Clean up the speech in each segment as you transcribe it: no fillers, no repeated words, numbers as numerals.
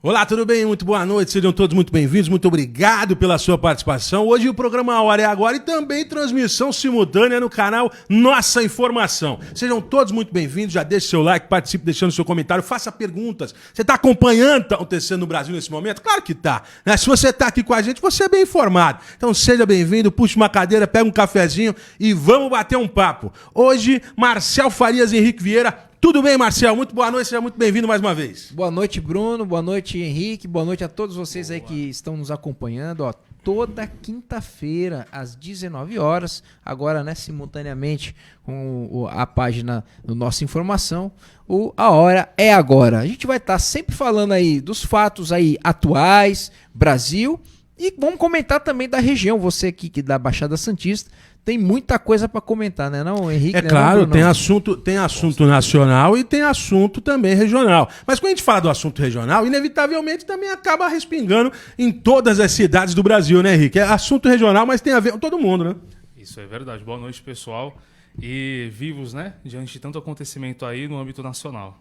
Olá, tudo bem? Muito boa noite, sejam todos muito bem-vindos, muito obrigado pela sua participação. Hoje o programa A Hora é Agora e também transmissão simultânea no canal Nossa Informação. Sejam todos muito bem-vindos, já deixe seu like, participe deixando seu comentário, faça perguntas. Você está acompanhando o que está acontecendo no Brasil nesse momento? Claro que está, né? Se você está aqui com a gente, você é bem informado. Então seja bem-vindo, puxe uma cadeira, pega um cafezinho e vamos bater um papo. Hoje, Marcel Farias e Henrique Vieira. Tudo bem, Marcel? Muito boa noite, seja muito bem-vindo mais uma vez. Boa noite, Bruno. Boa noite, Henrique. Boa noite a todos vocês aí que estão nos acompanhando. Ó, toda quinta-feira, às 19 horas, agora, né, simultaneamente com a página do Nossa Informação, A Hora é Agora. A gente vai estar sempre falando aí dos fatos aí atuais, Brasil, e vamos comentar também da região. Você aqui que da Baixada Santista, tem muita coisa para comentar, né, não, Henrique? É claro, tem assunto nacional e tem assunto também regional. Mas quando a gente fala do assunto regional, inevitavelmente também acaba respingando em todas as cidades do Brasil, né, Henrique? É assunto regional, mas tem a ver com todo mundo, né? Isso é verdade. Boa noite, pessoal. E vivos, né, diante de tanto acontecimento aí no âmbito nacional.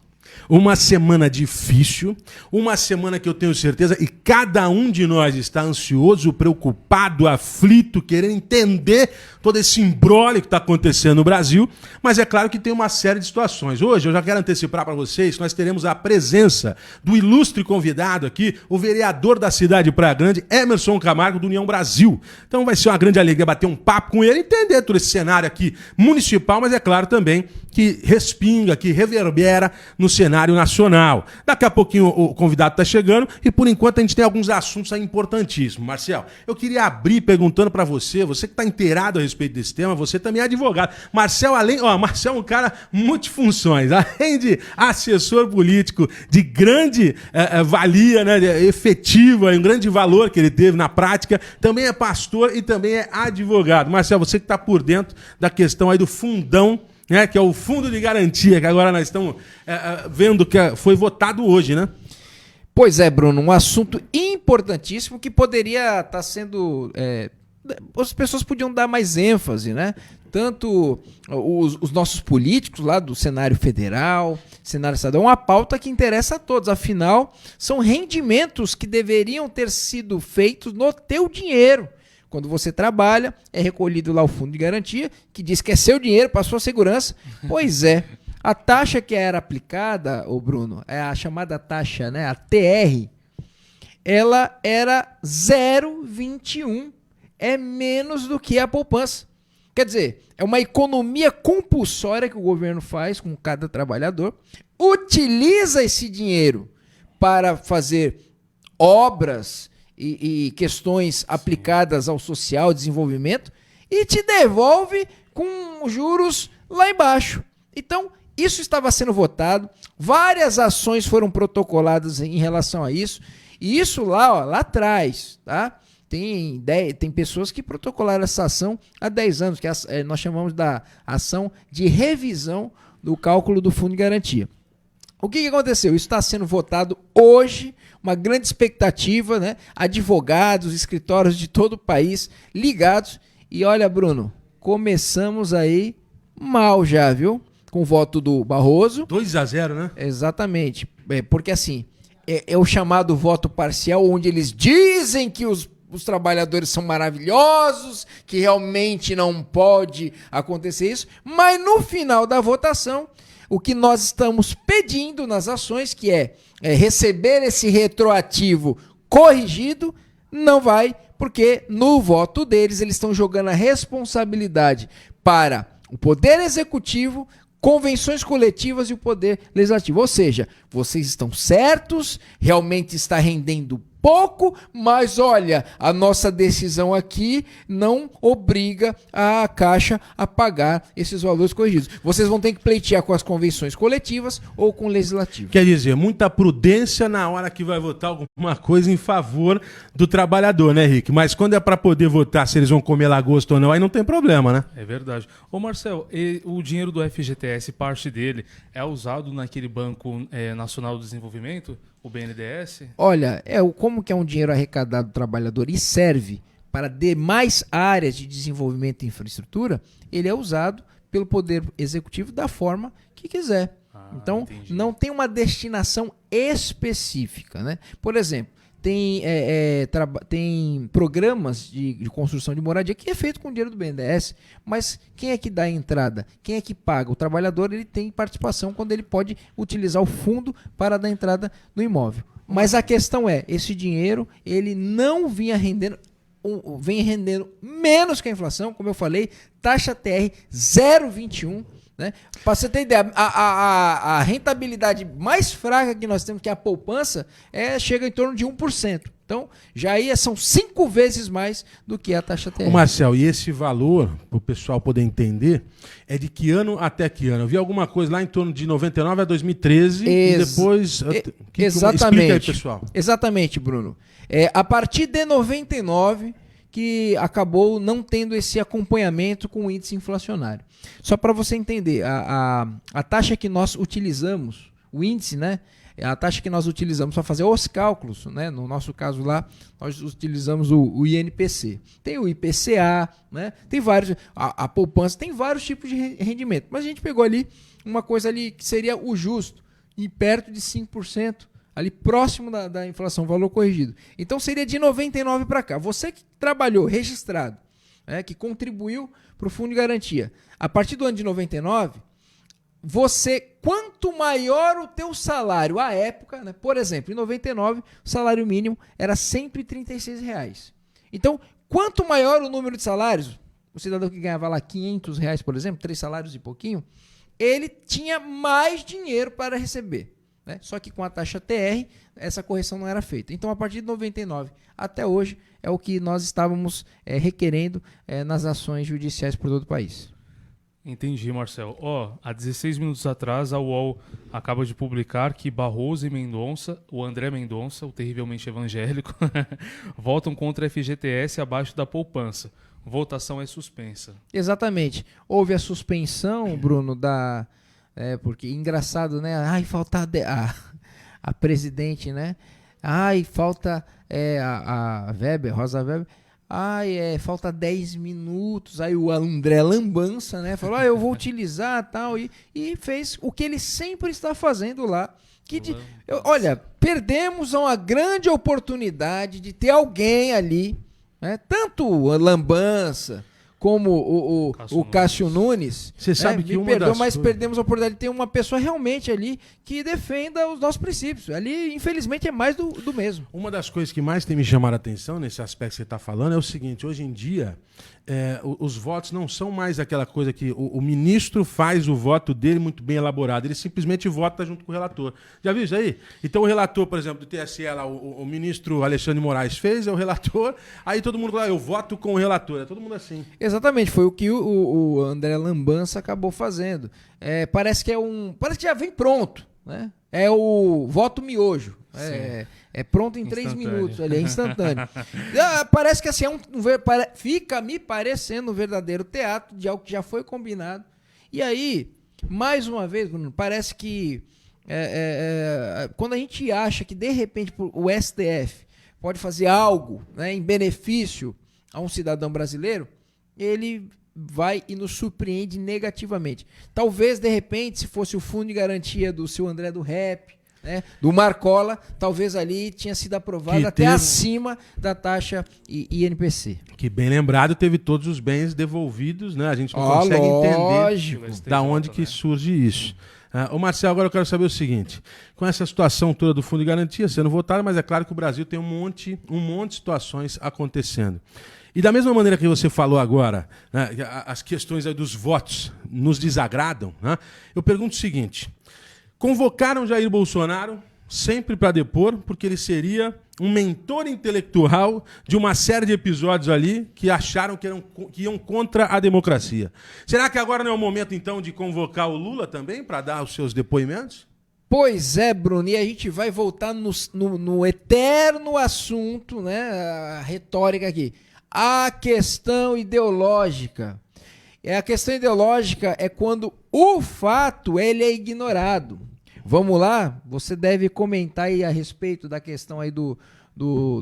Uma semana difícil, uma semana que eu tenho certeza, e cada um de nós está ansioso, preocupado, aflito, querendo entender todo esse imbróglio que está acontecendo no Brasil, mas é claro que tem uma série de situações. Hoje eu já quero antecipar para vocês que nós teremos a presença do ilustre convidado aqui, o vereador da cidade de Praia Grande, Emerson Camargo, do União Brasil. Então vai ser uma grande alegria bater um papo com ele, entender todo esse cenário aqui municipal, mas é claro também que respinga, que reverbera no cenário nacional. Daqui a pouquinho o convidado está chegando e por enquanto a gente tem alguns assuntos aí importantíssimos. Marcel, eu queria abrir perguntando para você que está inteirado a respeito desse tema, você também é advogado. Marcel é um cara multifunções, além de assessor político de grande valia, né, efetiva, um grande valor que ele teve na prática, também é pastor e também é advogado. Marcel, você que está por dentro da questão aí do fundão, né, que é o Fundo de Garantia, que agora nós estamos vendo que foi votado hoje, né? Pois é, Bruno, um assunto importantíssimo que poderia estar sendo... as pessoas podiam dar mais ênfase, né? Tanto os nossos políticos lá do cenário federal, cenário estadual, uma pauta que interessa a todos. Afinal, são rendimentos que deveriam ter sido feitos no teu dinheiro. Quando você trabalha, é recolhido lá o fundo de garantia, que diz que é seu dinheiro para sua segurança. Pois é, a taxa que era aplicada, Bruno, é a chamada taxa, né, a TR, ela era 0,21. É menos do que a poupança. Quer dizer, é uma economia compulsória que o governo faz com cada trabalhador, utiliza esse dinheiro para fazer obras e questões aplicadas ao social, desenvolvimento, e te devolve com juros lá embaixo. Então, isso estava sendo votado, várias ações foram protocoladas em relação a isso, e isso lá atrás, tá? Tem pessoas que protocolaram essa ação há 10 anos, que nós chamamos da ação de revisão do cálculo do fundo de garantia. O que aconteceu? Isso está sendo votado hoje, uma grande expectativa, né? Advogados, escritórios de todo o país ligados. E olha, Bruno, começamos aí mal já, viu? Com o voto do Barroso. 2-0, né? Exatamente. Porque assim, é o chamado voto parcial, onde eles dizem que os trabalhadores são maravilhosos, que realmente não pode acontecer isso, mas no final da votação, o que nós estamos pedindo nas ações, que é receber esse retroativo corrigido, não vai, porque no voto deles, eles estão jogando a responsabilidade para o Poder Executivo, convenções coletivas e o Poder Legislativo. Ou seja, vocês estão certos, realmente está rendendo pouco, mas olha, a nossa decisão aqui não obriga a Caixa a pagar esses valores corrigidos. Vocês vão ter que pleitear com as convenções coletivas ou com o Legislativo. Quer dizer, muita prudência na hora que vai votar alguma coisa em favor do trabalhador, né, Henrique? Mas quando é para poder votar se eles vão comer lagosta ou não, aí não tem problema, né? É verdade. Ô Marcel, o dinheiro do FGTS, parte dele, é usado naquele Banco Nacional do Desenvolvimento, o BNDES? Olha, como que é um dinheiro arrecadado do trabalhador e serve para demais áreas de desenvolvimento e infraestrutura, ele é usado pelo Poder Executivo da forma que quiser. Então, entendi. não tem uma destinação específica, né? Por exemplo, tem programas de construção de moradia que é feito com dinheiro do BNDES, mas quem é que dá a entrada? Quem é que paga? O trabalhador ele tem participação quando ele pode utilizar o fundo para dar entrada no imóvel. Mas a questão é, esse dinheiro ele não vinha rendendo, vem rendendo menos que a inflação, como eu falei, taxa TR 0,21. Né? Para você ter ideia, a rentabilidade mais fraca que nós temos, que é a poupança, chega em torno de 1%. Então, já aí são 5 vezes mais do que a taxa TR. Ô Marcel, e esse valor, para o pessoal poder entender, é de que ano até que ano? Eu vi alguma coisa lá em torno de 99 a 2013 e depois... Exatamente. Explica aí, pessoal. Exatamente, Bruno. A partir de 99... que acabou não tendo esse acompanhamento com o índice inflacionário. Só para você entender, a taxa que nós utilizamos, o índice, né? A taxa que nós utilizamos para fazer os cálculos, né? No nosso caso lá, nós utilizamos o INPC. Tem o IPCA, né? Tem vários, a poupança, tem vários tipos de rendimento. Mas a gente pegou ali uma coisa ali que seria o justo, e perto de 5%. Ali próximo da inflação, valor corrigido. Então seria de 99 para cá. Você que trabalhou registrado, que contribuiu para o fundo de garantia, a partir do ano de 99, quanto maior o teu salário à época, né? Por exemplo, em 99, o salário mínimo era R$ 136. Então, quanto maior o número de salários, o cidadão que ganhava lá R$ 500, por exemplo, 3 salários e pouquinho, ele tinha mais dinheiro para receber. Né? Só que com a taxa TR, essa correção não era feita. Então, a partir de 99 até hoje, é o que nós estávamos requerendo nas ações judiciais por todo o país. Entendi, Marcel. Há 16 minutos atrás, a UOL acaba de publicar que Barroso e Mendonça, o André Mendonça, o terrivelmente evangélico, votam contra a FGTS abaixo da poupança. Votação é suspensa. Exatamente. Houve a suspensão, Bruno, porque engraçado, né? Ai, falta a presidente, né? Ai, falta a Weber, Rosa Weber. Ai, falta 10 minutos. Aí o André Lambança, né? Falou, eu vou utilizar tal. E fez o que ele sempre está fazendo lá. Olha, perdemos uma grande oportunidade de ter alguém ali, né? Tanto a Lambança como o Cássio Nunes, você sabe que mas perdemos a oportunidade de ter uma pessoa realmente ali que defenda os nossos princípios. Ali, infelizmente, é mais do mesmo. Uma das coisas que mais tem me chamado a atenção nesse aspecto que você está falando é o seguinte: hoje em dia, os votos não são mais aquela coisa que o ministro faz o voto dele muito bem elaborado, ele simplesmente vota junto com o relator. Já viu isso aí? Então o relator, por exemplo, do TSE, lá, o ministro Alexandre de Moraes fez, é o relator, aí todo mundo fala, eu voto com o relator, é todo mundo assim. Exatamente, foi o que o André Lambança acabou fazendo. Parece que já vem pronto, né? É o voto miojo. É pronto em 3 minutos, ali, é instantâneo. Parece que assim, fica me parecendo um verdadeiro teatro de algo que já foi combinado. E aí, mais uma vez, Bruno, parece que quando a gente acha que de repente o STF pode fazer algo, né, em benefício a um cidadão brasileiro, ele vai e nos surpreende negativamente. Talvez, de repente, se fosse o fundo de garantia do seu André do Rep, né, do Marcola, talvez ali tinha sido aprovado até acima da taxa INPC. Que, bem lembrado, teve todos os bens devolvidos, né? A gente não consegue entender da onde que surge isso. Ô Marcel, agora eu quero saber o seguinte: com essa situação toda do fundo de garantia sendo votado, mas é claro que o Brasil tem um monte de situações acontecendo. E da mesma maneira que você falou agora, né, as questões aí dos votos nos desagradam, né, eu pergunto o seguinte: convocaram Jair Bolsonaro sempre para depor, porque ele seria um mentor intelectual de uma série de episódios ali que acharam que iam contra a democracia. Será que agora não é o momento, então, de convocar o Lula também para dar os seus depoimentos? Pois é, Bruno, e a gente vai voltar no eterno assunto, né, a retórica aqui. A questão ideológica. A questão ideológica é quando o fato ele é ignorado. Vamos lá? Você deve comentar aí a respeito da questão aí do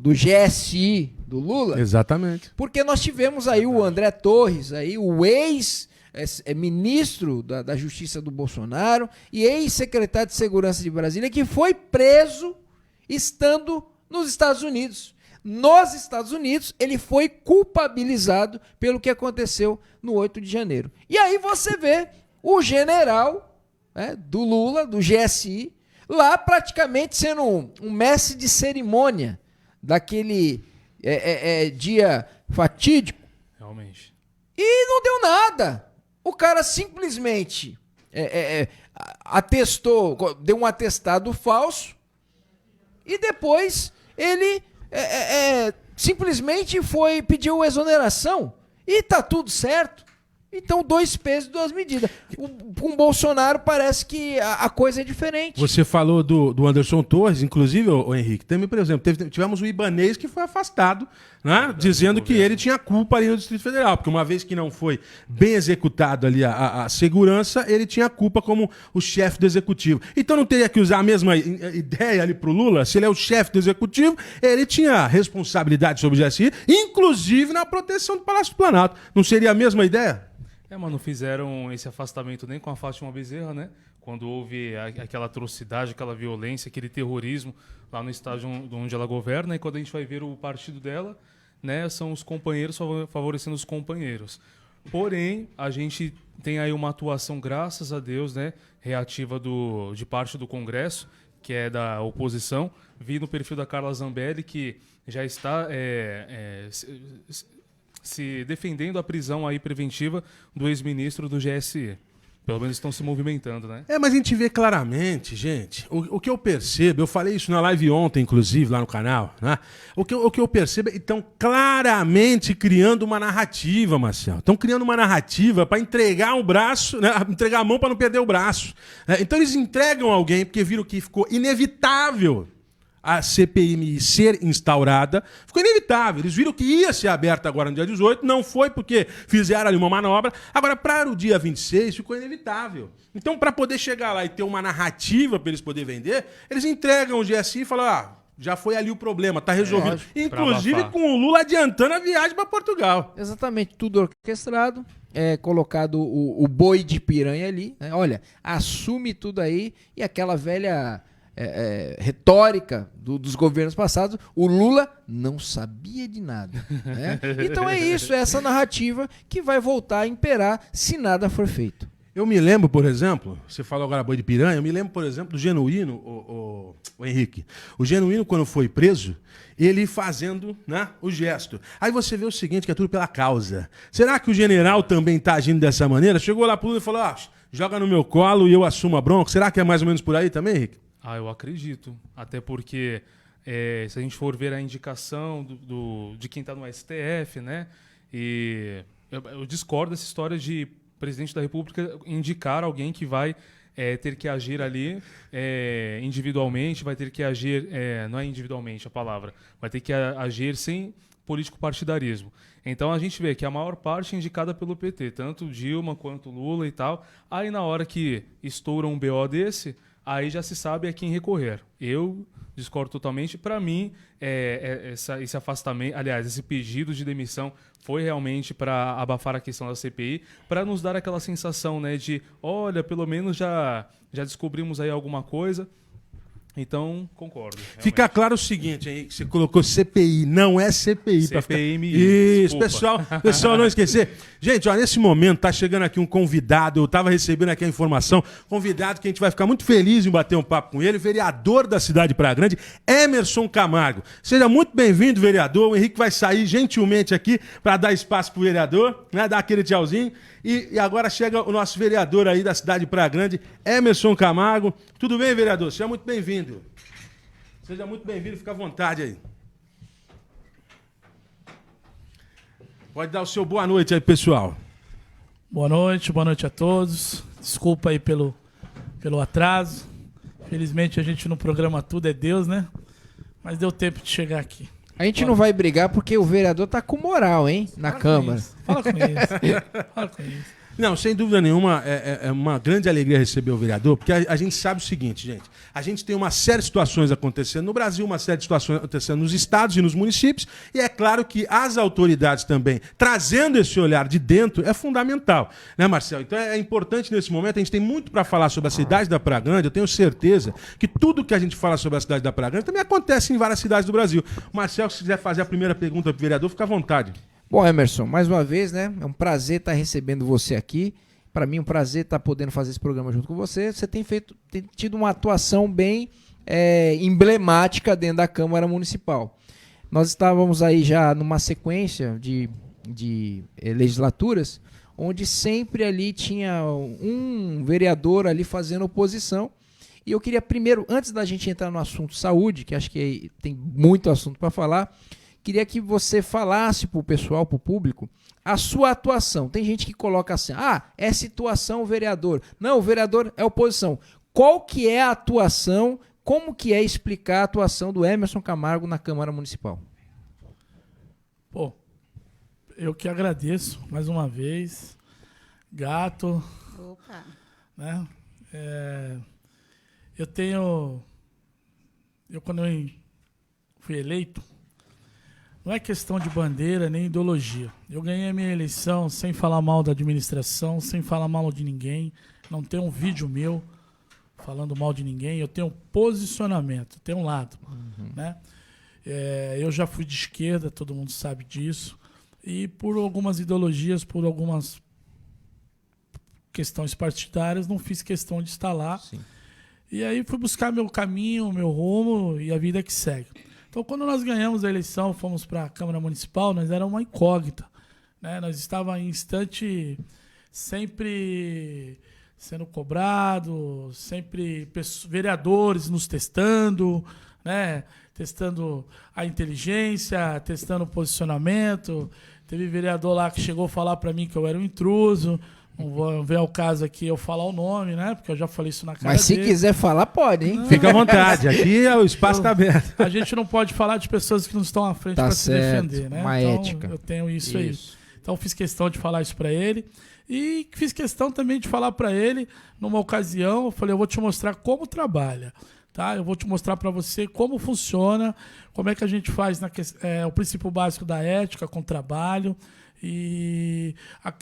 GSI do Lula. Exatamente. Porque nós tivemos aí o André Torres, aí, o ex é ministro da Justiça do Bolsonaro e ex-secretário de Segurança de Brasília, que foi preso estando nos Estados Unidos. Nos Estados Unidos, ele foi culpabilizado pelo que aconteceu no 8 de janeiro. E aí você vê o general, né, do Lula, do GSI, lá praticamente sendo um mestre de cerimônia daquele dia fatídico. Realmente. E não deu nada. O cara simplesmente atestou, deu um atestado falso e depois ele simplesmente pediu exoneração e tá tudo certo. Então, 2 pesos, 2 medidas. Com o Bolsonaro parece que a coisa é diferente. Você falou do Anderson Torres, inclusive, o Henrique, também, por exemplo, tivemos o Ibanez que foi afastado, né, dizendo que ele tinha culpa ali no Distrito Federal, porque uma vez que não foi bem executado ali a segurança, ele tinha culpa como o chefe do executivo. Então não teria que usar a mesma ideia ali pro Lula? Se ele é o chefe do executivo, ele tinha responsabilidade sobre o GSI, inclusive na proteção do Palácio do Planalto. Não seria a mesma ideia? Mas não fizeram esse afastamento nem com a Fátima Bezerra, né? Quando houve aquela atrocidade, aquela violência, aquele terrorismo lá no estádio onde ela governa. E quando a gente vai ver o partido dela, né, são os companheiros favorecendo os companheiros. Porém, a gente tem aí uma atuação, graças a Deus, né, reativa de parte do Congresso, que é da oposição. Vi no perfil da Carla Zambelli que já está se defendendo a prisão aí preventiva do ex-ministro do GSI. Pelo menos estão se movimentando, né? Mas a gente vê claramente, gente, o que eu percebo, eu falei isso na live ontem, inclusive, lá no canal, né? O que eu percebo é que estão claramente criando uma narrativa, Marcelo. Estão criando uma narrativa para entregar o braço, né? Entregar a mão para não perder o braço. Né? Então eles entregam alguém porque viram que ficou inevitável a CPMI ser instaurada, ficou inevitável. Eles viram que ia ser aberta agora no dia 18, não foi porque fizeram ali uma manobra. Agora, para o dia 26, ficou inevitável. Então, para poder chegar lá e ter uma narrativa para eles poderem vender, eles entregam o GSI e falam, já foi ali o problema, está resolvido. Inclusive com o Lula adiantando a viagem para Portugal. Exatamente, tudo orquestrado. Colocado o boi de piranha ali. Né? Olha, assume tudo aí e aquela velha... retórica dos governos passados, o Lula não sabia de nada. Né? Então é isso, é essa narrativa que vai voltar a imperar se nada for feito. Eu me lembro, por exemplo, você falou agora boi de piranha, eu me lembro, por exemplo, do Genuíno, o Henrique. O Genuíno, quando foi preso, ele fazendo, né, o gesto. Aí você vê o seguinte, que é tudo pela causa. Será que o general também está agindo dessa maneira? Chegou lá pro Lula e falou, joga no meu colo e eu assumo a bronca. Será que é mais ou menos por aí também, Henrique? Eu acredito. Até porque, se a gente for ver a indicação de quem está no STF, né? E eu discordo dessa história de presidente da República indicar alguém que vai ter que agir ali individualmente, vai ter que agir, não é individualmente a palavra, vai ter que agir sem político partidarismo. Então a gente vê que a maior parte é indicada pelo PT, tanto Dilma quanto Lula e tal. Aí na hora que estoura um BO desse, aí já se sabe a quem recorrer. Eu discordo totalmente. Para mim, esse afastamento, aliás, esse pedido de demissão foi realmente para abafar a questão da CPI, para nos dar aquela sensação, né, de, olha, pelo menos já descobrimos aí alguma coisa. Então, concordo. Realmente. Fica claro o seguinte, aí, que você colocou CPI, não é CPI. CPMI. Isso, pessoal não esquecer. Gente, ó, nesse momento tá chegando aqui um convidado, eu estava recebendo aqui a informação, convidado que a gente vai ficar muito feliz em bater um papo com ele, vereador da cidade de Praia Grande, Emerson Camargo. Seja muito bem-vindo, vereador. O Henrique vai sair gentilmente aqui para dar espaço pro vereador, né, dar aquele tchauzinho. E agora chega o nosso vereador aí da cidade de Praia Grande, Emerson Camargo. Tudo bem, vereador? Seja muito bem-vindo. Seja muito bem-vindo, fica à vontade aí. Pode dar o seu boa noite aí, pessoal. Boa noite a todos. Desculpa aí pelo atraso. Felizmente a gente no programa tudo é Deus, né? Mas deu tempo de chegar aqui. A gente não vai brigar porque o vereador tá com moral, hein? Na Câmara. Fala com isso. Fala com isso. Não, sem dúvida nenhuma, é uma grande alegria receber o vereador, porque a gente sabe o seguinte, gente. A gente tem uma série de situações acontecendo no Brasil, uma série de situações acontecendo nos estados e nos municípios, e é claro que as autoridades também, trazendo esse olhar de dentro, é fundamental, né, Marcelo? Então é importante nesse momento, a gente tem muito para falar sobre a cidade da Praia Grande, eu tenho certeza que tudo que a gente fala sobre a cidade da Praia Grande também acontece em várias cidades do Brasil. Marcelo, se quiser fazer a primeira pergunta para o vereador, fica à vontade. Bom, Emerson, mais uma vez, né? É um prazer estar recebendo você aqui. Para mim, é um prazer estar podendo fazer esse programa junto com você. Você tem tido uma atuação bem emblemática dentro da Câmara Municipal. Nós estávamos aí já numa sequência de legislaturas, onde sempre ali tinha um vereador ali fazendo oposição. E eu queria primeiro, antes da gente entrar no assunto saúde, que acho que tem muito assunto para falar, queria que você falasse para o pessoal, para o público, a sua atuação. Tem gente que coloca assim, é situação o vereador. Não, o vereador é oposição. Qual que é a atuação, como que é explicar a atuação do Emerson Camargo na Câmara Municipal? Pô, eu que agradeço mais uma vez. Gato. Opa. Né? Eu quando eu fui eleito, não é questão de bandeira nem ideologia. Eu ganhei a minha eleição sem falar mal da administração, sem falar mal de ninguém. Não tem um vídeo meu falando mal de ninguém. Eu tenho posicionamento, tenho um lado. Né? Eu já fui de esquerda, todo mundo sabe disso. E por algumas ideologias, por algumas questões partidárias, não fiz questão de estar lá. Sim. E aí fui buscar meu caminho, meu rumo e a vida que segue. Então, quando nós ganhamos a eleição, fomos para a Câmara Municipal, nós era uma incógnita. Né? Nós estávamos em instante sempre sendo cobrado, sempre vereadores nos testando, né? Testando a inteligência, testando o posicionamento. Teve vereador lá que chegou a falar para mim que eu era um intruso. Não vou ver o caso aqui eu falar o nome, né? Porque eu já falei isso na cara Mas se dele. quiser falar, pode, hein? Fica à vontade, aqui o espaço está aberto. A gente não pode falar de pessoas que não estão à frente Tá para se certo, defender, né? uma Então, ética. eu tenho isso aí. Então fiz questão de falar isso para ele e fiz questão também de falar para ele numa ocasião, eu falei, eu vou te mostrar como trabalha, tá? Eu vou te mostrar para você como funciona, como é que a gente faz o princípio básico da ética com o trabalho. E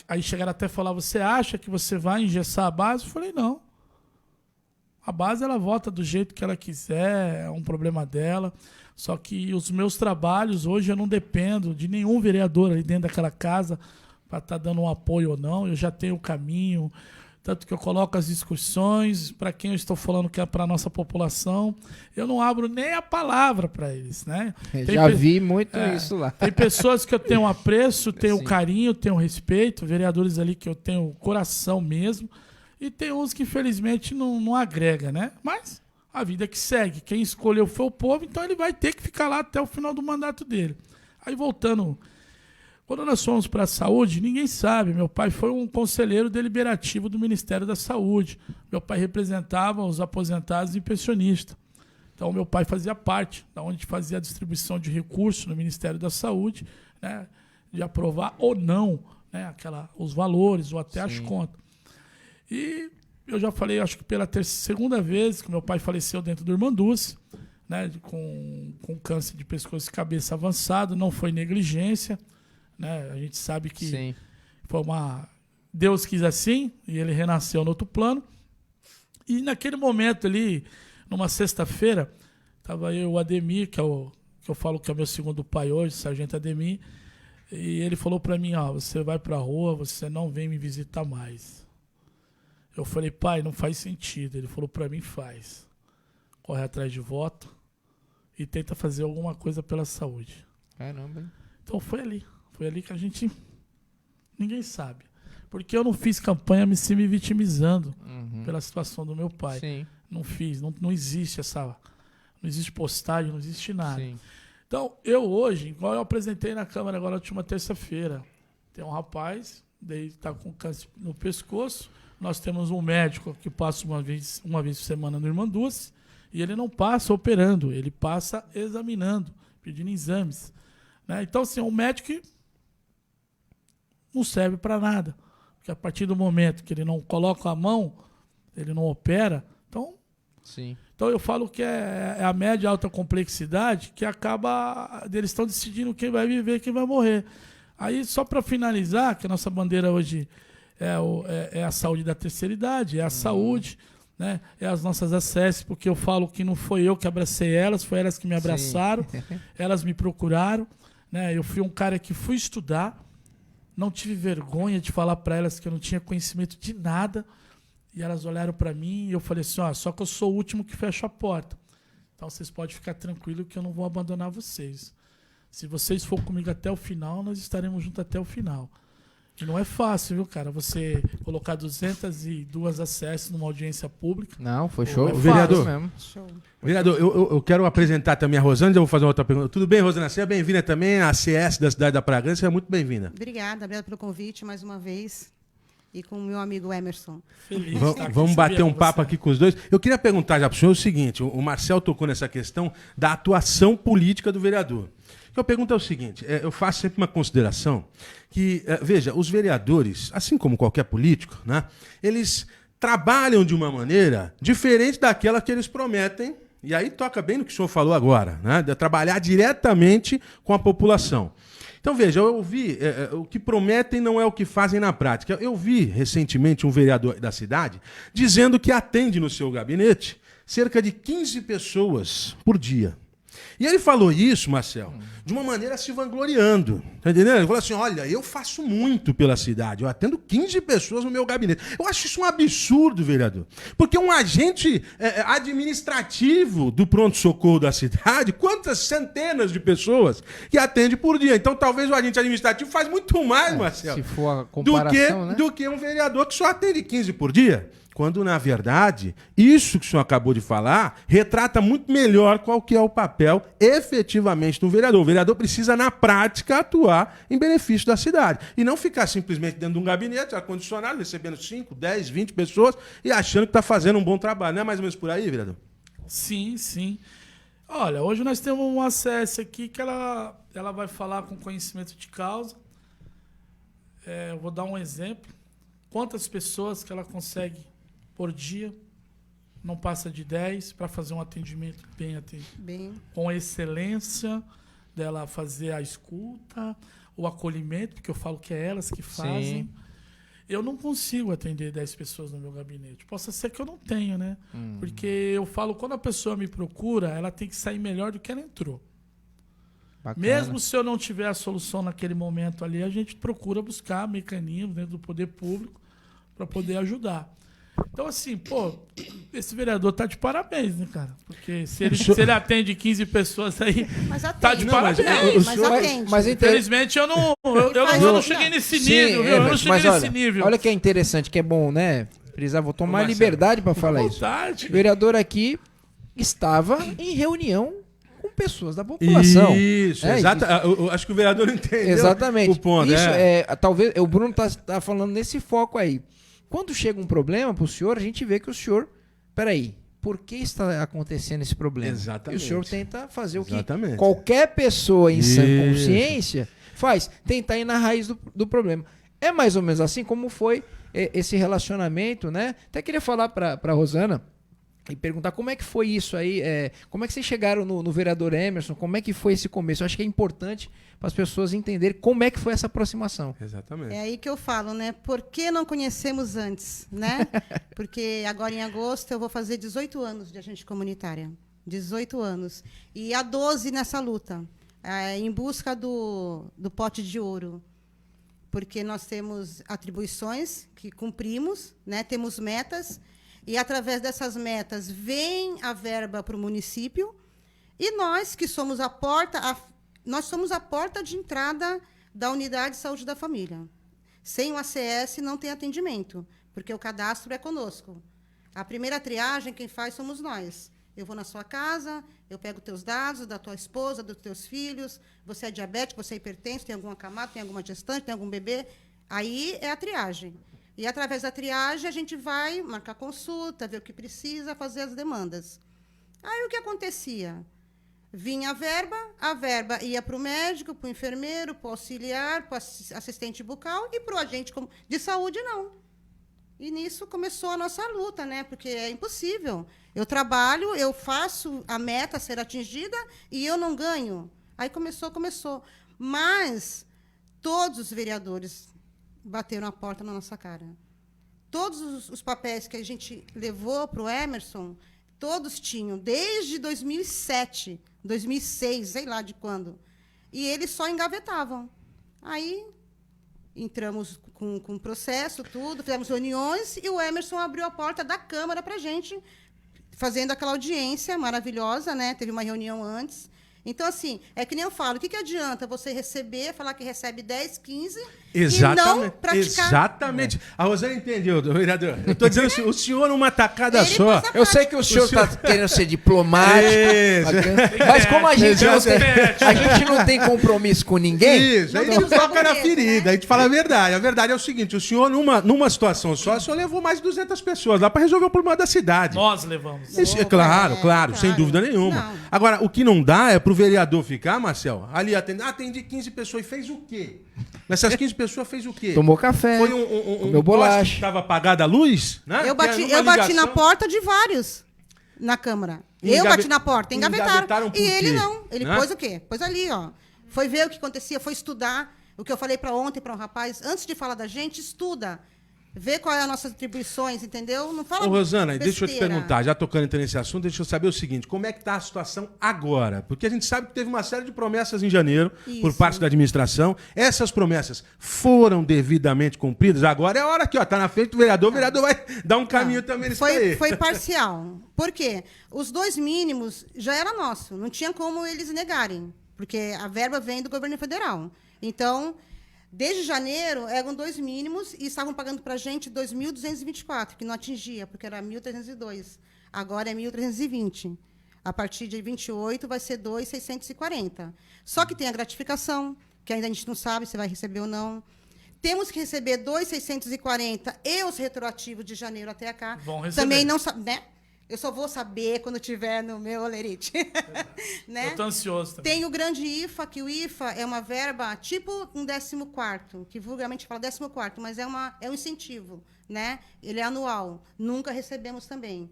aí chegaram até a falar, você acha que você vai engessar a base? Eu falei, não. A base ela vota do jeito que ela quiser, é um problema dela. Só que os meus trabalhos hoje eu não dependo de nenhum vereador ali dentro daquela casa para estar dando um apoio ou não. Eu já tenho o caminho, tanto que eu coloco as discussões para quem eu estou falando que é para a nossa população. Eu não abro nem a palavra para eles, né? Já vi muito isso lá. Tem pessoas que eu tenho apreço, tenho Sim. carinho, tenho respeito, vereadores ali que eu tenho coração mesmo, e tem uns que infelizmente não agrega, né? Mas a vida que segue, quem escolheu foi o povo, então ele vai ter que ficar lá até o final do mandato dele. Aí voltando, quando nós fomos para a saúde, ninguém sabe, meu pai foi um conselheiro deliberativo do Ministério da Saúde. Meu pai representava os aposentados e pensionistas. Então, meu pai fazia parte, da onde fazia a distribuição de recursos no Ministério da Saúde, né, de aprovar ou não, né, os valores ou até as contas. E eu já falei, acho que pela segunda vez que meu pai faleceu dentro do Irmanduce, né, com câncer de pescoço e cabeça avançado, não foi negligência, né, a gente sabe que Sim. foi Deus quis assim, e ele renasceu no outro plano. E naquele momento ali, numa sexta-feira, estava eu e o Ademir, que eu falo que é meu segundo pai hoje, Sargento Ademir, e ele falou para mim, você vai para a rua, você não vem me visitar mais. Eu falei, pai, não faz sentido. Ele falou para mim, faz. Corre atrás de voto e tenta fazer alguma coisa pela saúde. Caramba, hein? Então foi ali que a gente, ninguém sabe. Porque eu não fiz campanha me vitimizando pela situação do meu pai. Sim. Não fiz, não existe não existe postagem, não existe nada. Sim. Então, eu hoje, igual eu apresentei na Câmara agora na última terça-feira, tem um rapaz, daí está com câncer no pescoço, nós temos um médico que passa uma vez por semana no Irmanduce, e ele não passa operando, ele passa examinando, pedindo exames. Né? Então, assim, um médico que não serve para nada. Porque a partir do momento que ele não coloca a mão, ele não opera. Então eu falo que é a média e alta complexidade que acaba... Eles estão decidindo quem vai viver e quem vai morrer. Aí, só para finalizar, que a nossa bandeira hoje é a saúde da terceira idade, é a saúde, né? É as nossas ACS, porque eu falo que não foi eu que abracei elas, foi elas que me abraçaram, elas me procuraram, né? Eu fui um cara que fui estudar, não tive vergonha de falar para elas que eu não tinha conhecimento de nada, e elas olharam para mim e eu falei assim, só que eu sou o último que fecha a porta. Então vocês podem ficar tranquilos que eu não vou abandonar vocês. Se vocês for comigo até o final, nós estaremos juntos até o final. E não é fácil, viu, cara? Você colocar 202 acessos numa audiência pública. Não, foi show. Vereador, mesmo. Vereador, eu quero apresentar também a Rosana, já vou fazer uma outra pergunta. Tudo bem, Rosana? Seja bem-vinda também à CS da cidade da Pragança, seja muito bem-vinda. Obrigada pelo convite mais uma vez. E com o meu amigo Emerson. Feliz. Vamos bater um papo aqui com os dois. Eu queria perguntar já para o senhor o seguinte, o Marcel tocou nessa questão da atuação política do vereador. A pergunta é o seguinte, eu faço sempre uma consideração que, veja, os vereadores, assim como qualquer político, né, eles trabalham de uma maneira diferente daquela que eles prometem, e aí toca bem no que o senhor falou agora, né, de trabalhar diretamente com a população. Então, veja, eu ouvi, o que prometem não é o que fazem na prática. Eu vi recentemente um vereador da cidade dizendo que atende no seu gabinete cerca de 15 pessoas por dia. E ele falou isso, Marcel, de uma maneira se vangloriando. Tá entendendo? Ele falou assim, olha, eu faço muito pela cidade, eu atendo 15 pessoas no meu gabinete. Eu acho isso um absurdo, vereador. Porque um agente administrativo do pronto-socorro da cidade, quantas centenas de pessoas que atende por dia. Então, talvez o agente administrativo faz muito mais, Marcel, se for a comparação, do que um vereador que só atende 15 por dia. Quando, na verdade, isso que o senhor acabou de falar retrata muito melhor qual que é o papel efetivamente do vereador. O vereador precisa, na prática, atuar em benefício da cidade. E não ficar simplesmente dentro de um gabinete ar-condicionado, recebendo 5, 10, 20 pessoas e achando que está fazendo um bom trabalho. Não é mais ou menos por aí, vereador? Sim, sim. Olha, hoje nós temos uma ACS aqui que ela vai falar com conhecimento de causa. Eu vou dar um exemplo. Quantas pessoas que ela consegue por dia, não passa de 10, para fazer um atendimento bem, com excelência, dela fazer a escuta, o acolhimento, porque eu falo que é elas que fazem. Sim. Eu não consigo atender 10 pessoas no meu gabinete. Possa ser que eu não tenha, né? Porque eu falo, quando a pessoa me procura, ela tem que sair melhor do que ela entrou. Bacana. Mesmo se eu não tiver a solução naquele momento ali, a gente procura buscar mecanismos dentro do poder público para poder ajudar. Então, assim, esse vereador tá de parabéns, né, cara? Porque se ele atende 15 pessoas aí, tá de parabéns. Mas infelizmente eu não cheguei nesse nível, viu? Eu não cheguei nesse nível. Olha que é interessante, que é bom, né? Vou tomar liberdade para falar isso. O vereador aqui estava em reunião com pessoas da população. Isso, exato. Eu acho que o vereador não entendeu exatamente. O ponto. Isso talvez o Bruno tá falando nesse foco aí. Quando chega um problema para o senhor, a gente vê que o senhor... Peraí, por que está acontecendo esse problema? Exatamente. E o senhor tenta fazer o que qualquer pessoa em sã consciência faz. Tentar ir na raiz do problema. É mais ou menos assim como foi esse relacionamento, né? Até queria falar para a Rosana e perguntar como é que foi isso aí, como é que vocês chegaram no vereador Emerson, como é que foi esse começo? Eu acho que é importante para as pessoas entenderem como é que foi essa aproximação. Exatamente. É aí que eu falo, né? Por que não conhecemos antes, né? Porque agora em agosto eu vou fazer 18 anos de agente comunitária. 18 anos. E há 12 nessa luta, em busca do pote de ouro. Porque nós temos atribuições que cumprimos, né? Temos metas, e através dessas metas vem a verba para o município, e nós que somos nós somos a porta de entrada da unidade de saúde da família. Sem o ACS não tem atendimento, porque o cadastro é conosco. A primeira triagem quem faz somos nós. Eu vou na sua casa, eu pego teus dados, da tua esposa, dos teus filhos, você é diabético, você é hipertenso, tem alguma camada, tem alguma gestante, tem algum bebê. Aí é a triagem. E, através da triagem, a gente vai marcar consulta, ver o que precisa, fazer as demandas. Aí, o que acontecia? vinha a verba ia para o médico, para o enfermeiro, para o auxiliar, para o assistente bucal e para o agente de saúde, não. E nisso começou a nossa luta, né? Porque é impossível. Eu trabalho, eu faço a meta ser atingida e eu não ganho. Aí começou. Mas todos os vereadores bateram a porta na nossa cara. Todos os papéis que a gente levou para o Emerson, todos tinham, desde 2007, 2006, sei lá de quando. E eles só engavetavam. Aí entramos com o processo, tudo, fizemos reuniões e o Emerson abriu a porta da Câmara para a gente, fazendo aquela audiência maravilhosa, né? Teve uma reunião antes. Então, assim, é que nem eu falo, o que adianta você receber, falar que recebe 10, 15 Exatamente. e não praticar? Exatamente. A Rosana entendeu, vereador. Eu estou dizendo assim, o senhor numa tacada Ele só. passa Eu sei que o senhor está querendo ser diplomático, mas como a gente não tem compromisso com ninguém, Isso, aí a gente toca na ferida, a gente fala a verdade. A verdade é o seguinte, o senhor, numa situação só, o senhor levou mais de 200 pessoas lá para resolver o problema da cidade. Nós levamos. Isso, claro, sem dúvida nenhuma. Não. Agora, o que não dá é pro vereador ficar, Marcel, ali atendi 15 pessoas e fez o quê? Nessas 15 pessoas fez o quê? tomou café, Foi comeu bolacha. Estava apagada a luz? Né? Eu Que bati, era eu numa bati na ligação. porta de vários na Câmara. Eu Engave- bati na porta, engavetaram. engavetaram por E ele quê? não. Ele Né? pôs o quê? Pôs ali, ó. Foi ver o que acontecia, foi estudar. O que eu falei para ontem para um rapaz, antes de falar da gente, estuda. Vê qual é as nossas atribuições, entendeu? Não fala Ô, Rosana, deixa eu te besteira. perguntar, já tocando então nesse assunto, deixa eu saber o seguinte, como é que está a situação agora? Porque a gente sabe que teve uma série de promessas em janeiro por Isso. parte da administração. Essas promessas foram devidamente cumpridas? Agora é a hora que está na frente do vereador, o vereador vai dar um caminho também nisso aí. Foi parcial. Por quê? Os 2 mínimos já era nosso. Não tinha como eles negarem. Porque a verba vem do governo federal. Então, desde janeiro, eram 2 mínimos e estavam pagando para a gente 2.224, que não atingia, porque era 1.302. Agora é 1.320. A partir de 28 vai ser 2.640. Só que tem a gratificação, que ainda a gente não sabe se vai receber ou não. Temos que receber 2.640 e os retroativos de janeiro até cá. Vão receber. Também não sabe, né? Eu só vou saber quando tiver no meu olerite. Né? Eu tô ansioso também. Tem o grande IFA, que o IFA é uma verba tipo um 14º, que vulgarmente fala 14º, mas é um incentivo, né? Ele é anual. Nunca recebemos também.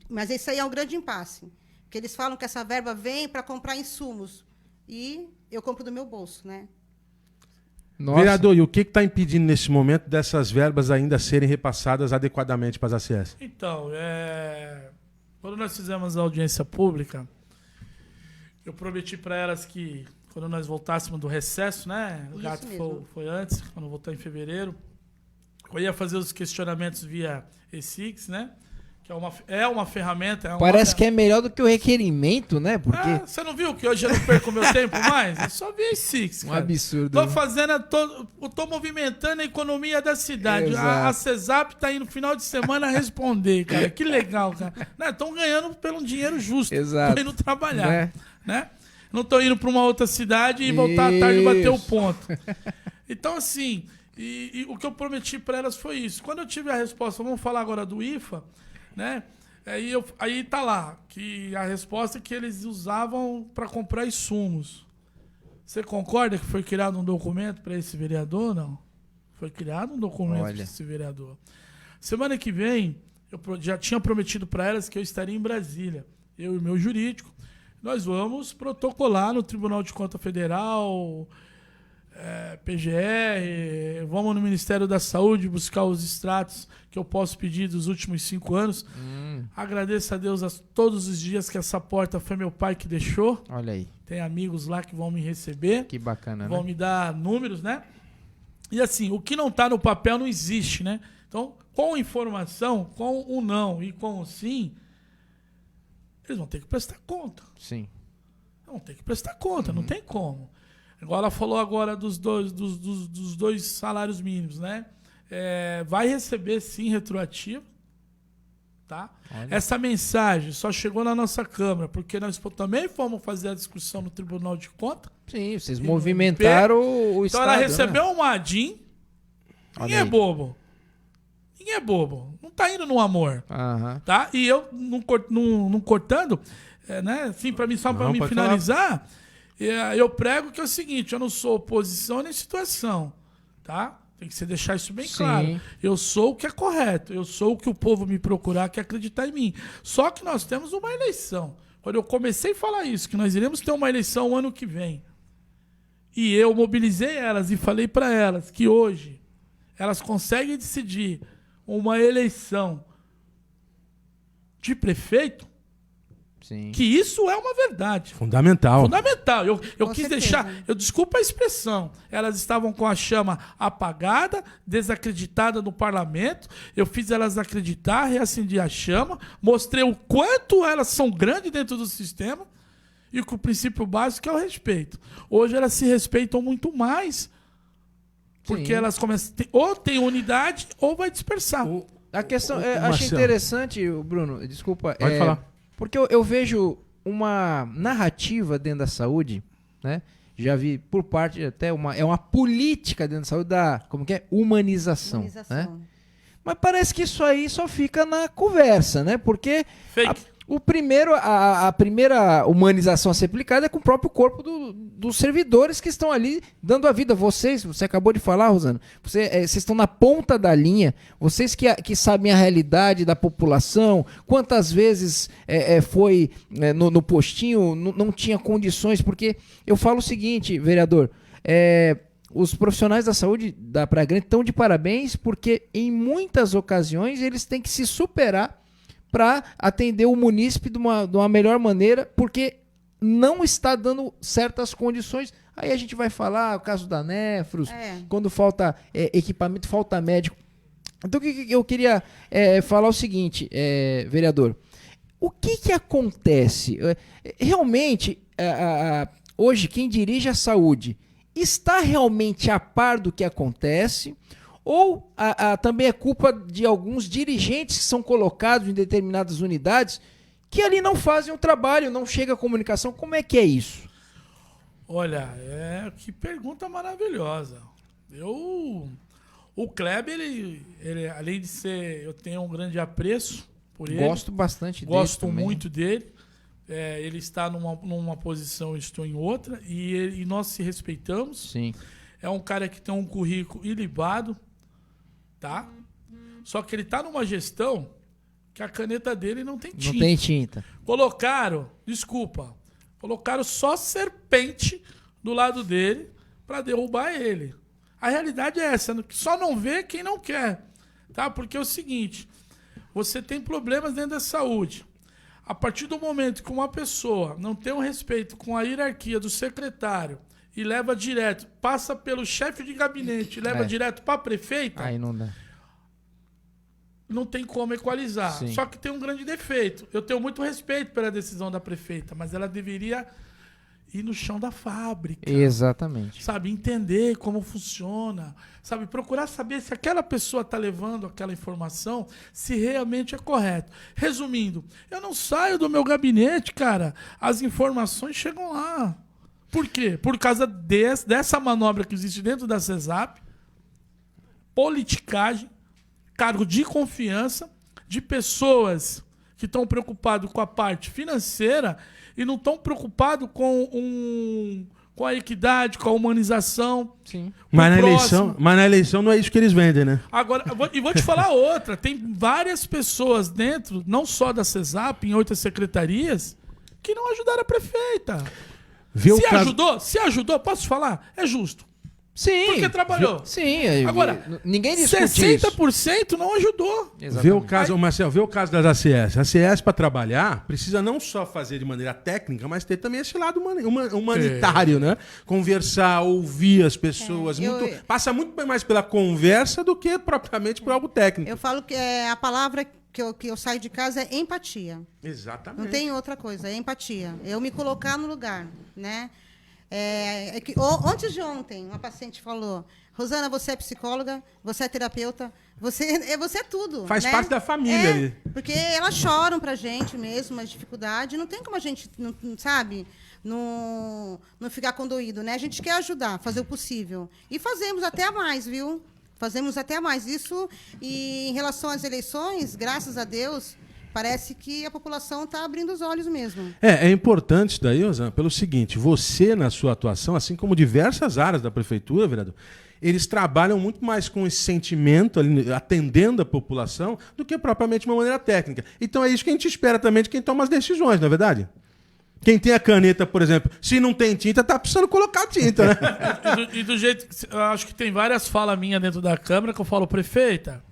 Mas esse aí é um grande impasse. Porque eles falam que essa verba vem para comprar insumos. E eu compro do meu bolso, né? Nossa. Vereador, e o que está impedindo nesse momento dessas verbas ainda serem repassadas adequadamente para as ACS? Então, quando nós fizemos a audiência pública, eu prometi para elas que, quando nós voltássemos do recesso, né? O Isso gato mesmo. foi antes, quando voltou em fevereiro, eu ia fazer os questionamentos via eSIX, né? Que é uma ferramenta. Parece que é melhor do que o requerimento, né? Porque Você não viu que hoje eu não perco meu tempo mais? É só via eSIX, um cara. absurdo. Tô né? fazendo, tô movimentando a economia da cidade. Exato. A CESAP tá indo no final de semana responder, cara. Que legal, cara. Estão ganhando pelo dinheiro justo. Exato. Tô indo trabalhar, Né? né? Não tô indo para uma outra cidade e voltar à tarde e bater o Isso. ponto. Então, assim, e o que eu prometi para elas foi isso. Quando eu tive a resposta, vamos falar agora do IFA, né? Aí tá lá, que a resposta é que eles usavam para comprar insumos. Você concorda que foi criado um documento para esse vereador, não? Foi criado um documento para esse vereador. Semana que vem, eu já tinha prometido para elas que eu estaria em Brasília, eu e o meu jurídico. Nós vamos protocolar no Tribunal de Contas Federal, PGR, vamos no Ministério da Saúde buscar os extratos que eu posso pedir dos últimos 5 anos. Agradeço a Deus todos os dias que essa porta foi meu pai que deixou. Olha aí, Tem amigos lá que vão me receber, que bacana, vão né? me dar números, né? E assim, o que não está no papel não existe, né? Então, com informação, com o não e com o sim, eles vão ter que prestar conta. Sim. Vão ter que prestar conta, não tem como. Igual ela falou agora dos dois salários mínimos, né? Vai receber sim retroativo, tá? Olha. Essa mensagem só chegou na nossa Câmara, porque nós também fomos fazer a discussão no Tribunal de Contas. Sim, vocês E movimentaram o Então Estado. ela né? recebeu um ADIM. Ninguém Olha é aí. bobo. Ninguém é bobo. Não tá indo no amor. Aham. Tá? E eu, não cortando, né? Assim, para mim, só para Não, me pode finalizar, eu prego que é o seguinte, eu não sou oposição nem situação, tá? Tem que se deixar isso bem Sim. claro. Eu sou o que é correto, eu sou o que o povo me procurar, quer acreditar em mim. Só que nós temos uma eleição. Quando eu comecei a falar isso, que nós iremos ter uma eleição o ano que vem, e eu mobilizei elas e falei para elas que hoje elas conseguem decidir uma eleição de prefeito, Sim. que isso é uma verdade. Fundamental. Fundamental. Eu Com quis certeza. deixar. Eu desculpa a expressão. Elas estavam com a chama apagada, desacreditada no parlamento. Eu fiz elas acreditar, reacendi a chama, mostrei o quanto elas são grandes dentro do sistema e que o princípio básico é o respeito. Hoje elas se respeitam muito mais. Porque Sim. elas começam. Ou tem unidade ou vai dispersar. A questão, O achei Marcelo. interessante, Bruno, desculpa. Pode falar. Porque eu vejo uma narrativa dentro da saúde, né? Já vi por parte até uma política dentro da saúde da, como que é? Humanização, né? Humanização. Mas parece que isso aí só fica na conversa, né? Porque Fake. a primeira humanização a ser aplicada é com o próprio corpo dos servidores que estão ali dando a vida. Você acabou de falar, Rosana, vocês estão na ponta da linha, vocês que sabem a realidade da população, quantas vezes foi no postinho, não tinha condições, porque eu falo o seguinte, vereador, os profissionais da saúde da Praia Grande estão de parabéns porque em muitas ocasiões eles têm que se superar para atender o munícipe de uma melhor maneira, porque não está dando certas condições. Aí a gente vai falar o caso da Nefros, quando falta equipamento, falta médico. Então o que eu queria falar o seguinte, vereador, o que acontece? Realmente, hoje quem dirige a saúde está realmente a par do que acontece? Ou também é culpa de alguns dirigentes que são colocados em determinadas unidades que ali não fazem o trabalho, não chega a comunicação? Como é que é isso? Olha, que pergunta maravilhosa. O Kleber, ele, além de ser, eu tenho um grande apreço por ele. Gosto bastante dele. Gosto também. muito dele. Ele está numa posição, eu estou em outra, e nós se respeitamos. Sim. É um cara que tem um currículo ilibado, tá? Só que ele tá numa gestão que a caneta dele não tem tinta. Não tem tinta. Colocaram só serpente do lado dele para derrubar ele. A realidade é essa, só não vê quem não quer, tá? Porque é o seguinte, você tem problemas dentro da saúde. A partir do momento que uma pessoa não tem um respeito com a hierarquia do secretário e leva direto, passa pelo chefe de gabinete e leva direto para a prefeita, Aí não dá. não tem como equalizar. Sim. Só que tem um grande defeito. Eu tenho muito respeito pela decisão da prefeita, mas ela deveria ir no chão da fábrica. Exatamente. Sabe, entender como funciona, sabe, procurar saber se aquela pessoa está levando aquela informação, se realmente é correto. Resumindo, eu não saio do meu gabinete, cara, as informações chegam lá. Por quê? Por causa dessa manobra que existe dentro da CESAP, politicagem, cargo de confiança, de pessoas que estão preocupadas com a parte financeira e não estão preocupados com a equidade, com a humanização. Sim. Mas na eleição não é isso que eles vendem, né? Agora, vou te falar outra. Tem várias pessoas dentro, não só da CESAP, em outras secretarias, que não ajudaram a prefeita. Se ajudou, posso falar? É justo. Sim. Porque trabalhou. Sim. Agora, ninguém discute 60% não ajudou. isso. Vê o caso, Marcelo, vê o caso das ACS. A ACS, para trabalhar, precisa não só fazer de maneira técnica, mas ter também esse lado humanitário, né? Conversar, ouvir as pessoas. Passa muito mais pela conversa do que propriamente por algo técnico. Eu falo que a palavra que eu saio de casa é empatia. Exatamente. Não tem outra coisa, é empatia. Eu me colocar no lugar, né? Antes de ontem, uma paciente falou: Rosana, você é psicóloga, você é terapeuta, você é tudo. Faz né? parte da família ali. Porque elas choram pra gente mesmo, as dificuldades. Não tem como a gente, sabe, não ficar condoído, né? A gente quer ajudar, fazer o possível. E fazemos até a mais, viu? Fazemos até a mais. Isso, e em relação às eleições, graças a Deus, parece que a população está abrindo os olhos mesmo. É importante isso daí, Osana, pelo seguinte, você na sua atuação, assim como diversas áreas da prefeitura, vereador, eles trabalham muito mais com esse sentimento, ali, atendendo a população, do que propriamente de uma maneira técnica. Então é isso que a gente espera também de quem toma as decisões, não é verdade? Quem tem a caneta, por exemplo, se não tem tinta, tá precisando colocar tinta, né? E do jeito que... Eu acho que tem várias falas minhas dentro da Câmara que eu falo, prefeita,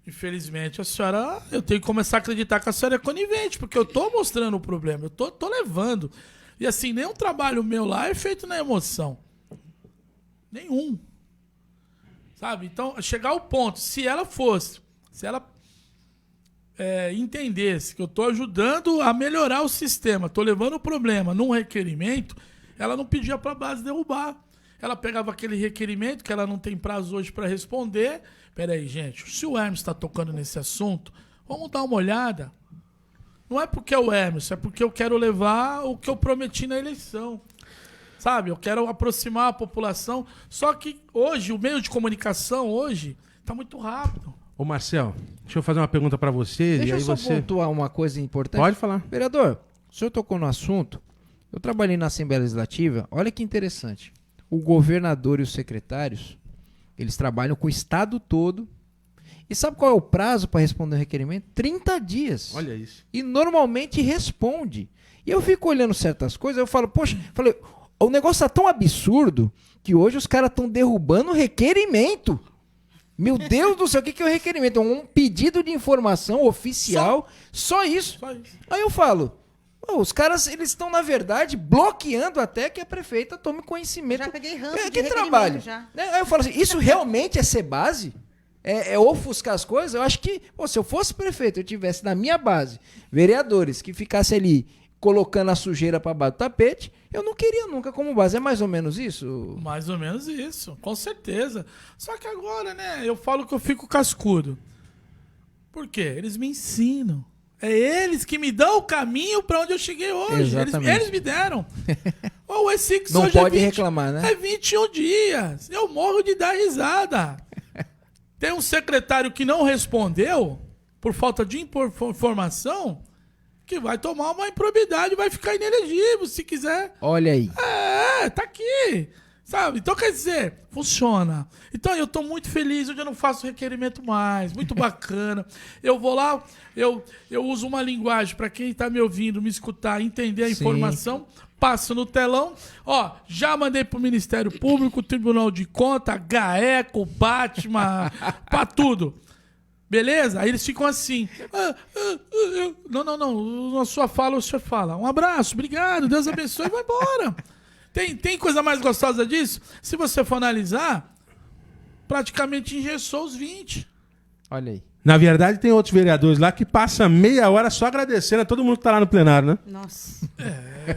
infelizmente a senhora... Eu tenho que começar a acreditar que a senhora é conivente, porque eu tô mostrando o problema, eu tô levando. E assim, nenhum trabalho meu lá é feito na emoção. Nenhum. Sabe? Então, chegar ao ponto, se ela entendesse que eu estou ajudando a melhorar o sistema, estou levando o problema num requerimento, ela não pedia para a base derrubar. Ela pegava aquele requerimento, que ela não tem prazo hoje para responder. Peraí, gente, se o Hermes está tocando nesse assunto, vamos dar uma olhada. Não é porque é o Hermes, é porque eu quero levar o que eu prometi na eleição. Sabe? Eu quero aproximar a população. Só que hoje, o meio de comunicação hoje está muito rápido. Ô Marcel, deixa eu fazer uma pergunta para você. Deixa e aí eu só você pontuar uma coisa importante. Pode falar. Vereador, o senhor tocou no assunto. Eu trabalhei na Assembleia Legislativa. Olha que interessante. O governador e os secretários, eles trabalham com o estado todo. E sabe qual é o prazo para responder o requerimento? 30 dias. Olha isso. E normalmente responde. E eu fico olhando certas coisas, eu falo, poxa, o negócio tá tão absurdo que hoje os caras estão derrubando o requerimento. Meu Deus do céu, o que é o requerimento? É um pedido de informação oficial, só isso. Só isso. Aí eu falo, os caras, eles estão, na verdade, bloqueando até que a prefeita tome conhecimento. Já peguei ranço de Que requerimento trabalho. já. Aí eu falo assim, isso realmente é ser base? É ofuscar as coisas? Eu acho que, se eu fosse prefeito, eu tivesse na minha base vereadores que ficassem ali colocando a sujeira para baixo do tapete, eu não queria nunca como base. É mais ou menos isso? Mais ou menos isso, com certeza. Só que agora, né, eu falo que eu fico cascudo. Por quê? Eles me ensinam. É eles que me dão o caminho para onde eu cheguei hoje. Eles me deram. O E6 não hoje pode reclamar, né? É 21 dias. Eu morro de dar risada. Tem um secretário que não respondeu por falta de informação, que vai tomar uma improbidade e vai ficar inelegível, se quiser. Olha aí. Tá aqui. Sabe? Então, quer dizer, funciona. Então, eu tô muito feliz, hoje eu não faço requerimento mais. Muito bacana. Eu vou lá, eu uso uma linguagem para quem tá me ouvindo, me escutar, entender a informação. Passo no telão. Ó, já mandei pro Ministério Público, Tribunal de Contas, GAECO, Batman, pra tudo. Beleza? Aí eles ficam assim. Não. Na sua fala, o senhor fala. Um abraço, obrigado, Deus abençoe e vai embora. Tem coisa mais gostosa disso? Se você for analisar, praticamente engessou os 20. Olha aí. Na verdade, tem outros vereadores lá que passam meia hora só agradecendo a todo mundo que tá lá no plenário, né? Nossa.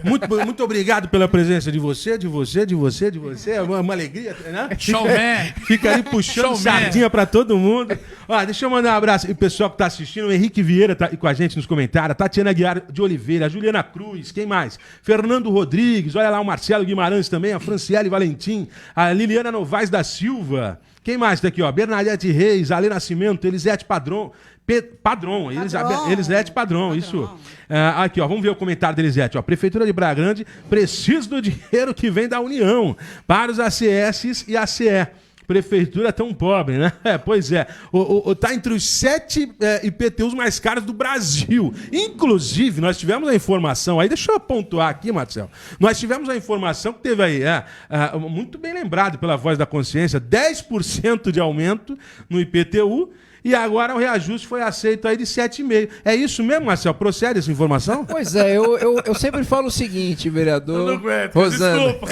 Muito obrigado pela presença de você. É uma alegria, né? Showman. Fica aí puxando Showman. sardinha pra todo mundo. Ó, deixa eu mandar um abraço. E o pessoal que tá assistindo, o Henrique Vieira tá aí com a gente nos comentários, a Tatiana Guiar de Oliveira, a Juliana Cruz, quem mais? Fernando Rodrigues, olha lá o Marcelo Guimarães também, a Franciele Valentim, a Liliana Novaes da Silva. Quem mais tá aqui, ó? Bernadette Reis, Ale Nascimento, Elisete Padron. Elisete Padron, isso. Aqui, ó, vamos ver o comentário da Elisete. Ó. Prefeitura de Bragrande precisa do dinheiro que vem da União para os ACS e ACE. Prefeitura tão pobre, né? Pois é. Tá entre os 7 IPTUs mais caros do Brasil. Inclusive, nós tivemos a informação aí, deixa eu pontuar aqui, Marcelo. Nós tivemos a informação que teve aí, muito bem lembrado pela Voz da Consciência, 10% de aumento no IPTU. E agora o reajuste foi aceito aí de 7,5%. É isso mesmo, Marcelo? Procede essa informação? Pois é, eu sempre falo o seguinte, vereador. Eu não aguento, Rosana. desculpa.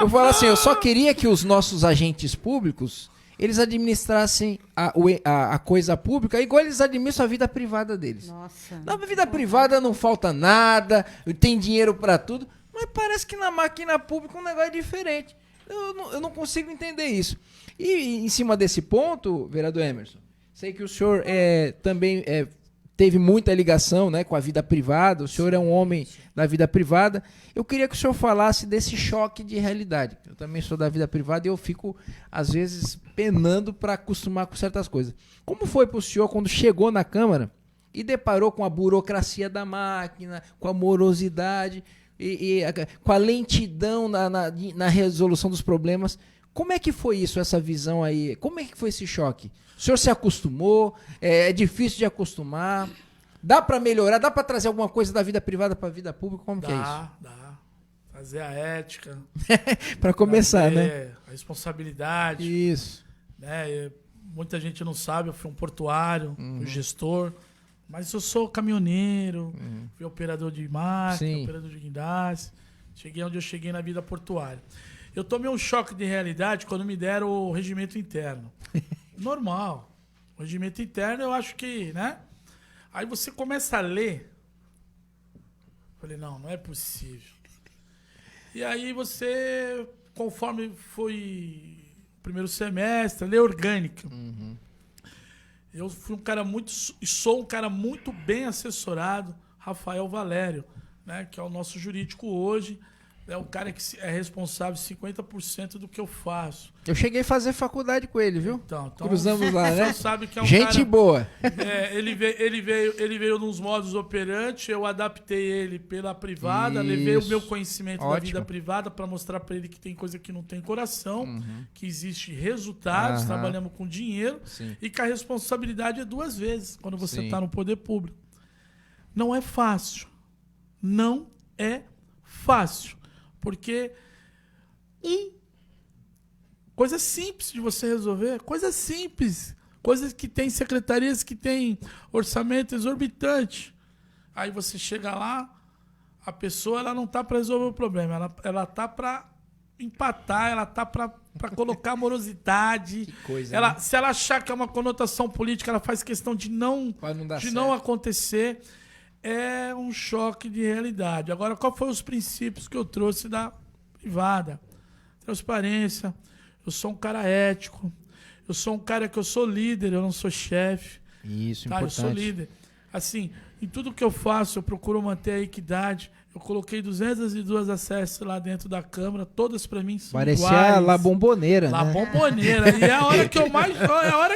Eu falo assim, eu só queria que os nossos agentes públicos, eles administrassem a coisa pública igual eles administram a vida privada deles. Nossa. Na vida privada não falta nada, tem dinheiro pra tudo, mas parece que na máquina pública um negócio é diferente. Eu não consigo entender isso. E em cima desse ponto, vereador Emerson, sei que o senhor também teve muita ligação, né, com a vida privada, o senhor é um homem da vida privada. Eu queria que o senhor falasse desse choque de realidade. Eu também sou da vida privada e eu fico, às vezes, penando para acostumar com certas coisas. Como foi para o senhor, quando chegou na Câmara, e deparou com a burocracia da máquina, com a morosidade com a lentidão na resolução dos problemas. Como é que foi isso, essa visão aí? Como é que foi esse choque? O senhor se acostumou? É difícil de acostumar? Dá para melhorar? Dá para trazer alguma coisa da vida privada para a vida pública? Como que é isso? Dá. Fazer a ética. Para começar, né? A responsabilidade. Isso. Né? Muita gente não sabe, eu fui um portuário, fui gestor, mas eu sou caminhoneiro, fui operador de máquina, operador de guindaste. Cheguei onde eu cheguei na vida portuária. Eu tomei um choque de realidade quando me deram o regimento interno. Normal. O regimento interno, eu acho que, né? Aí você começa a ler. Falei, não é possível. E aí você, conforme foi o primeiro semestre, lei orgânica. Eu fui um cara sou um cara muito bem assessorado, Rafael Valério, né, que é o nosso jurídico hoje. É o cara que é responsável 50% do que eu faço. Eu cheguei a fazer faculdade com ele, viu? Então cruzamos lá, né? Sabe que é um gente cara, boa. Ele veio nos modos operantes, eu adaptei ele pela privada, levei o meu conhecimento da vida privada para mostrar para ele que tem coisa que não tem coração, que existe resultados, trabalhamos com dinheiro e que a responsabilidade é 2 vezes quando você está no poder público. Não é fácil. Não é fácil. Porque coisa simples de você resolver, coisa simples, coisas que tem secretarias que tem orçamento exorbitante. Aí você chega lá, a pessoa ela não está para resolver o problema, ela está para empatar, ela está para colocar morosidade. Que coisa, ela, né? Se ela achar que é uma conotação política, ela faz questão de não acontecer. É um choque de realidade. Agora, qual foram os princípios que eu trouxe da privada? Transparência. Eu sou um cara ético. Eu sou um cara que eu sou líder, eu não sou chefe. Isso, tá? importante. Eu sou líder. Assim, em tudo que eu faço, eu procuro manter a equidade. Eu coloquei 202 acessos lá dentro da Câmara, todas para mim são iguais. Parecia La Bombonera, La né? Bombonera. E é a hora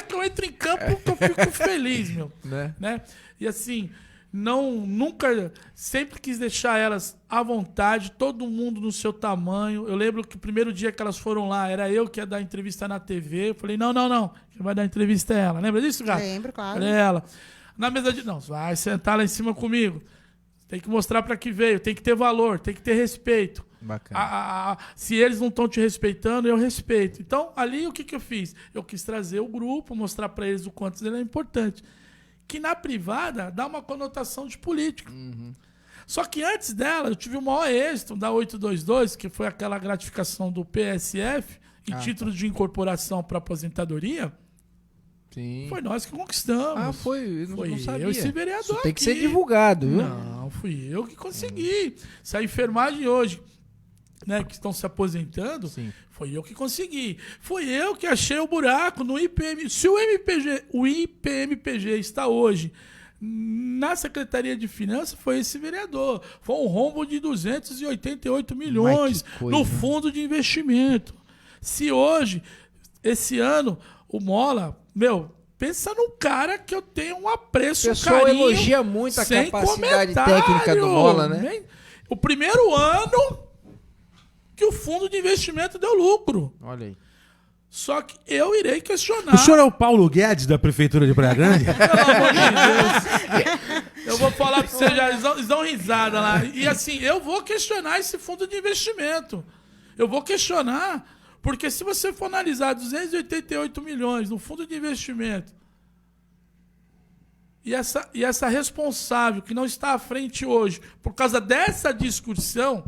que eu entro em campo que eu fico feliz, meu. Né? E assim, nunca, sempre quis deixar elas à vontade, todo mundo no seu tamanho. Eu lembro que o primeiro dia que elas foram lá, era eu que ia dar entrevista na TV. Eu falei, não, quem vai dar entrevista é ela. Lembra disso, cara? Lembro, claro. É ela. Na mesa de... Não, vai sentar lá em cima comigo. Tem que mostrar para que veio, tem que ter valor, tem que ter respeito. Bacana. Se eles não estão te respeitando, eu respeito. Então, ali o que eu fiz? Eu quis trazer o grupo, mostrar para eles o quanto ele é importante. Que na privada dá uma conotação de político. Só que antes dela, eu tive o maior êxito da 822, que foi aquela gratificação do PSF, em título de incorporação para aposentadoria. Sim. Foi nós que conquistamos. Foi não sabia. Eu, esse vereador Isso tem que aqui. ser divulgado, viu? Não, fui eu que consegui. Se a enfermagem hoje, né, que estão se aposentando, foi eu que consegui. Foi eu que achei o buraco no IPM. Se o IPMPG está hoje na Secretaria de Finanças, foi esse vereador. Foi um rombo de 288 milhões no fundo de investimento. Se hoje, esse ano, o Mola, pensa num cara que eu tenho um apreço, o pessoal carinho, elogia muito a sem capacidade comentário. técnica do Mola, né? O primeiro ano que o fundo de investimento deu lucro. Olha aí. Só que eu irei questionar. O senhor é o Paulo Guedes da Prefeitura de Praia Grande? Pelo amor de Deus. Eu vou falar pra vocês, eles dão risada lá. E assim, eu vou questionar esse fundo de investimento. Eu vou questionar, porque se você for analisar 288 milhões no fundo de investimento, e essa responsável que não está à frente hoje, por causa dessa discussão,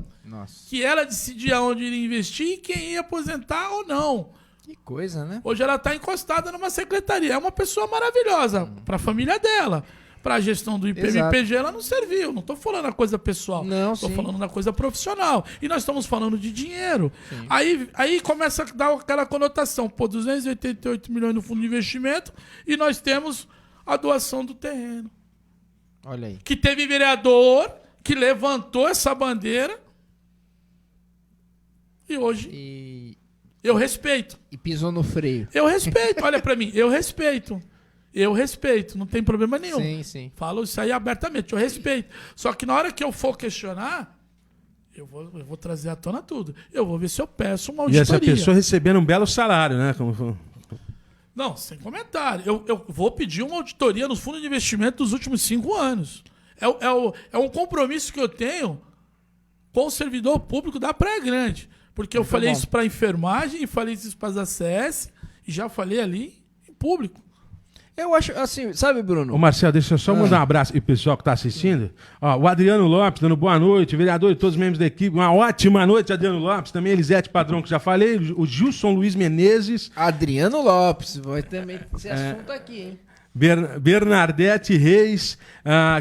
que ela decidia onde iria investir e quem ia aposentar ou não. Que coisa, né? Hoje ela está encostada numa secretaria. É uma pessoa maravilhosa para a família dela. Para a gestão do IPMPG, ela não serviu. Não estou falando da coisa pessoal. Estou falando da coisa profissional. E nós estamos falando de dinheiro. Aí começa a dar aquela conotação. 288 milhões no fundo de investimento e nós temos a doação do terreno. Olha aí. Que teve vereador que levantou essa bandeira e hoje eu respeito. E pisou no freio. Eu respeito, olha pra mim, eu respeito. eu respeito, não tem problema nenhum. Sim, sim. Falo isso aí abertamente, eu respeito. Só que na hora que eu for questionar, eu vou trazer à tona tudo. Eu vou ver se eu peço uma E auditoria. essa pessoa recebendo um belo salário, né? Não, sem comentário. Eu vou pedir uma auditoria nos fundos de investimento dos últimos 5 anos. É um compromisso que eu tenho com o servidor público da Praia Grande. Porque eu falei isso para a enfermagem e falei isso para as ACS e já falei ali em público. Eu acho, assim, sabe, Bruno? Ô Marcelo, deixa eu só mandar um abraço e pessoal que está assistindo. Ó, o Adriano Lopes dando boa noite, vereador e todos os membros da equipe. Uma ótima noite, Adriano Lopes. Também Elisete Padrão, que já falei. O Gilson Luiz Menezes. Adriano Lopes, vai também esse assunto aqui, hein? Bernadette Reis,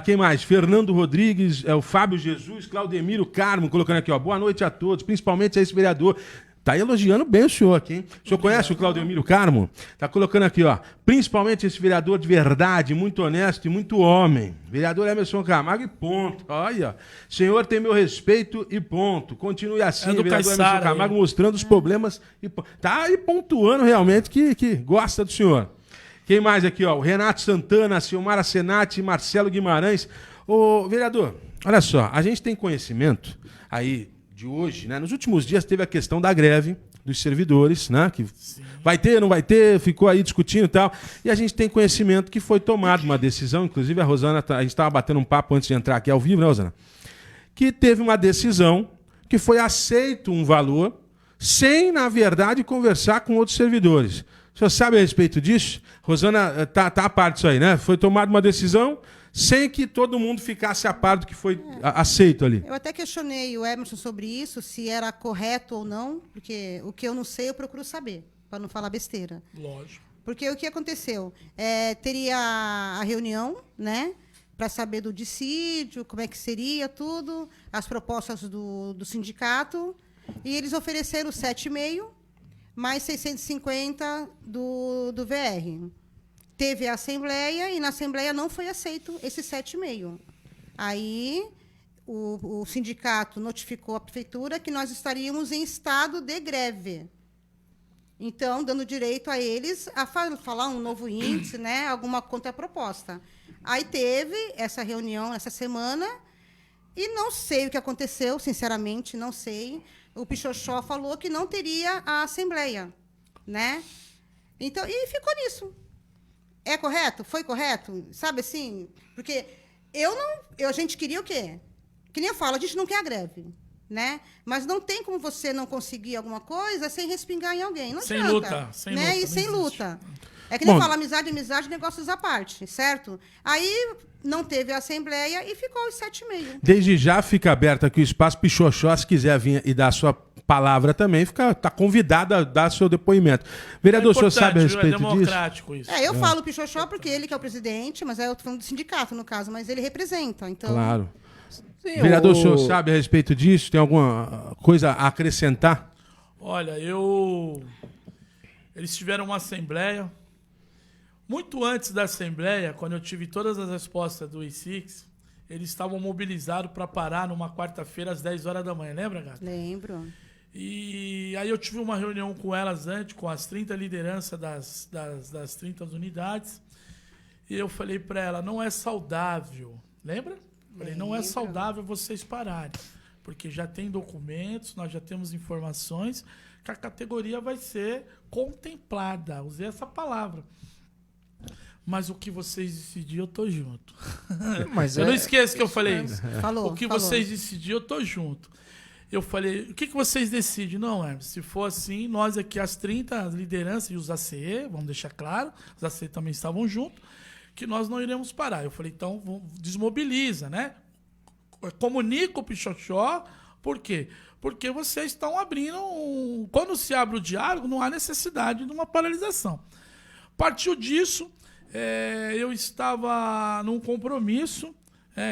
quem mais? Fernando Rodrigues, o Fábio Jesus, Claudemiro Carmo, colocando aqui, ó, boa noite a todos, principalmente a esse vereador. Tá elogiando bem o senhor aqui, hein? O senhor conhece o Claudemiro Carmo? Tá colocando aqui, ó, principalmente esse vereador de verdade, muito honesto e muito homem. Vereador Emerson Camargo e ponto. Olha, senhor tem meu respeito e ponto. Continue assim, do vereador Caissara, Emerson Camargo, mostrando os problemas. Tá aí pontuando realmente que gosta do senhor. Quem mais aqui, ó? O Renato Santana, Silmara Senati, Marcelo Guimarães. Ô, vereador, olha só, a gente tem conhecimento aí de hoje, né? Nos últimos dias teve a questão da greve dos servidores, né? Que vai ter, não vai ter, ficou aí discutindo e tal. E a gente tem conhecimento que foi tomada uma decisão, inclusive a Rosana, a gente estava batendo um papo antes de entrar aqui ao vivo, né, Rosana? Que teve uma decisão que foi aceito um valor sem, na verdade, conversar com outros servidores. O senhor sabe a respeito disso? Rosana, tá a par disso aí, né? Foi tomada uma decisão sem que todo mundo ficasse a par do que foi aceito ali. Eu até questionei o Emerson sobre isso, se era correto ou não, porque o que eu não sei eu procuro saber, para não falar besteira. Lógico. Porque o que aconteceu? Teria a reunião, né? Para saber do dissídio, como é que seria tudo, as propostas do sindicato, e eles ofereceram 7,5 mais 650 do VR. Teve a assembleia e na assembleia não foi aceito esse 7,5. Aí o sindicato notificou a prefeitura que nós estaríamos em estado de greve. Então, dando direito a eles a falar um novo índice, né, alguma contraproposta. Aí teve essa reunião essa semana e não sei o que aconteceu, sinceramente, não sei. O Pichoxó falou que não teria a assembleia, né? Então, e ficou nisso. É correto? Foi correto? Sabe assim? Porque a gente queria o quê? Que nem eu falo, a gente não quer a greve, né? Mas não tem como você não conseguir alguma coisa sem respingar em alguém. Não Sem adianta, luta, sem né? luta, E não sem existe. luta. É que nem fala amizade, negócios à parte, certo? Aí não teve a assembleia e ficou os 7,5. Desde já fica aberto aqui o espaço Pichoxó, se quiser vir e dar a sua palavra também, está convidado a dar seu depoimento. Vereador, o senhor sabe a respeito disso? É democrático isso. Eu falo Pichoxó porque ele que é o presidente, mas eu estou falando do sindicato, no caso, mas ele representa. Então, Claro. Sim, Vereador, o senhor sabe a respeito disso? Tem alguma coisa a acrescentar? Olha, eles tiveram uma assembleia. Muito antes da assembleia, quando eu tive todas as respostas do E6, eles estavam mobilizados para parar numa quarta-feira às 10 horas da manhã. Lembra, Gato? lembro. E aí eu tive uma reunião com elas antes, com as 30 lideranças das 30 unidades. E eu falei para ela, não é saudável. Lembra? Falei, não é saudável vocês pararem. Porque já tem documentos, nós já temos informações que a categoria vai ser contemplada. Usei essa palavra. Mas o que vocês decidirem, eu tô junto. Mas eu não esqueço que eu falei isso. Falou. O que vocês decidirem, eu tô junto. Eu falei, o que vocês decidem? Não, Hermes, se for assim, nós aqui, as 30 lideranças e os ACE, vamos deixar claro, os ACE também estavam juntos, que nós não iremos parar. Eu falei, então, desmobiliza, né? Comunica o Pichoxó, por quê? Porque vocês estão abrindo... Quando se abre o diálogo, não há necessidade de uma paralisação. Partiu disso, eu estava num compromisso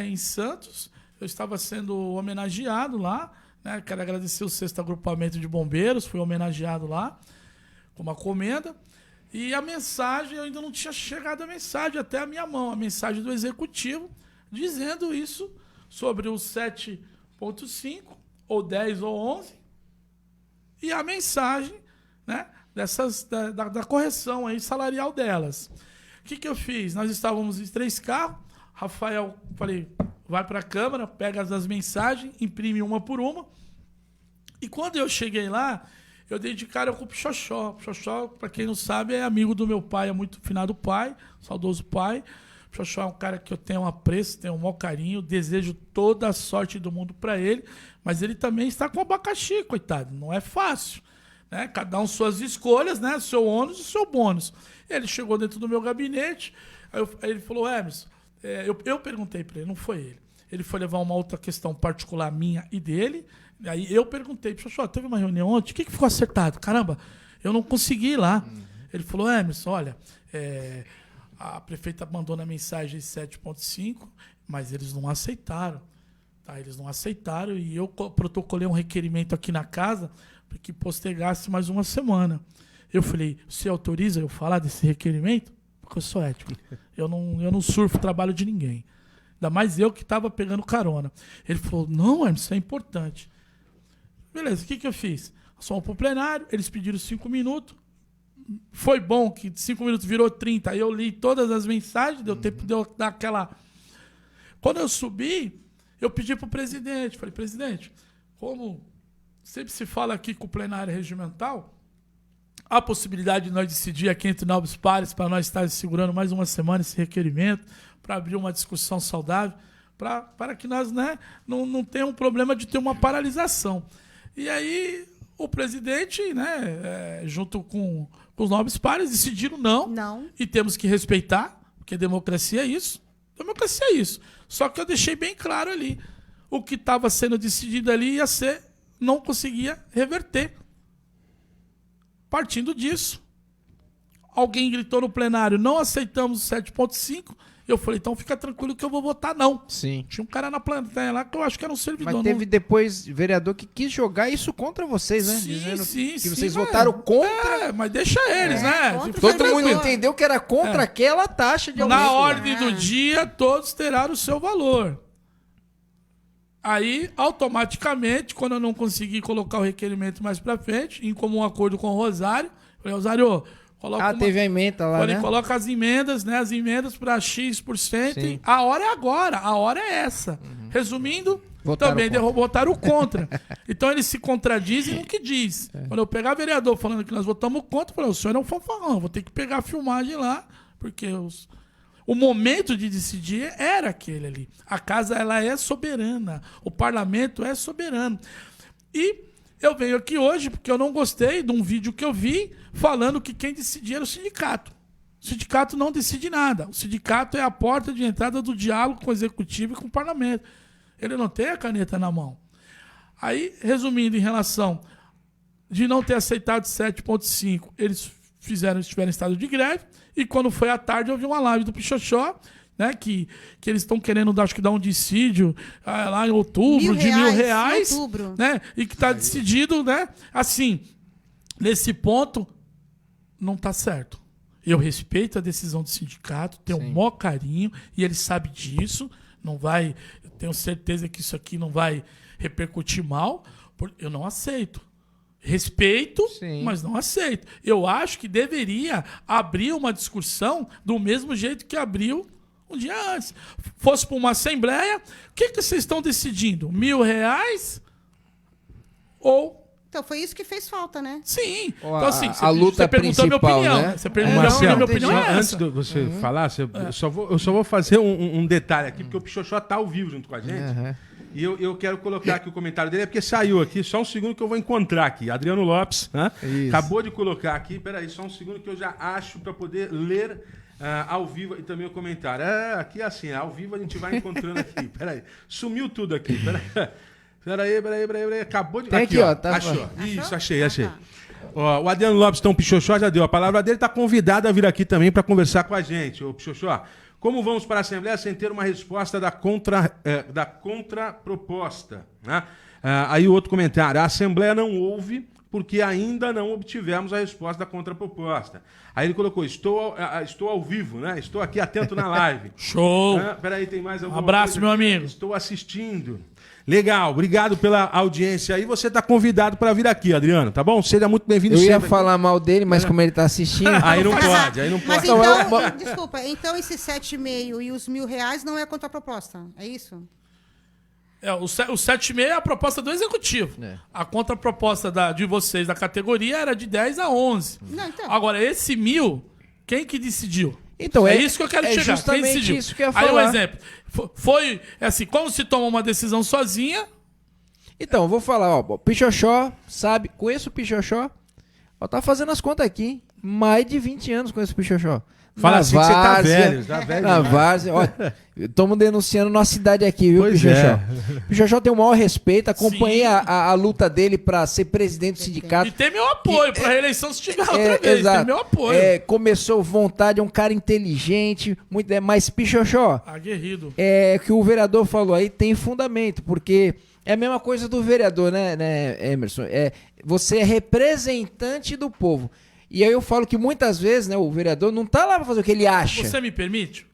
em Santos, eu estava sendo homenageado lá, né? Quero agradecer o 6º Agrupamento de Bombeiros, fui homenageado lá, com uma comenda, e a mensagem, eu ainda não tinha chegado a mensagem até a minha mão, a mensagem do Executivo, dizendo isso sobre os 7,5, ou 10 ou 11, e a mensagem, né, da correção aí salarial delas. O que eu fiz? Nós estávamos em 3 carros. Rafael, falei, vai para a câmara, pega as mensagens, imprime uma por uma. E quando eu cheguei lá, eu dei de cara com o Pichoxó. Pichoxó, para quem não sabe, é amigo do meu pai, é muito finado pai, saudoso pai. Pichoxó é um cara que eu tenho um apreço, tenho um maior carinho, desejo toda a sorte do mundo para ele, mas ele também está com abacaxi, coitado, não é fácil. Né? Cada um suas escolhas, né? Seu ônus e seu bônus. Ele chegou dentro do meu gabinete, aí ele falou, Hermes, eu perguntei para ele, não foi ele. Ele foi levar uma outra questão particular minha e dele. Aí eu perguntei, Pichoxó, teve uma reunião ontem, o que ficou acertado? Caramba, eu não consegui ir lá. Ele falou, Hermes, olha, a prefeita mandou na mensagem 7.5, mas eles não aceitaram. Tá? Eles não aceitaram e eu protocolei um requerimento aqui na casa para que postergasse mais uma semana. Eu falei, você autoriza eu falar desse requerimento? Porque eu sou ético. Eu não surfo o trabalho de ninguém. Ainda mais eu que estava pegando carona. Ele falou, não, Hermes, isso é importante. Beleza, o que eu fiz? Fomos para o plenário, eles pediram 5 minutos. Foi bom que 5 minutos virou 30. Aí eu li todas as mensagens, deu tempo de eu dar aquela... Quando eu subi, eu pedi para o presidente. Falei, presidente, como sempre se fala aqui com o plenário regimental, há possibilidade de nós decidir aqui entre nobres pares para nós estar segurando mais uma semana esse requerimento, para abrir uma discussão saudável, para que nós, né, não tenhamos um problema de ter uma paralisação. E aí o presidente, né, junto com os nobres pares, decidiram não. E temos que respeitar, porque democracia é isso. Democracia é isso. Só que eu deixei bem claro ali. O que estava sendo decidido ali ia ser, não conseguia reverter. Partindo disso, alguém gritou no plenário, não aceitamos o 7.5. Eu falei, então fica tranquilo que eu vou votar não. Sim. Tinha um cara na plateia lá que eu acho que era um servidor. Mas teve depois vereador que quis jogar isso contra vocês, né? Sim, dizendo sim, que sim, vocês votaram contra. Mas deixa eles, né? contra o Todo mundo servidor. entendeu que era contra aquela taxa de aumento. Na ordem do dia, todos terão o seu valor. Aí, automaticamente, quando eu não consegui colocar o requerimento mais pra frente, em comum acordo com o Rosário, eu falei, Rosário, coloca teve a emenda lá, falei, né? coloca as emendas, né? As emendas para X%. Sim. A hora é agora, a hora é essa. Resumindo, Votaram também contra. votaram contra. Então eles se contradizem no que diz. Quando eu pegar vereador falando que nós votamos contra, eu falei, o senhor é um fanfarrão, vou ter que pegar a filmagem lá, porque o momento de decidir era aquele ali. A casa, ela é soberana. O parlamento é soberano. E eu venho aqui hoje porque eu não gostei de um vídeo que eu vi falando que quem decidia era o sindicato. O sindicato não decide nada. O sindicato é a porta de entrada do diálogo com o executivo e com o parlamento. Ele não tem a caneta na mão. Aí, resumindo, em relação de não ter aceitado 7.5, eles estiveram em estado de greve, e quando foi à tarde eu vi uma live do Pichoxó, né, que eles estão querendo, acho que dar um dissídio lá em outubro, de R$1.000, em outubro. né, e que está decidido, né, assim, nesse ponto, não está certo. Eu respeito a decisão do sindicato, tenho o maior carinho, e ele sabe disso, não vai, eu tenho certeza que isso aqui não vai repercutir mal, porque eu não aceito. Respeito, Sim. mas não aceito. Eu acho que deveria abrir uma discussão do mesmo jeito que abriu um dia antes. Fosse para uma assembleia, o que vocês estão decidindo? R$1.000 ou... Então foi isso que fez falta, né? Sim. A- Então, assim, a luta você perguntou a minha principal, opinião. né? Você perguntou Marcelo, a minha opinião. só É antes essa. de você falar, eu só vou fazer um detalhe aqui, porque o Pichoxó tá ao vivo junto com a gente. E eu quero colocar aqui o comentário dele, é porque saiu aqui, só um segundo que eu vou encontrar aqui. Adriano Lopes, né? Acabou de colocar aqui, peraí, só um segundo que eu já acho para poder ler ao vivo e também o comentário. Aqui é assim, ao vivo a gente vai encontrando aqui, peraí. Sumiu tudo aqui, peraí. Acabou de... Tem aqui, ó, tá- Achou? Isso, achei. tá. Ó, o Adriano Lopes, então, o Pichoxó já deu a palavra dele, está convidado a vir aqui também para conversar com a gente. Ô, Pichoxó, como vamos para a Assembleia sem ter uma resposta da contraproposta? Né? Aí o outro comentário, a Assembleia não houve porque ainda não obtivemos a resposta da contraproposta. Aí ele colocou, estou ao vivo, né? Estou aqui atento na live. Show. Peraí, tem mais alguma Abraço, coisa meu aqui? amigo. Estou assistindo. Legal, obrigado pela audiência aí. Você tá convidado para vir aqui, Adriano, tá bom? Seja muito bem-vindo Eu ia sempre. falar mal dele, mas como ele tá assistindo... Aí não pode, aí não Mas pode. então, desculpa, então esses 7,5 e os R$1.000 não é a contraproposta, é isso? O 7,5 é a proposta do executivo. É. A contraproposta de vocês da categoria era de 10 a 11. Não, então. Agora, esse 1.000, quem que decidiu? Então, é isso que eu quero chegar. Quem justamente decidiu? isso que eu ia Aí um falar. exemplo. Foi assim, como se toma uma decisão sozinha, Então, eu vou falar, ó, o Pichoxó, sabe, conheço o Pichoxó, ó, tá fazendo as contas aqui, hein? Mais de 20 anos conheço o Pichoxó. Fala Na assim que você tá várzea, velho, tá velho Na demais. várzea, ó, estamos denunciando nossa cidade aqui, viu, Pois Pichoxó? é. Pichoxó tem o maior respeito, acompanhei Sim. a luta dele pra ser presidente do e sindicato. tem meu apoio pra reeleição se tiver outra vez. Exato. Tem meu apoio. Começou vontade, é um cara inteligente, muito, mas Pichoxó, Aguerrido. que o vereador falou aí tem fundamento, porque é a mesma coisa do vereador, né, Emerson? Você é representante do povo. E aí eu falo que muitas vezes, né, o vereador não tá lá pra fazer o que ele acha. Você me permite?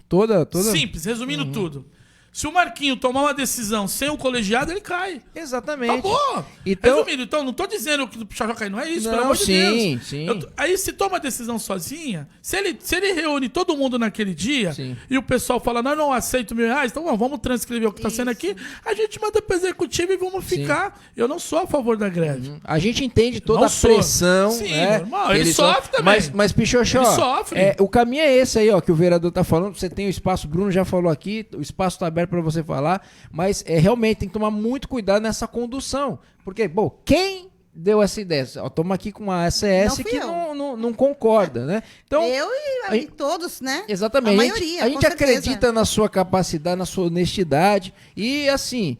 Toda... Simples, resumindo tudo. Se o Marquinho tomar uma decisão sem o colegiado, ele cai. Exatamente. Acabou. Então- Resumindo, então, não tô dizendo que o Pichoxó cai, não é isso, Não, pelo amor de sim, Deus. sim. Aí se toma a decisão sozinha, se ele reúne todo mundo naquele dia Sim. e o pessoal fala, não aceito R$1.000, então vamos transcrever o que tá sendo aqui, a gente manda pro executivo e vamos ficar. Eu não sou a favor da greve. A gente entende toda Não a sou. pressão. Sim, né? normal, ele sofre também. Mas Pichoxó, Ele sofre. o caminho é esse aí, ó, que o vereador tá falando. Você tem o espaço, o Bruno já falou aqui, o espaço tá aberto para você falar, mas realmente tem que tomar muito cuidado nessa condução. Porque, bom, quem deu essa ideia? Ó, toma aqui com uma Não SS fui que eu. não concorda, né? Então, Eu aí- e todos, né? exatamente. A maioria, a gente com certeza. acredita na sua capacidade, na sua honestidade. E assim,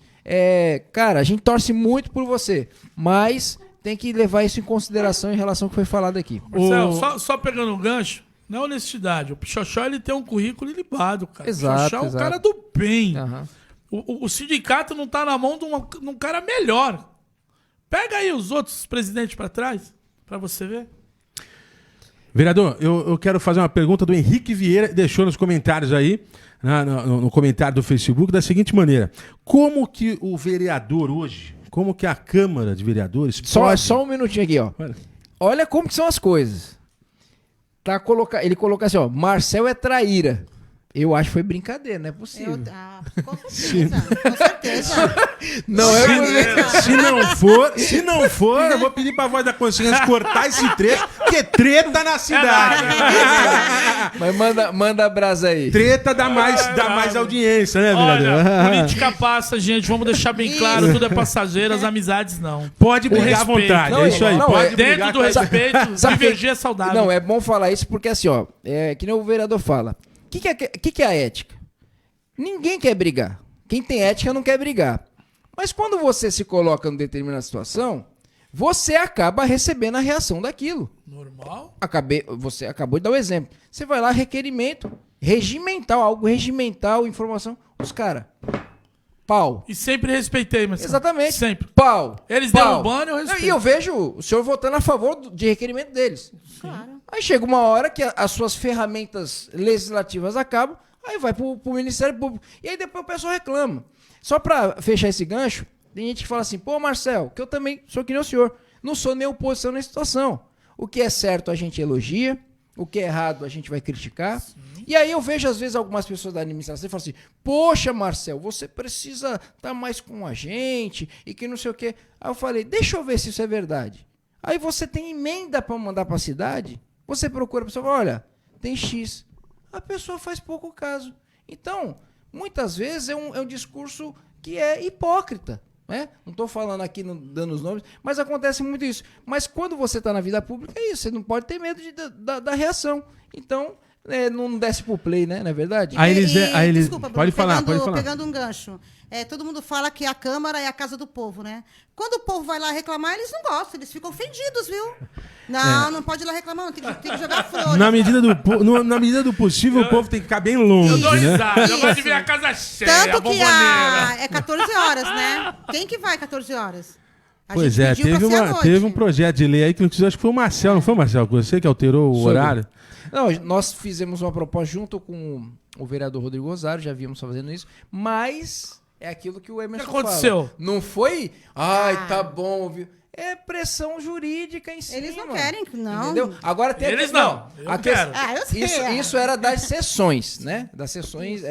cara, a gente torce muito por você. Mas tem que levar isso em consideração em relação ao que foi falado aqui. Marcelo, só pegando um gancho, na honestidade, o Pichoxó ele tem um currículo ilibado, cara. Exato, O Pichoxó é um exato. cara do bem. Aham. O sindicato não tá na mão de um cara melhor. Pega aí os outros presidentes pra trás, pra você ver. Vereador, eu quero fazer uma pergunta do Henrique Vieira, deixou nos comentários aí, no comentário do Facebook, da seguinte maneira. Como que o vereador hoje, como que a Câmara de Vereadores Só um minutinho aqui, ó. Olha. Olha como que são as coisas. Ele coloca assim, ó, Marcel é traíra. Eu acho que foi brincadeira, não é possível. Com certeza, com certeza. Não é Se não for, eu vou pedir pra voz da consciência cortar esse trecho, porque treta na cidade. Mas manda a brasa aí. Treta dá mais audiência, né, vereador? Olha, política passa, gente. Vamos deixar bem claro, tudo é passageiro, as amizades não. Pode brigar à respeito. vontade, Não, é isso aí. não, Pode Dentro brigar, do tá- respeito, Sabe divergir é saudável. Não, é bom falar isso porque assim, ó, que nem o vereador fala. O que é a ética? Ninguém quer brigar. Quem tem ética não quer brigar. Mas quando você se coloca em determinada situação, você acaba recebendo a reação daquilo. Normal. Você acabou de dar o exemplo. Você vai lá, requerimento, regimental, algo regimental, informação. Os caras, pau. E sempre respeitei, mas Exatamente. sempre. Pau. Eles pau. derrubando, eu respeito. E eu vejo o senhor votando a favor de requerimento deles. Claro. Aí chega uma hora que as suas ferramentas legislativas acabam, aí vai pro Ministério Público. E aí depois o pessoal reclama. Só pra fechar esse gancho, tem gente que fala assim, pô, Marcel, que eu também sou que nem o senhor. Não sou nem oposição nessa situação. O que é certo a gente elogia, o que é errado a gente vai criticar. Sim. E aí eu vejo às vezes algumas pessoas da administração e falam assim, poxa, Marcel, você precisa estar mais com a gente e que não sei o quê. Aí eu falei, deixa eu ver se isso é verdade. Aí você tem emenda para mandar para a cidade, você procura a pessoa, olha, tem X. A pessoa faz pouco caso. Então, muitas vezes é um discurso que é hipócrita. Né? Não estou falando aqui dando os nomes, mas acontece muito isso. Mas quando você está na vida pública, é isso. Você não pode ter medo da reação. Então, não desce pro play, né? Não é verdade? Desculpa, Bruno, pode falar. Pegando um gancho. Todo mundo fala que a Câmara é a casa do povo, né? Quando o povo vai lá reclamar, eles não gostam, eles ficam ofendidos, viu? Não pode ir lá reclamar, não. Tem que jogar flores. Na medida do possível, o povo tem que ficar bem longe, Eu dou né? risada, eu gosto de ver a casa cheia, Tanto a que bomboneira. é 14 horas, né? Quem que vai 14 horas? A Pois gente é, pediu pra ser à noite. teve um projeto de lei aí que acho que foi o Marcel, não foi, Marcel? Você que alterou o horário? Não, nós fizemos uma proposta junto com o vereador Rodrigo Rosário, já víamos fazendo isso, mas é aquilo que o Emerson O que aconteceu? fala. Não foi, tá bom, viu? É pressão jurídica em cima. Eles não querem, não. Entendeu? Agora tem Eles não. Eu quero. Eu sei. Isso era das sessões, né? Das sessões,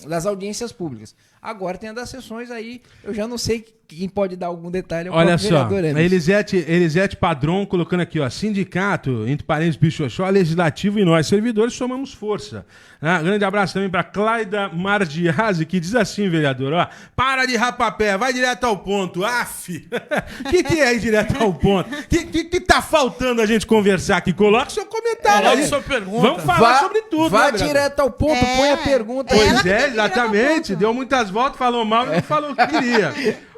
das audiências públicas. Agora tem a das sessões aí, eu já não sei quem pode dar algum detalhe ao Olha próprio só, vereador a Emerson. Elisete Padron colocando aqui, ó, sindicato, entre parênteses, Bichoxó, legislativo e nós, servidores, somamos força. Grande abraço também para Claida Mardiazzi, que diz assim, vereador, ó, para de rapapé, vai direto ao ponto, af. Que é ir direto ao ponto? Que tá faltando a gente conversar aqui? Coloque seu comentário Coloque aí. sua pergunta. Vamos falar sobre tudo, Vá né, vereador? direto ao ponto, põe a pergunta. Ela Pois que tem é, que virar exatamente. ponto. Deu muitas voltas, falou mal e não falou o que queria.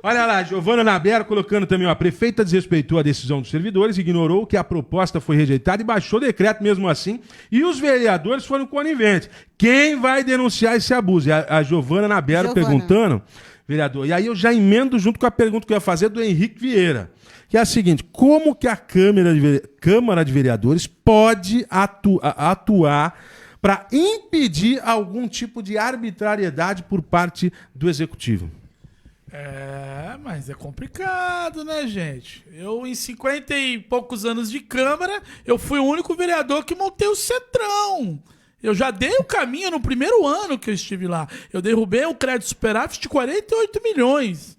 Olha lá, Giovana Nabero colocando também, ó, a prefeita desrespeitou a decisão dos servidores, ignorou que a proposta foi rejeitada e baixou o decreto mesmo assim, e os vereadores foram coniventes. Quem vai denunciar esse abuso? É a Giovana Nabero perguntando, vereador. E aí eu já emendo junto com a pergunta que eu ia fazer do Henrique Vieira, que é a seguinte: como que a Câmara de Vereadores pode atuar para impedir algum tipo de arbitrariedade por parte do Executivo? Mas é complicado, né, gente? Eu, em 50 e poucos anos de Câmara, eu fui o único vereador que montei o Centrão. Eu já dei o caminho no primeiro ano que eu estive lá. Eu derrubei um crédito superávit de 48 milhões.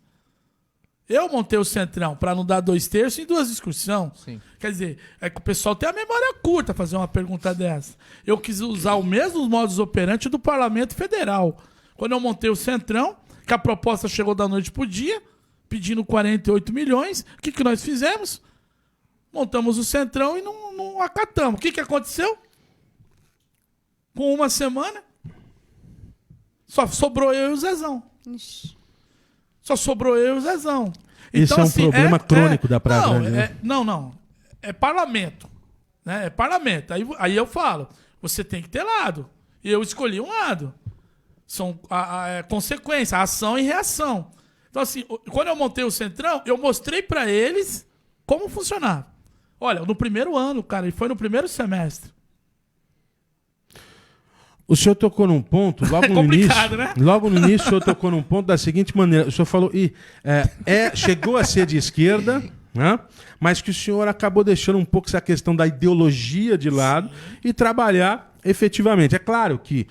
Eu montei o Centrão para não dar 2/3 em 2 discussões. Sim. Quer dizer, é que o pessoal tem a memória curta fazer uma pergunta dessa. Eu quis usar o mesmo modus operandi do Parlamento Federal. Quando eu montei o Centrão, que a proposta chegou da noite pro dia, pedindo 48 milhões, o que nós fizemos? Montamos o Centrão e não acatamos. O que aconteceu? Com uma semana, só sobrou eu e o Zezão. Ixi. Só sobrou eu e o Zezão. Esse é um problema crônico da Praia Grande, né? Não. É parlamento. Né? É parlamento. Aí eu falo, você tem que ter lado. E eu escolhi um lado. São consequência, ação e reação. Então, assim, quando eu montei o Centrão, eu mostrei pra eles como funcionava. Olha, no primeiro ano, cara, e foi no primeiro semestre. O senhor tocou num ponto, logo no início. Né? Logo no início, o senhor tocou num ponto da seguinte maneira: o senhor falou, chegou a ser de esquerda, né? Mas que o senhor acabou deixando um pouco essa questão da ideologia de lado e trabalhar efetivamente. É claro que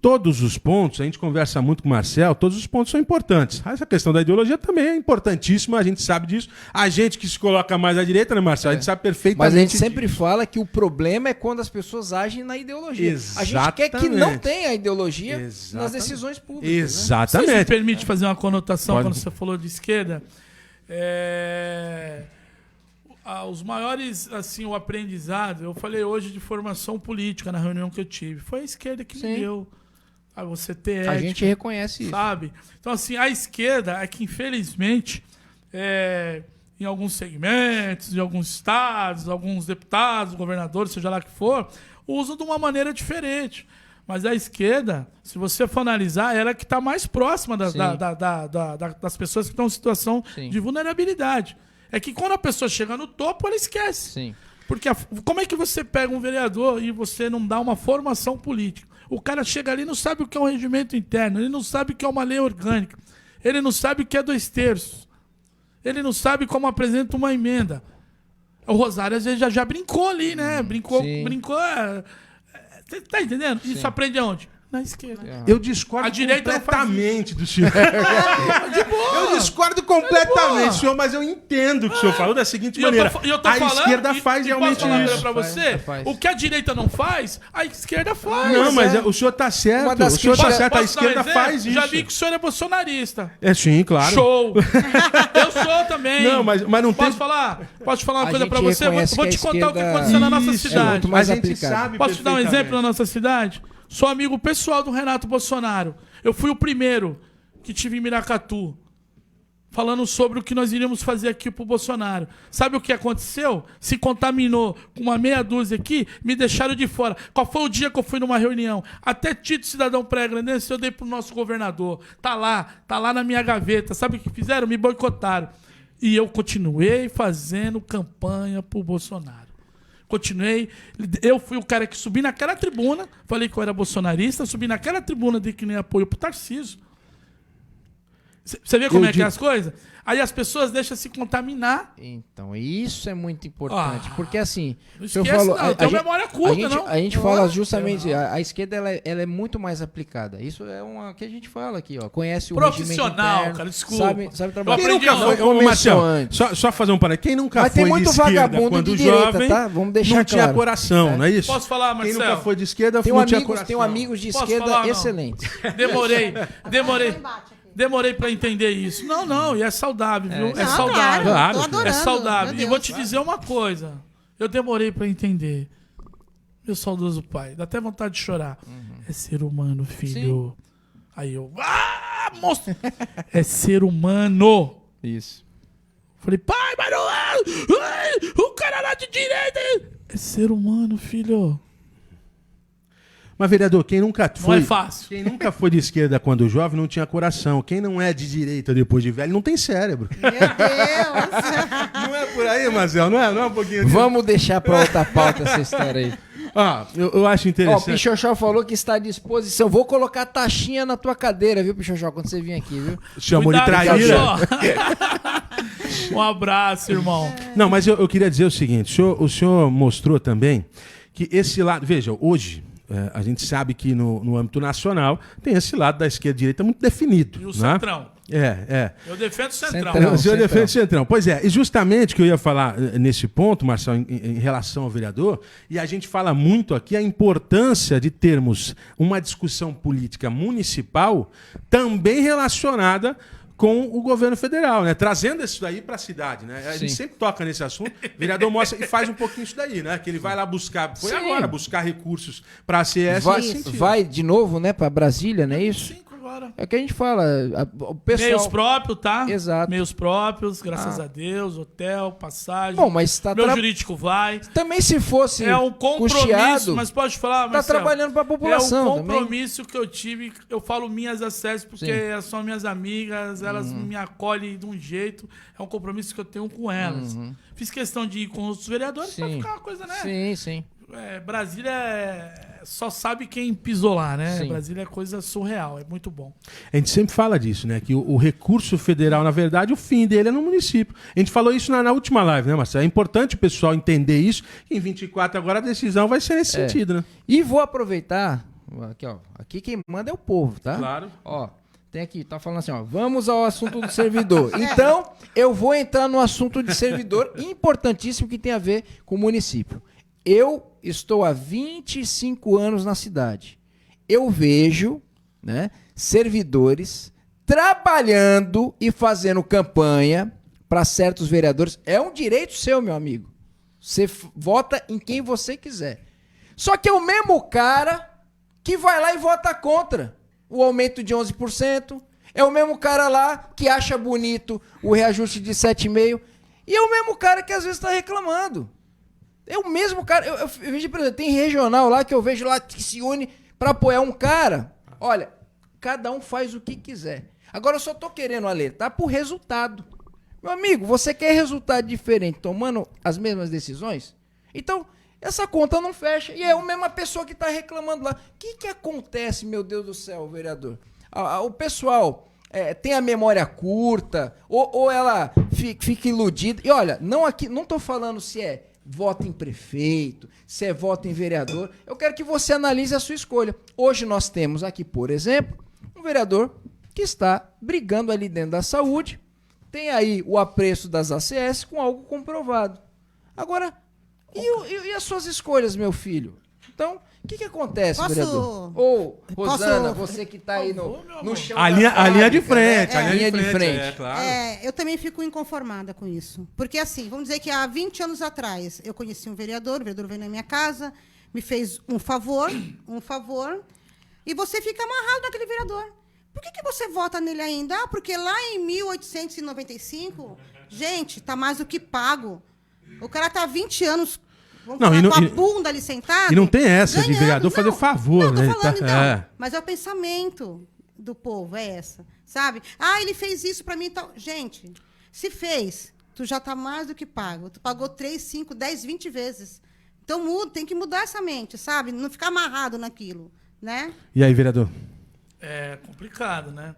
todos os pontos, a gente conversa muito com o Marcel, todos os pontos são importantes. Essa questão da ideologia também é importantíssima, a gente sabe disso. A gente que se coloca mais à direita, né, Marcel? A gente sabe perfeitamente. Mas a gente sempre fala que o problema é quando as pessoas agem na ideologia. Exatamente. A gente quer que não tenha ideia nas Exatamente. decisões públicas. Exatamente. Você me permite fazer uma conotação Pode. quando você falou de esquerda? Os maiores, assim, o aprendizado, eu falei hoje de formação política na reunião que eu tive. Foi a esquerda que me deu a você ter ética. A gente reconhece isso. Sabe? Então, assim, a esquerda é que, infelizmente, em alguns segmentos, em alguns estados, alguns deputados, governadores, seja lá que for, usam de uma maneira diferente. Mas a esquerda, se você for analisar, ela é que está mais próxima das pessoas que estão em situação de vulnerabilidade. É que quando a pessoa chega no topo, ela esquece. Sim. Porque como é que você pega um vereador e você não dá uma formação política? O cara chega ali e não sabe o que é um regimento interno, ele não sabe o que é uma lei orgânica, ele não sabe o que é 2/3, ele não sabe como apresenta uma emenda. O Rosário às vezes já brincou ali, né? Brincou. Tá entendendo? Isso aprende aonde? Na esquerda. Eu discordo A direita não faz completamente do senhor. De boa. Eu discordo completamente, senhor, mas eu entendo o que o senhor falou da seguinte maneira. A esquerda faz realmente posso falar isso. pra você? Faz. O que a direita não faz, a esquerda faz. Não, mas o senhor tá certo. Uma das O senhor tá críticas- certo, a Posso dar um esquerda exemplo? faz isso. Já vi que o senhor é bolsonarista. Sim, claro. Show! Eu sou também. Não, mas não tem... Posso falar? Posso falar uma A coisa gente pra você? reconhece Vou que te a contar o que esquerda- aconteceu na nossa Isso, cidade. muito mais a gente aplicado. sabe Posso te dar um perfeitamente. exemplo na nossa cidade? Sou amigo pessoal do Renato Bolsonaro. Eu fui o primeiro que tive em Miracatu, falando sobre o que nós iríamos fazer aqui pro Bolsonaro. Sabe o que aconteceu? Se contaminou com uma meia dúzia aqui, me deixaram de fora. Qual foi o dia que eu fui numa reunião? Até título cidadão pré-grandense eu dei pro nosso governador. Tá lá na minha gaveta. Sabe o que fizeram? Me boicotaram. E eu continuei fazendo campanha pro Bolsonaro. Continuei. Eu fui o cara que subi naquela tribuna, falei que eu era bolsonarista, subi naquela tribuna de que nem apoio pro Tarcísio. Você vê como Eu é que é digo- as coisas? Aí as pessoas deixam se contaminar. Então, isso é muito importante, porque assim, Não o senhor esquece, falou, não. Tem memória curta, não. a gente fala justamente, a esquerda ela é muito mais aplicada. Isso é uma que a gente fala aqui, ó. Conhece o regimento Profissional, interno, cara, desculpa. sabe trabalhar. Eu Quem aprendi nunca uma foi, coisa. ô, Marcelo, Começou antes. só fazer um parênteses. Quem nunca Mas foi tem muito de esquerda vagabundo quando de direita, jovem, tá? Vamos deixar não tinha claro. coração, não é isso? Posso falar, Quem Marcelo? nunca foi de esquerda Tenho não tinha amigos, coração. tenho amigos de Posso esquerda falar, não? excelentes. Demorei pra entender isso. Não, e é saudável, viu? É Não, saudável. claro, tô Claro. adorando. É saudável. meu E vou Deus. te dizer uma coisa. Eu demorei pra entender. Meu saudoso pai, dá até vontade de chorar. É ser humano, filho. Aí eu... Ah, monstro! É ser humano. Isso. Falei, pai, mas não é... Ai, o cara lá de direita... É ser humano, filho. Mas, vereador, quem nunca Não foi... é fácil. Quem nunca foi de esquerda quando jovem não tinha coração. Quem não é de direita depois de velho não tem cérebro. Meu Deus. Não é por aí, Marcelo? Não é um pouquinho disso? Vamos deixar pra outra pauta essa história aí. Ah, eu acho Ó, o interessante. Pichochó falou que está à disposição. Vou colocar taxinha na tua cadeira, viu, Pichochó, quando você vir aqui, viu? Chamou de Cuidado, traíra. Cachorro. Um abraço, irmão. Não, mas eu queria dizer o seguinte: o senhor mostrou também que esse lado. Veja, hoje a gente sabe que no âmbito nacional tem esse lado da esquerda e direita muito definido. E o né? Centrão. É. Eu defendo o Centrão. Centrão. O senhor Centrão. defende o Centrão. Pois é, e justamente o que eu ia falar nesse ponto, Marcelo, em relação ao vereador, e a gente fala muito aqui a importância de termos uma discussão política municipal também relacionada com o governo federal, né? Trazendo isso daí para a cidade, né? A gente Sim. sempre toca nesse assunto, o vereador mostra e faz um pouquinho isso daí, né? Que ele vai lá buscar, foi Sim. agora, buscar recursos para a CS Vai, nesse sentido. vai de novo, né, pra Brasília, não é isso? 5 agora. É o que a gente fala. O pessoal... Meios próprios, tá? Exato. Meios próprios, graças a Deus, hotel, passagem. Bom, mas tá Meu jurídico vai. também se fosse É um compromisso, custeado, mas pode falar, tá Marcelo, trabalhando pra população É um também. compromisso que eu tive, eu falo minhas acessos porque Sim. elas são minhas amigas, elas me acolhem de um jeito, é um compromisso que eu tenho com elas. Fiz questão de ir com os vereadores pra Sim. ficar uma coisa, né? Sim, sim. Brasília só sabe quem pisou lá, né? Sim. Brasília é coisa surreal, é muito bom. A gente sempre fala disso, né? Que o recurso federal, na verdade, o fim dele é no município. A gente falou isso na última live, né, Marcelo? É importante o pessoal entender isso. Que em 24 agora a decisão vai ser nesse sentido, né? E vou aproveitar, aqui, ó. Aqui quem manda é o povo, tá? Claro. Ó, tem aqui, tá falando assim, ó. Vamos ao assunto do servidor. Então, eu vou entrar no assunto de servidor importantíssimo que tem a ver com o município. Eu estou há 25 anos na cidade. Eu vejo, né, servidores trabalhando e fazendo campanha para certos vereadores. É um direito seu, meu amigo. Você vota em quem você quiser. Só que é o mesmo cara que vai lá e vota contra o aumento de 11%. É o mesmo cara lá que acha bonito o reajuste de 7,5%. E é o mesmo cara que às vezes está reclamando. É o mesmo cara. Eu vejo, por exemplo, tem regional lá que eu vejo lá que se une para apoiar um cara. Olha, cada um faz o que quiser. Agora eu só tô querendo alertar pro resultado. Meu amigo, você quer resultado diferente tomando as mesmas decisões? Então, essa conta não fecha. E é a mesma pessoa que tá reclamando lá. O que acontece, meu Deus do céu, vereador? O pessoal tem a memória curta ou ela fica iludida. E olha, não tô falando se é voto em prefeito, se é voto em vereador. Eu quero que você analise a sua escolha. Hoje nós temos aqui, por exemplo, um vereador que está brigando ali dentro da saúde, tem aí o apreço das ACS com algo comprovado. Agora, e as suas escolhas, meu filho? Então, o que acontece, Posso- vereador? Ou, Rosana, Posso- você que está aí no chão A da linha de fábrica, frente, né? a linha de frente. frente. É, claro. Eu também fico inconformada com isso. Porque, assim, vamos dizer que há 20 anos atrás eu conheci um vereador, o vereador veio na minha casa, me fez um favor, e você fica amarrado naquele vereador. Por que você vota nele ainda? Ah, porque lá em 1895, gente, tá mais do que pago. O cara tá há 20 anos vamos falar, com a bunda ali sentado. E não tem essa de ganhando. vereador fazer favor, não, né? tô falando, Tá- então. é. Mas é o pensamento do povo, é essa. Sabe? Ah, ele fez isso pra mim e tal. Gente, se fez, tu já tá mais do que pago. Tu pagou 3, 5, 10, 20 vezes. Então muda, tem que mudar essa mente, sabe? Não ficar amarrado naquilo, né? E aí, vereador? É complicado, né?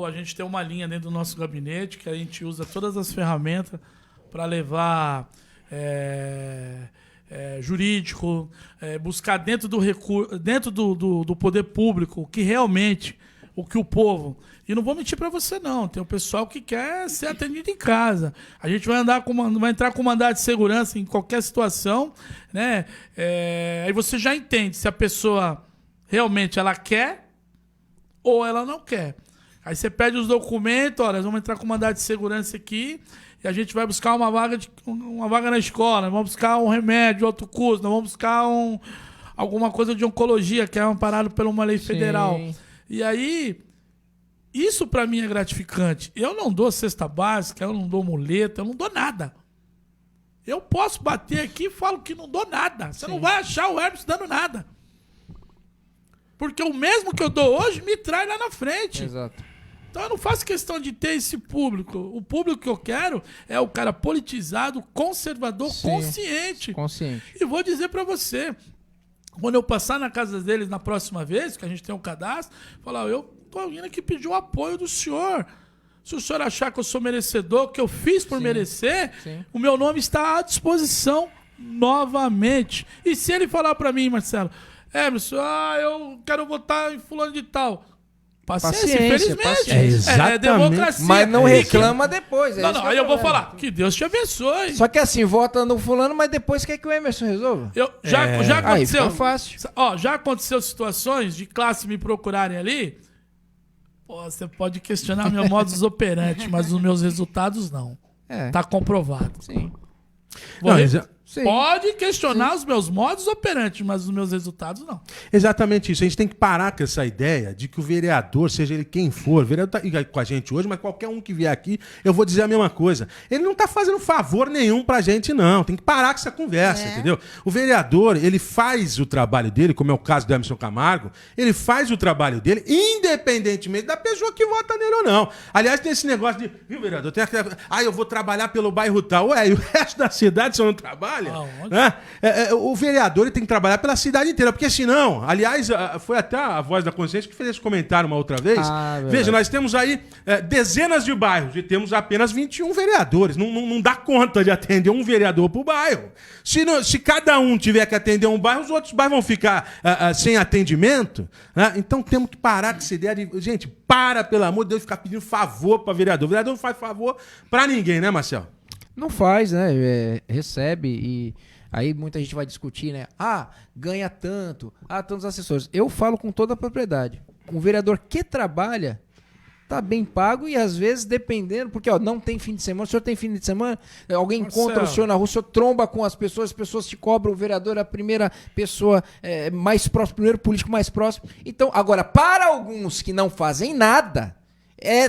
A gente tem uma linha dentro do nosso gabinete que a gente usa todas as ferramentas para levar jurídico, buscar dentro do recurso, dentro do poder público, o que o povo... E não vou mentir para você, não. Tem um pessoal que quer ser atendido em casa. A gente vai entrar com mandado de segurança em qualquer situação, né? Aí você já entende se a pessoa realmente ela quer ou ela não quer. Aí você pede os documentos, olha, nós vamos entrar com mandado de segurança aqui e a gente vai buscar uma vaga na escola, nós vamos buscar um remédio de alto custo, nós vamos buscar alguma coisa de oncologia, que é amparado por uma lei federal. E aí... Isso pra mim é gratificante. Eu não dou cesta básica, eu não dou muleta, eu não dou nada. Eu posso bater aqui e falo que não dou nada. Você não vai achar o Hermes dando nada. Porque o mesmo que eu dou hoje me traz lá na frente. Exato. Então eu não faço questão de ter esse público. O público que eu quero é o cara politizado, conservador, consciente. E vou dizer pra você, quando eu passar na casa deles na próxima vez, que a gente tem um cadastro, falar, eu tô vindo aqui pedir o apoio do senhor. Se o senhor achar que eu sou merecedor, que eu fiz por merecer, o meu nome está à disposição novamente. E se ele falar para mim, Marcelo, Emerson, eu quero votar em fulano de tal. Paciência, infelizmente. É democracia. Mas não reclama depois. Aí eu vou falar, que Deus te abençoe. Só que assim, vota no fulano, mas depois quer que o Emerson resolva. Já aconteceu. Aí fica fácil. Já aconteceu situações de classe me procurarem ali. Pô, você pode questionar meu modus operandi, mas os meus resultados não. Tá comprovado. Sim. Pode questionar os meus modus operandi, mas os meus resultados não. Exatamente isso. A gente tem que parar com essa ideia de que o vereador, seja ele quem for, o vereador tá com a gente hoje, mas qualquer um que vier aqui, eu vou dizer a mesma coisa. Ele não tá fazendo favor nenhum pra gente, não. Tem que parar com essa conversa, entendeu? O vereador, ele faz o trabalho dele, como é o caso do Emerson Camargo, ele faz o trabalho dele, independentemente da pessoa que vota nele ou não. Aliás, tem esse negócio de, viu, vereador, eu vou trabalhar pelo bairro tal. Ué, e o resto da cidade você não trabalha? O vereador ele tem que trabalhar pela cidade inteira, porque senão, aliás, foi até a Voz da Consciência que fez esse comentário uma outra vez. Veja, nós temos aí dezenas de bairros e temos apenas 21 vereadores. Não dá conta de atender um vereador por bairro. Se cada um tiver que atender um bairro, os outros bairros vão ficar sem atendimento. Né? Então temos que parar com essa ideia de... Gente, pelo amor de Deus, ficar pedindo favor para vereador. O vereador não faz favor para ninguém, né, Marcelo? Não faz, né? Recebe e aí muita gente vai discutir, né? Ganha tanto, tantos assessores. Eu falo com toda a propriedade. Um vereador que trabalha tá bem pago e às vezes dependendo, porque não tem fim de semana, o senhor tem fim de semana, alguém encontra o senhor na rua, o senhor tromba com as pessoas te cobram, o vereador é a primeira pessoa mais próxima, o primeiro político mais próximo. Então, agora, para alguns que não fazem nada...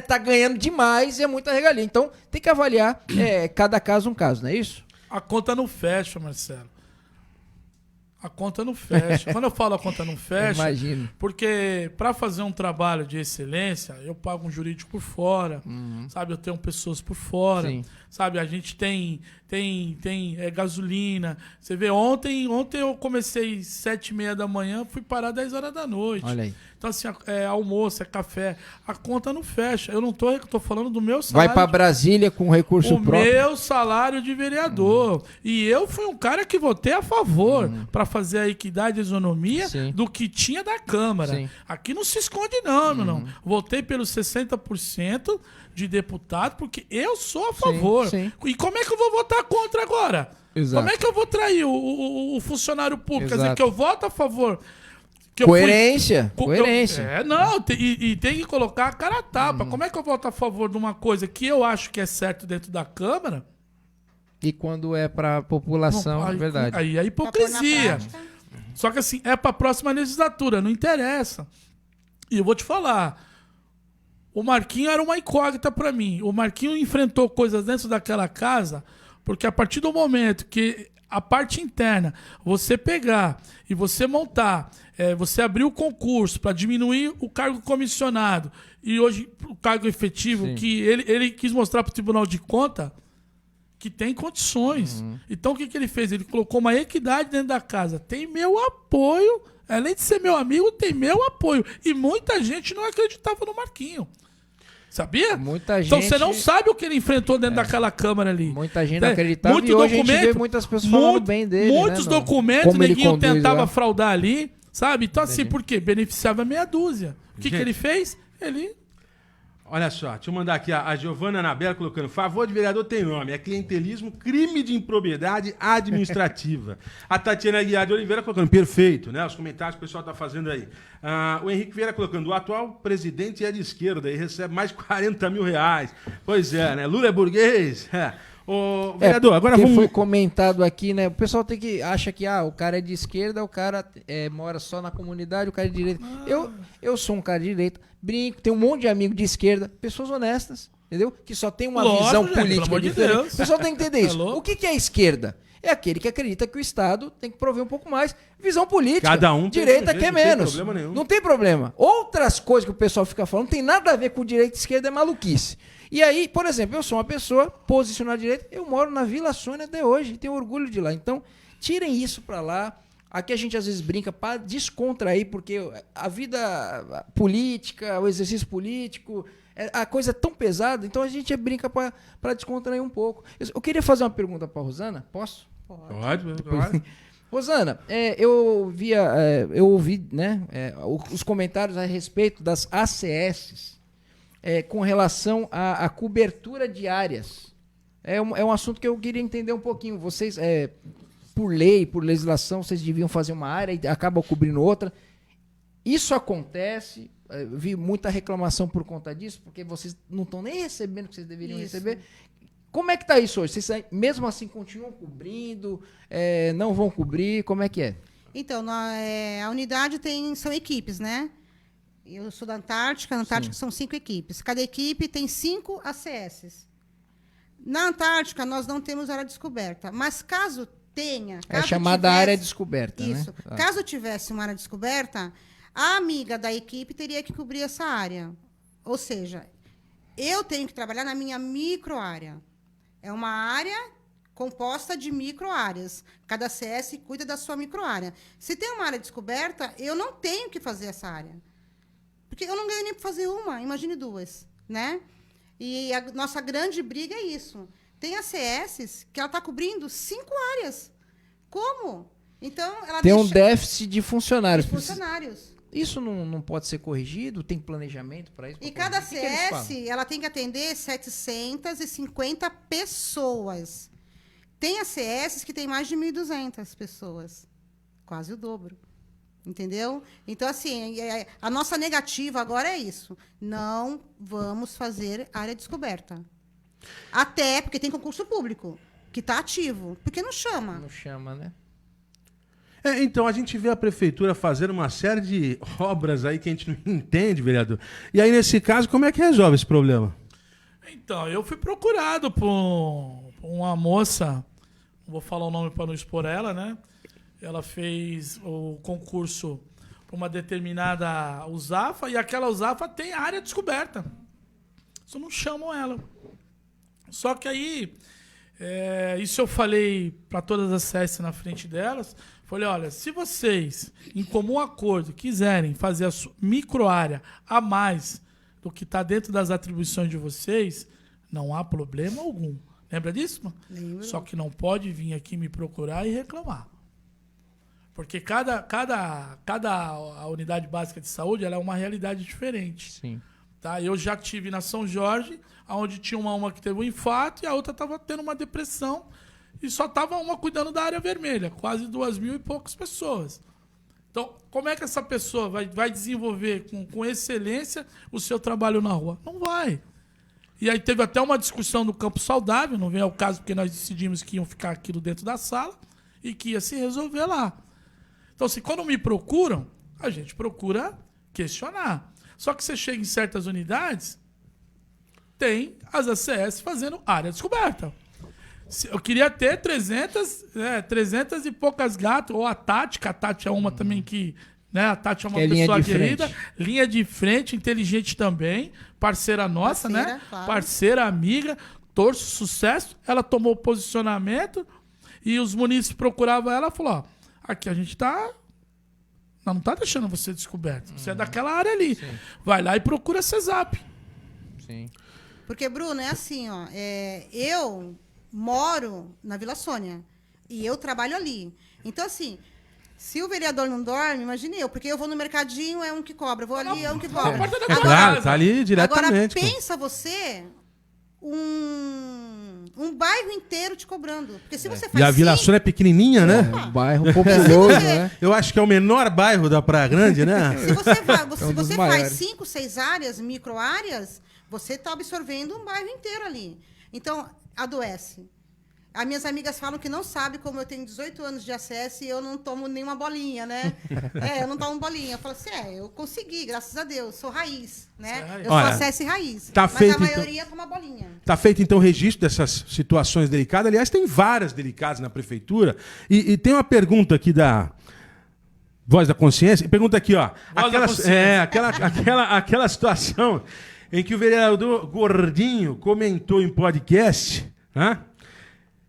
tá ganhando demais e é muita regalia. Então, tem que avaliar cada caso um caso, não é isso? A conta não fecha, Marcelo. A conta não fecha. Quando eu falo a conta não fecha, imagino. Porque para fazer um trabalho de excelência, eu pago um jurídico por fora, sabe? Eu tenho pessoas por fora, sabe? A gente tem gasolina. Você vê, ontem eu comecei 7h30 da manhã, fui parar 10 horas da noite. Olha aí. Então, assim, almoço, café. A conta não fecha. Eu não tô falando do meu salário. Vai para Brasília com recurso próprio. O meu salário de vereador. E eu fui um cara que votei a favor para fazer a equidade e isonomia do que tinha da Câmara. Aqui não se esconde não, meu irmão. Votei pelos 60% de deputado porque eu sou a favor. E como é que eu vou votar contra agora? Exato. Como é que eu vou trair o funcionário público? Exato. Quer dizer, que eu voto a favor... Coerência. E tem que colocar a cara a tapa. Como é que eu voto a favor de uma coisa que eu acho que é certo dentro da Câmara? E quando é para a população, é verdade. Aí é hipocrisia. Só que assim, é para a próxima legislatura, não interessa. E eu vou te falar, o Marquinho era uma incógnita para mim. O Marquinho enfrentou coisas dentro daquela casa, porque a partir do momento que a parte interna, você pegar e você montar, você abrir o concurso para diminuir o cargo comissionado e hoje o cargo efetivo, que ele quis mostrar para o Tribunal de Contas que tem condições. Então o que ele fez? Ele colocou uma equidade dentro da casa. Tem meu apoio, além de ser meu amigo, tem meu apoio. E muita gente não acreditava no Marquinho. Sabia? Muita Então gente- você não sabe o que ele enfrentou dentro daquela Câmara ali. Muita gente Né? não acreditava Muito e hoje a gente documento, vê muitas pessoas falando bem dele. Muitos né, documentos, como ele neguinho conduz tentava lá. fraudar ali, sabe? Então assim, por quê? Beneficiava meia dúzia. O que Gente. ele fez? Ele... Olha só, deixa eu mandar aqui a Giovana Anabela colocando: favor de vereador tem nome, é clientelismo, crime de improbidade administrativa. A Tatiana Guiar de Oliveira colocando: perfeito, né? Os comentários que o pessoal tá fazendo aí. O Henrique Vieira colocando: o atual presidente é de esquerda e recebe mais de 40 mil reais. Pois é, né? Lula é burguês. Ô, vereador, agora porque vamos... foi comentado aqui, né? O pessoal acha que o cara é de esquerda, o cara mora só na comunidade, o cara é de direita. Eu sou um cara de direita, brinco, tenho um monte de amigo de esquerda, pessoas honestas, entendeu? Que só tem uma Lógico, visão gente, pelo política amor de diferente. Deus. O pessoal tem que entender É isso. louco. O que é esquerda? É aquele que acredita que o Estado tem que prover um pouco mais. Visão política. Cada um tem Direita seu quer jeito, não tem menos. problema nenhum. Não tem problema. Outras coisas que o pessoal fica falando não tem nada a ver com direita e esquerda, é maluquice. E aí, por exemplo, eu sou uma pessoa posicionada à direita, eu moro na Vila Sônia até hoje, tenho orgulho de lá. Então, tirem isso pra lá. Aqui a gente às vezes brinca para descontrair, porque a vida política, o exercício político, a coisa é tão pesada, então a gente brinca para descontrair um pouco. Eu queria fazer uma pergunta para Rosana, posso? Pode, claro. Rosana, eu ouvi, né, os comentários a respeito das ACS com relação à cobertura de áreas. É um assunto que eu queria entender um pouquinho. Vocês, por lei, por legislação, vocês deviam fazer uma área e acabam cobrindo outra. Isso acontece, vi muita reclamação por conta disso, porque vocês não estão nem recebendo o que vocês deveriam Isso. receber. Como é que está isso hoje? Vocês mesmo assim continuam cobrindo? Não vão cobrir? Como é que é? Então, a unidade são equipes, né? Eu sou da Antártica, na Antártica são 5 equipes. Cada equipe tem 5 ACS. Na Antártica, nós não temos área descoberta, mas caso tenha... É chamada área descoberta, Isso. né? Caso tivesse uma área descoberta, a amiga da equipe teria que cobrir essa área. Ou seja, eu tenho que trabalhar na minha microárea. É uma área composta de microáreas. Cada CS cuida da sua microárea. Se tem uma área descoberta, eu não tenho que fazer essa área. Porque eu não ganho nem para fazer uma, imagine 2, né? E a nossa grande briga é isso. Tem ACS que ela está cobrindo 5 áreas. Como? Então, ela Tem um deixa déficit de funcionários. funcionários. Isso não pode ser corrigido? Tem planejamento para isso? E pra cada corrigir? O que eles falam? CS, ela tem que atender 750 pessoas. Tem ACS que tem mais de 1.200 pessoas. Quase o dobro. Entendeu? Então, assim, a nossa negativa agora é isso. Não vamos fazer área descoberta. Até porque tem concurso público, que está ativo. Porque não chama. Não chama, né? Então, a gente vê a prefeitura fazendo uma série de obras aí que a gente não entende, vereador. E aí, nesse caso, como é que resolve esse problema? Então, eu fui procurado por uma moça, não vou falar o nome para não expor ela, né? Ela fez o concurso para uma determinada USAFA e aquela USAFA tem área descoberta. Só não chamam ela. Só que aí, isso eu falei para todas as CS na frente delas. Falei, olha, se vocês, em comum acordo, quiserem fazer a sua microárea a mais do que está dentro das atribuições de vocês, não há problema algum. Lembra disso, mano? Lembro. Só que não pode vir aqui me procurar e reclamar. Porque cada unidade básica de saúde ela é uma realidade diferente. Sim. Tá? Eu já tive na São Jorge, onde tinha uma que teve um infarto e a outra estava tendo uma depressão e só estava uma cuidando da área vermelha, quase 2.000 e poucas pessoas. Então, como é que essa pessoa vai desenvolver com excelência o seu trabalho na rua? Não vai. E aí teve até uma discussão no Campo Saudável, não vem ao caso porque nós decidimos que iam ficar aquilo dentro da sala e que ia se resolver lá. Então, se quando me procuram, a gente procura questionar. Só que você chega em certas unidades, tem as ACS fazendo área descoberta. Eu queria ter 300 e poucas gatos, ou a Tati é uma também que... Né, a Tati é uma pessoa aguerrida, linha de frente, inteligente também, parceira nossa, Parceira, né? claro. Parceira, amiga, torço, sucesso. Ela tomou posicionamento e os munícipes procuravam ela e falou, ó, aqui a gente não tá deixando você descoberto. Você é daquela área ali. Sim. Vai lá e procura a CESAP. Sim. Porque, Bruno, é assim, ó. Eu moro na Vila Sônia e eu trabalho ali. Então, assim, se o vereador não dorme, imagine eu, porque eu vou no mercadinho, é um que cobra, vou ali, é um que cobra. Claro, tá ali diretamente. Agora, pensa você um bairro inteiro te cobrando. Porque se você faz E a Vila Sônia é pequenininha, né? É um bairro populoso, né? Eu acho que é o menor bairro da Praia Grande, né? Se você, um dos faz maiores. 5, 6 áreas, micro áreas, você está absorvendo um bairro inteiro ali. Então, adoece. As minhas amigas falam que não sabem como eu tenho 18 anos de acesso e eu não tomo nenhuma bolinha, né? Eu não tomo bolinha. Eu falo assim, eu consegui, graças a Deus, sou raiz, né? Eu sou Olha, acesso e raiz. tá mas feito, a maioria toma bolinha. Tá feito, então, o registro dessas situações delicadas. Aliás, tem várias delicadas na prefeitura. E tem uma pergunta aqui da Voz da Consciência. Pergunta aqui, ó. Aquela situação em que o vereador Gordinho comentou em podcast, né?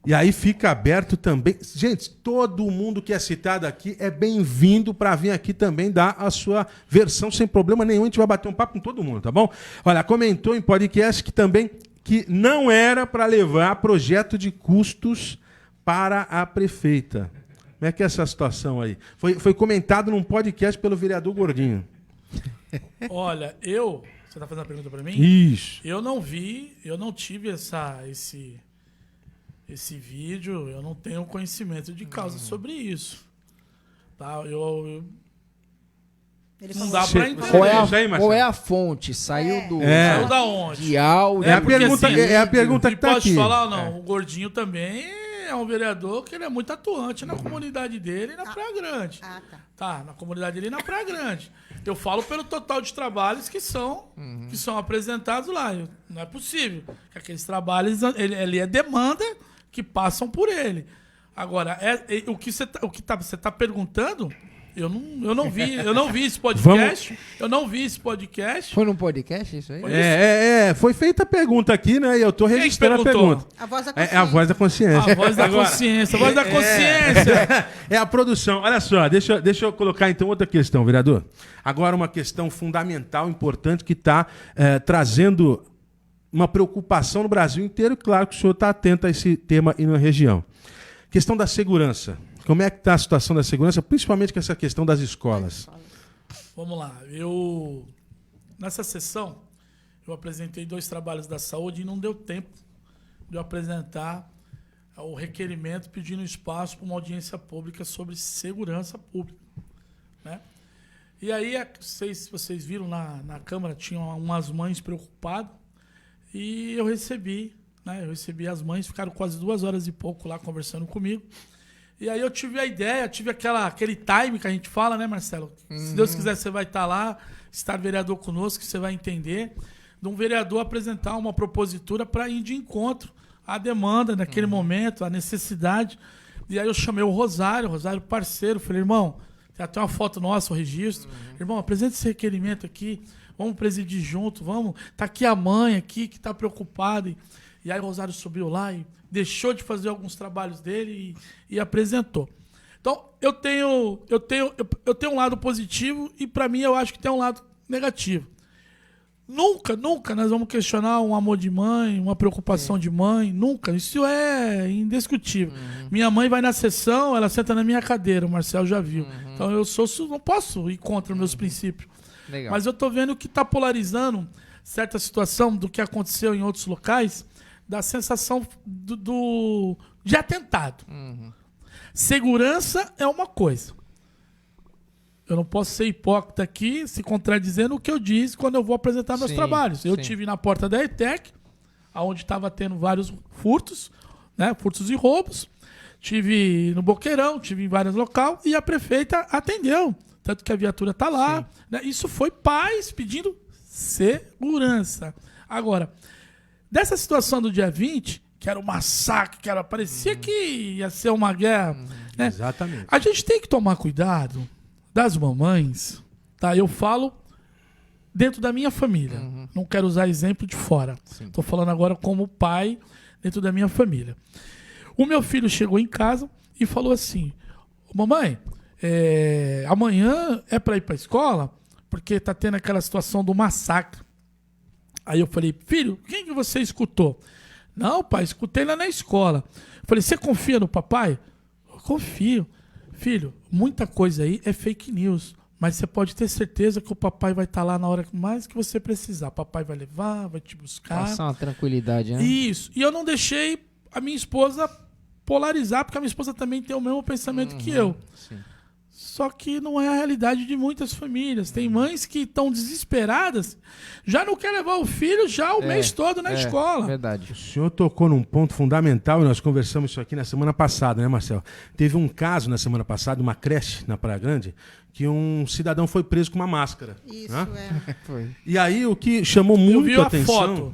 E aí fica aberto também. Gente, todo mundo que é citado aqui é bem-vindo para vir aqui também dar a sua versão sem problema nenhum. A gente vai bater um papo com todo mundo, tá bom? Olha, comentou em podcast que não era para levar projeto de custos para a prefeita. Como é que é essa situação aí? Foi comentado num podcast pelo vereador Gordinho. Olha, você tá fazendo a pergunta para mim? Isso. Eu não tive esse vídeo, eu não tenho conhecimento de causa sobre isso. Tá? Ele Não falou, dá pra entender. Qual é a fonte? Saiu do... Saiu da onde? De áudio. É a porque, pergunta, assim, é a pergunta que E tá posso aqui. falar ou não? O Gordinho também é um vereador que ele é muito atuante na comunidade dele e na Praia Grande. tá. Tá, na comunidade dele e na Praia Grande. Eu falo pelo total de trabalhos que são apresentados lá. Não é possível. Que aqueles trabalhos, ele é demanda que passam por ele. Agora, o que você tá perguntando, eu não vi esse podcast. Eu não vi esse podcast. Foi num podcast isso aí? Foi feita a pergunta aqui, né? E eu tô registrando a perguntou? pergunta. A voz da É a voz da consciência. A voz da consciência. A voz da consciência. É a produção. Olha só, deixa eu colocar então outra questão, vereador. Agora uma questão fundamental, importante, que está trazendo uma preocupação no Brasil inteiro. Claro que o senhor está atento a esse tema e na região. Questão da segurança. Como é que está a situação da segurança, principalmente com essa questão das escolas? Vamos lá. Nessa sessão, eu apresentei 2 trabalhos da saúde e não deu tempo de eu apresentar o requerimento pedindo espaço para uma audiência pública sobre segurança pública, né? E aí, vocês viram na Câmara, tinham umas mães preocupadas e eu recebi, né? Eu recebi as mães, ficaram quase 2 horas e pouco lá conversando comigo. E aí eu tive a ideia, tive aquele time que a gente fala, né, Marcelo? Se Deus quiser, você vai estar lá, estar vereador conosco, você vai entender, de um vereador apresentar uma propositura para ir de encontro à demanda naquele momento, à necessidade. E aí eu chamei o Rosário parceiro, falei, irmão, tem até uma foto nossa, o registro. Irmão, apresenta esse requerimento aqui, vamos presidir junto, vamos. Tá aqui a mãe aqui que está preocupada. E aí o Rosário subiu lá e deixou de fazer alguns trabalhos dele e apresentou. Então, eu tenho um lado positivo e, para mim, eu acho que tem um lado negativo. Nunca nós vamos questionar um amor de mãe, uma preocupação de mãe. Nunca. Isso é indiscutível. Minha mãe vai na sessão, ela senta na minha cadeira, o Marcelo já viu. Então, não posso ir contra meus princípios. Legal. Mas eu estou vendo que está polarizando certa situação do que aconteceu em outros locais, da sensação de atentado. Segurança é uma coisa. Eu não posso ser hipócrita aqui, se contradizendo o que eu disse quando eu vou apresentar meus trabalhos. Eu tive na porta da ETEC, onde estava tendo vários furtos, né, furtos e roubos. Tive no Boqueirão, tive em vários locais, e a prefeita atendeu. Tanto que a viatura está lá. Né? Isso foi pais pedindo segurança. Agora, dessa situação do dia 20, que era um massacre, parecia que ia ser uma guerra. Né? Exatamente. A gente tem que tomar cuidado das mamães, tá? Eu falo dentro da minha família. Não quero usar exemplo de fora. Estou falando agora como pai dentro da minha família. O meu filho chegou em casa e falou assim, mamãe, amanhã é para ir para a escola porque tá tendo aquela situação do massacre. Aí eu falei, filho, quem que você escutou? Não, pai, escutei lá na escola. Eu falei, você confia no papai? Eu confio. Filho, muita coisa aí é fake news. Mas você pode ter certeza que o papai vai estar lá na hora mais que você precisar. Papai vai levar, vai te buscar. Passar uma tranquilidade, né? Isso. E eu não deixei a minha esposa polarizar, porque a minha esposa também tem o mesmo pensamento que eu. Sim. Só que não é a realidade de muitas famílias. Tem mães que estão desesperadas, já não quer levar o filho já o mês todo na escola. Verdade. O senhor tocou num ponto fundamental e nós conversamos isso aqui na semana passada, né, Marcelo? Teve um caso na semana passada, uma creche na Praia Grande, que um cidadão foi preso com uma máscara. Isso, né? Foi. E aí o que chamou Eu muito vi a a atenção... foto.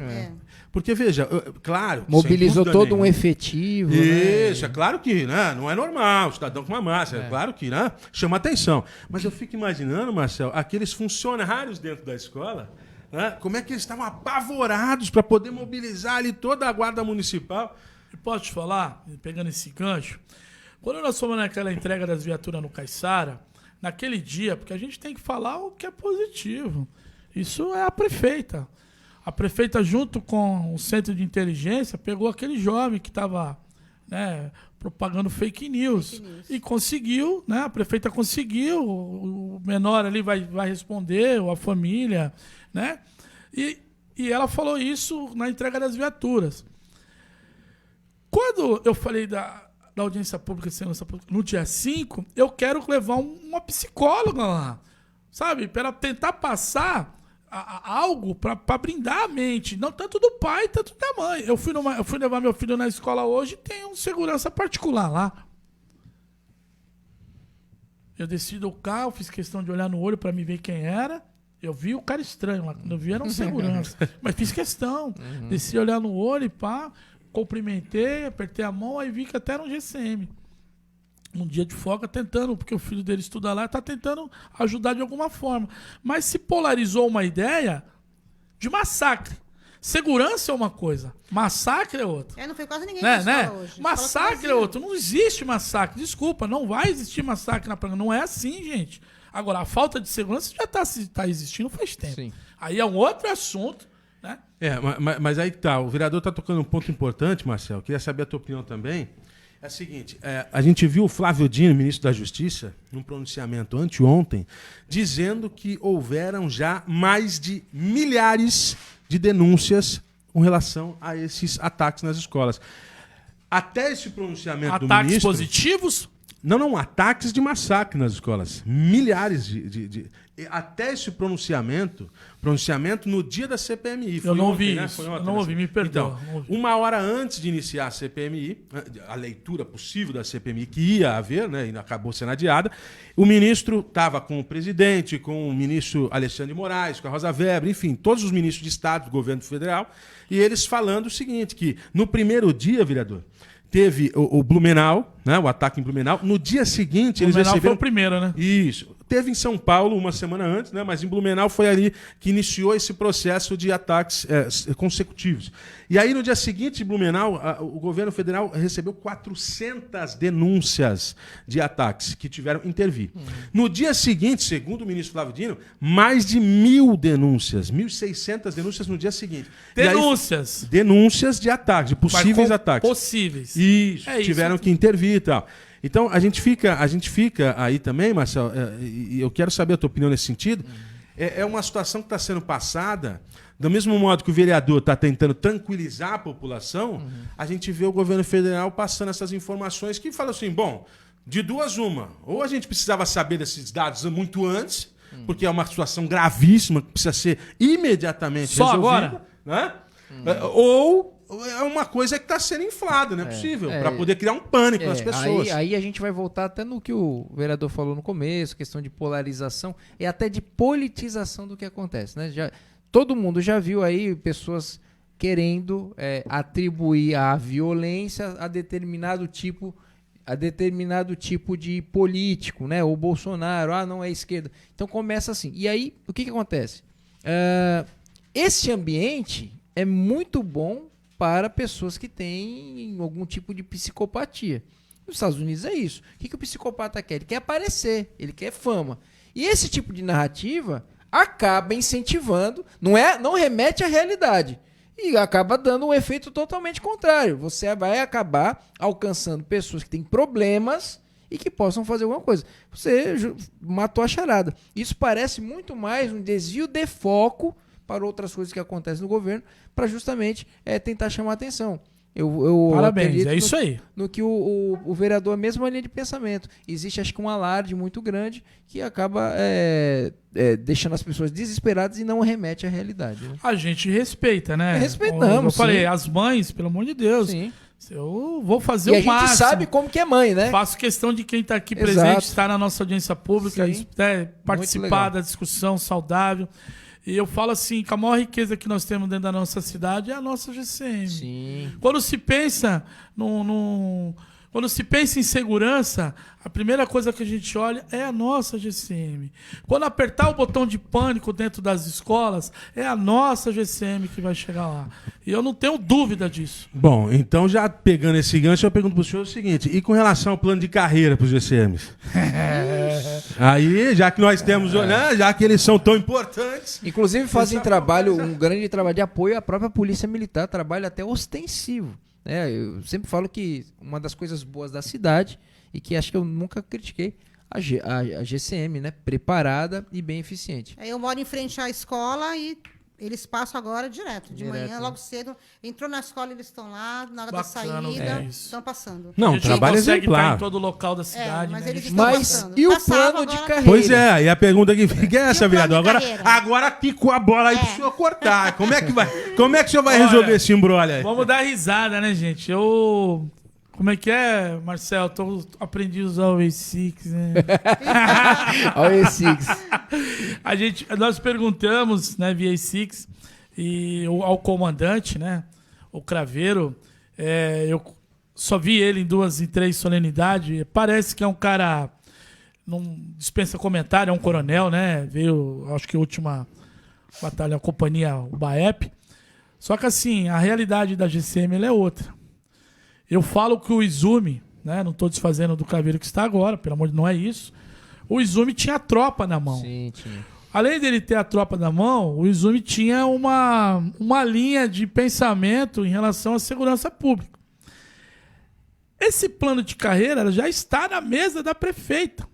Porque, veja, claro... Mobilizou sem dúvida todo um nenhuma. efetivo. Isso, é claro que né, não é normal, o cidadão com uma máscara, é claro que né, chama atenção. Mas eu fico imaginando, Marcelo, aqueles funcionários dentro da escola, né, como é que eles estavam apavorados para poder mobilizar ali toda a guarda municipal. E posso te falar, pegando esse gancho, quando nós fomos naquela entrega das viaturas no Caiçara, naquele dia, porque a gente tem que falar o que é positivo, isso é a prefeita. A prefeita, junto com o centro de inteligência, pegou aquele jovem que estava propagando fake news. E conseguiu, né? A prefeita conseguiu, o menor ali vai responder, ou a família, né? E ela falou isso na entrega das viaturas. Quando eu falei da audiência pública, no dia 5, eu quero levar uma psicóloga lá, sabe? Para tentar passar algo para brindar a mente, não tanto do pai, tanto da mãe. Eu fui levar meu filho na escola hoje e tem um segurança particular lá. Eu desci do carro, fiz questão de olhar no olho para me ver quem era. Eu vi o cara estranho lá. Quando eu vi, era um segurança. Mas fiz questão. Desci olhar no olho e pá, cumprimentei, apertei a mão, aí vi que até era um GCM. Um dia de folga tentando, porque o filho dele estuda lá, está tentando ajudar de alguma forma. Mas se polarizou uma ideia de massacre. Segurança é uma coisa, massacre é outra. Não foi quase ninguém na escola hoje. Massacre é outro. Não existe massacre. Desculpa, não vai existir massacre na praia. Não é assim, gente. Agora, a falta de segurança já tá existindo faz tempo. Sim. Aí é um outro assunto, né? Mas aí que tá. O vereador está tocando um ponto importante, Marcelo. Queria saber a tua opinião também. É o seguinte, a gente viu o Flávio Dino, ministro da Justiça, num pronunciamento anteontem, dizendo que houveram já mais de milhares de denúncias com relação a esses ataques nas escolas. Até esse pronunciamento do ministro... Ataques positivos? Não, ataques de massacre nas escolas. Milhares até esse pronunciamento no dia da CPMI. Eu não ouvi né? isso. Foi ontem, Eu não ouvi, me perdoa. Então, não ouvi. uma hora antes de iniciar a CPMI, a leitura possível da CPMI que ia haver, né, e acabou sendo adiada, o ministro estava com o presidente, com o ministro Alexandre de Moraes, com a Rosa Weber, enfim, todos os ministros de Estado do governo federal, e eles falando o seguinte, que no primeiro dia, vereador, teve o Blumenau, né, o ataque em Blumenau. No dia seguinte, eles Blumenau receberam... foi o primeiro, né? Isso. Teve em São Paulo uma semana antes, né, mas em Blumenau foi ali que iniciou esse processo de ataques consecutivos. E aí, no dia seguinte, em Blumenau, o governo federal recebeu 400 denúncias de ataques que tiveram que intervir. No dia seguinte, segundo o ministro Flávio Dino, mais de 1.000 denúncias, 1.600 denúncias no dia seguinte. Denúncias. E aí, denúncias de ataques, de possíveis ataques. Possíveis. Isso, É isso. tiveram que intervir e tal. Então, a gente fica aí também, Marcelo, e eu quero saber a tua opinião nesse sentido. É uma situação que está sendo passada, do mesmo modo que o vereador está tentando tranquilizar a população, a gente vê o governo federal passando essas informações que fala assim, bom, de duas uma, ou a gente precisava saber desses dados muito antes, porque é uma situação gravíssima que precisa ser imediatamente Só resolvida, agora? né? Ou é uma coisa que está sendo inflada, não é possível, para poder criar um pânico nas pessoas. Aí a gente vai voltar até no que o vereador falou no começo, questão de polarização e até de politização do que acontece, né? Todo mundo já viu aí pessoas querendo atribuir a violência a determinado tipo de político, né? O Bolsonaro, não é esquerda. Então começa assim. E aí, o que acontece? Esse ambiente é muito bom para pessoas que têm algum tipo de psicopatia. Nos Estados Unidos é isso. O que o psicopata quer? Ele quer aparecer, ele quer fama. E esse tipo de narrativa acaba incentivando, não remete à realidade. E acaba dando um efeito totalmente contrário. Você vai acabar alcançando pessoas que têm problemas e que possam fazer alguma coisa. Você matou a charada. Isso parece muito mais um desvio de foco para outras coisas que acontecem no governo, para justamente tentar chamar a atenção. Eu Parabéns, é isso aí. No que o vereador, a mesma linha de pensamento. Existe, acho que, um alarde muito grande que acaba deixando as pessoas desesperadas e não remete à realidade. Né? A gente respeita, né? Respeitamos, Eu falei, sim. as mães, pelo amor de Deus. Sim. Eu vou fazer E o a gente máximo. sabe como que é mãe, né? Faço questão de quem está aqui Exato. presente estar na nossa audiência pública, Sim. participar legal. da discussão saudável. E eu falo assim, que a maior riqueza que nós temos dentro da nossa cidade é a nossa GCM. Sim. Quando se pensa quando se pensa em segurança, a primeira coisa que a gente olha é a nossa GCM. Quando apertar o botão de pânico dentro das escolas, é a nossa GCM que vai chegar lá. E eu não tenho dúvida disso. Bom, então já pegando esse gancho, eu pergunto pro senhor o seguinte, e com relação ao plano de carreira pros GCMs? Aí, já que nós temos, né, já que eles são tão importantes... Inclusive fazem um grande trabalho de apoio à própria Polícia Militar, trabalho até ostensivo. Eu sempre falo que uma das coisas boas da cidade, e que acho que eu nunca critiquei, a GCM, né? Preparada e bem eficiente. Eu moro em frente à escola e eles passam agora direto. De manhã, né? logo cedo. Entrou na escola, eles estão lá. Na hora Bacana, da é saída, isso. estão passando. Não, A gente trabalho não consegue estar exemplar. em todo local da cidade, mas né? eles estão Mas passando. e o Passavam plano de agora- carreira? Pois é, e a pergunta que fica é essa, E o plano vereador. de carreira? Agora picou a bola aí pro senhor cortar. Como é que o senhor vai Olha, resolver esse embrolho aí? Vamos dar risada, né, gente? Como é que é, Marcelo? Aprendi a usar o A6, né? Olha esse Nós perguntamos, né, via A6, e ao comandante, né, o Craveiro, eu só vi ele em 3 solenidades, parece que é um cara, não dispensa comentário, é um coronel, né, veio, acho que a última batalha, a companhia, o BAEP, só que assim, a realidade da GCM ela é outra. Eu falo que o Izumi, né, não estou desfazendo do Craveiro que está agora, pelo amor de Deus, não é isso, o Izumi tinha a tropa na mão. Sim, tinha. Além dele ter a tropa na mão, o Izumi tinha uma linha de pensamento em relação à segurança pública. Esse plano de carreira já está na mesa da prefeita.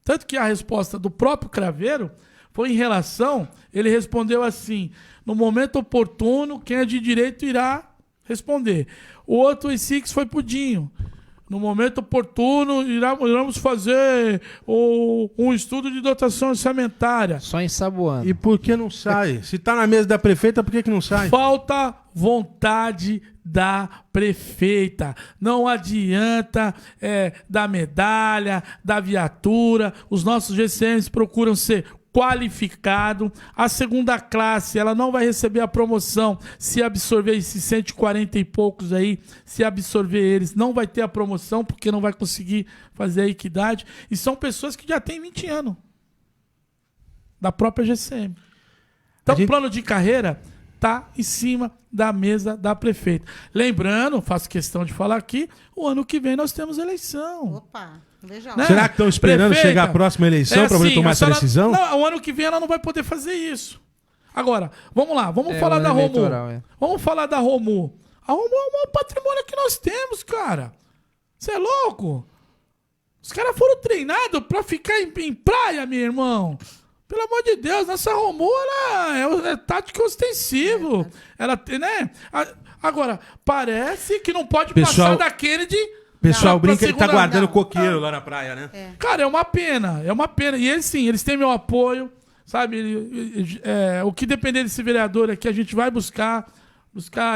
Tanto que a resposta do próprio Craveiro foi em relação... Ele respondeu assim, no momento oportuno, quem é de direito irá responder. O outro E6 foi Pudinho. No momento oportuno, iremos fazer um estudo de dotação orçamentária. Só ensaboando. E por que não sai? Se tá na mesa da prefeita, por que não sai? Falta vontade da prefeita. Não adianta dar medalha, dar viatura. Os nossos GCMs procuram ser qualificado. A segunda classe, ela não vai receber a promoção se absorver esses 140 e poucos aí, se absorver eles, não vai ter a promoção porque não vai conseguir fazer a equidade. E são pessoas que já têm 20 anos da própria GCM. Então, o plano de carreira está em cima da mesa da prefeita. Lembrando, faço questão de falar aqui, o ano que vem nós temos eleição. Opa, veja Né? Será que estão esperando Prefeita, chegar a próxima eleição para poder assim, tomar a essa senhora- decisão? Não, o ano que vem ela não vai poder fazer isso. Agora, vamos lá, vamos falar ano da Romu. eleitoral, Vamos falar da Romu. A Romu é o maior patrimônio que nós temos, cara. Você é louco? Os caras foram treinados pra ficar em praia, meu irmão. Pelo amor de Deus, nossa Romu ela é tática ostensivo. Ela tem, né? Agora, parece que não pode Pessoal- passar da Kennedy. O pessoal pra brinca que ele tá segunda- guardando não. coqueiro lá na praia, né? Cara, é uma pena. E eles sim, eles têm meu apoio, sabe? O que depender desse vereador aqui, a gente vai buscar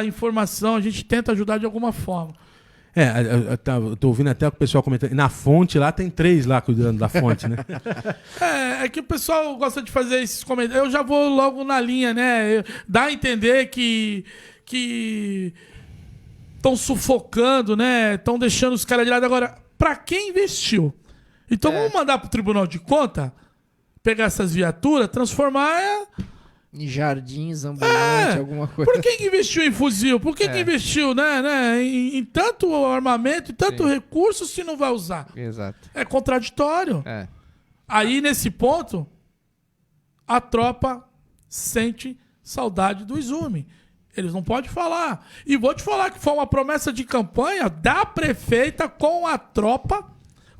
informação, a gente tenta ajudar de alguma forma. Eu tô ouvindo até o pessoal comentando. Na fonte lá tem 3 lá cuidando da fonte, né? É que o pessoal gosta de fazer esses comentários. Eu já vou logo na linha, né? Dá a entender que estão sufocando, né? Estão deixando os caras de lado. Agora, pra quem investiu? Então vamos mandar pro Tribunal de Contas pegar essas viaturas, transformar... Em jardins, ambulante, alguma coisa. Por que investiu em fuzil? Por que investiu, né, em tanto armamento, em tanto recurso, se não vai usar? Exato. É contraditório. Aí, nesse ponto, a tropa sente saudade do Izumi. Eles não podem falar. E vou te falar que foi uma promessa de campanha da prefeita com a tropa,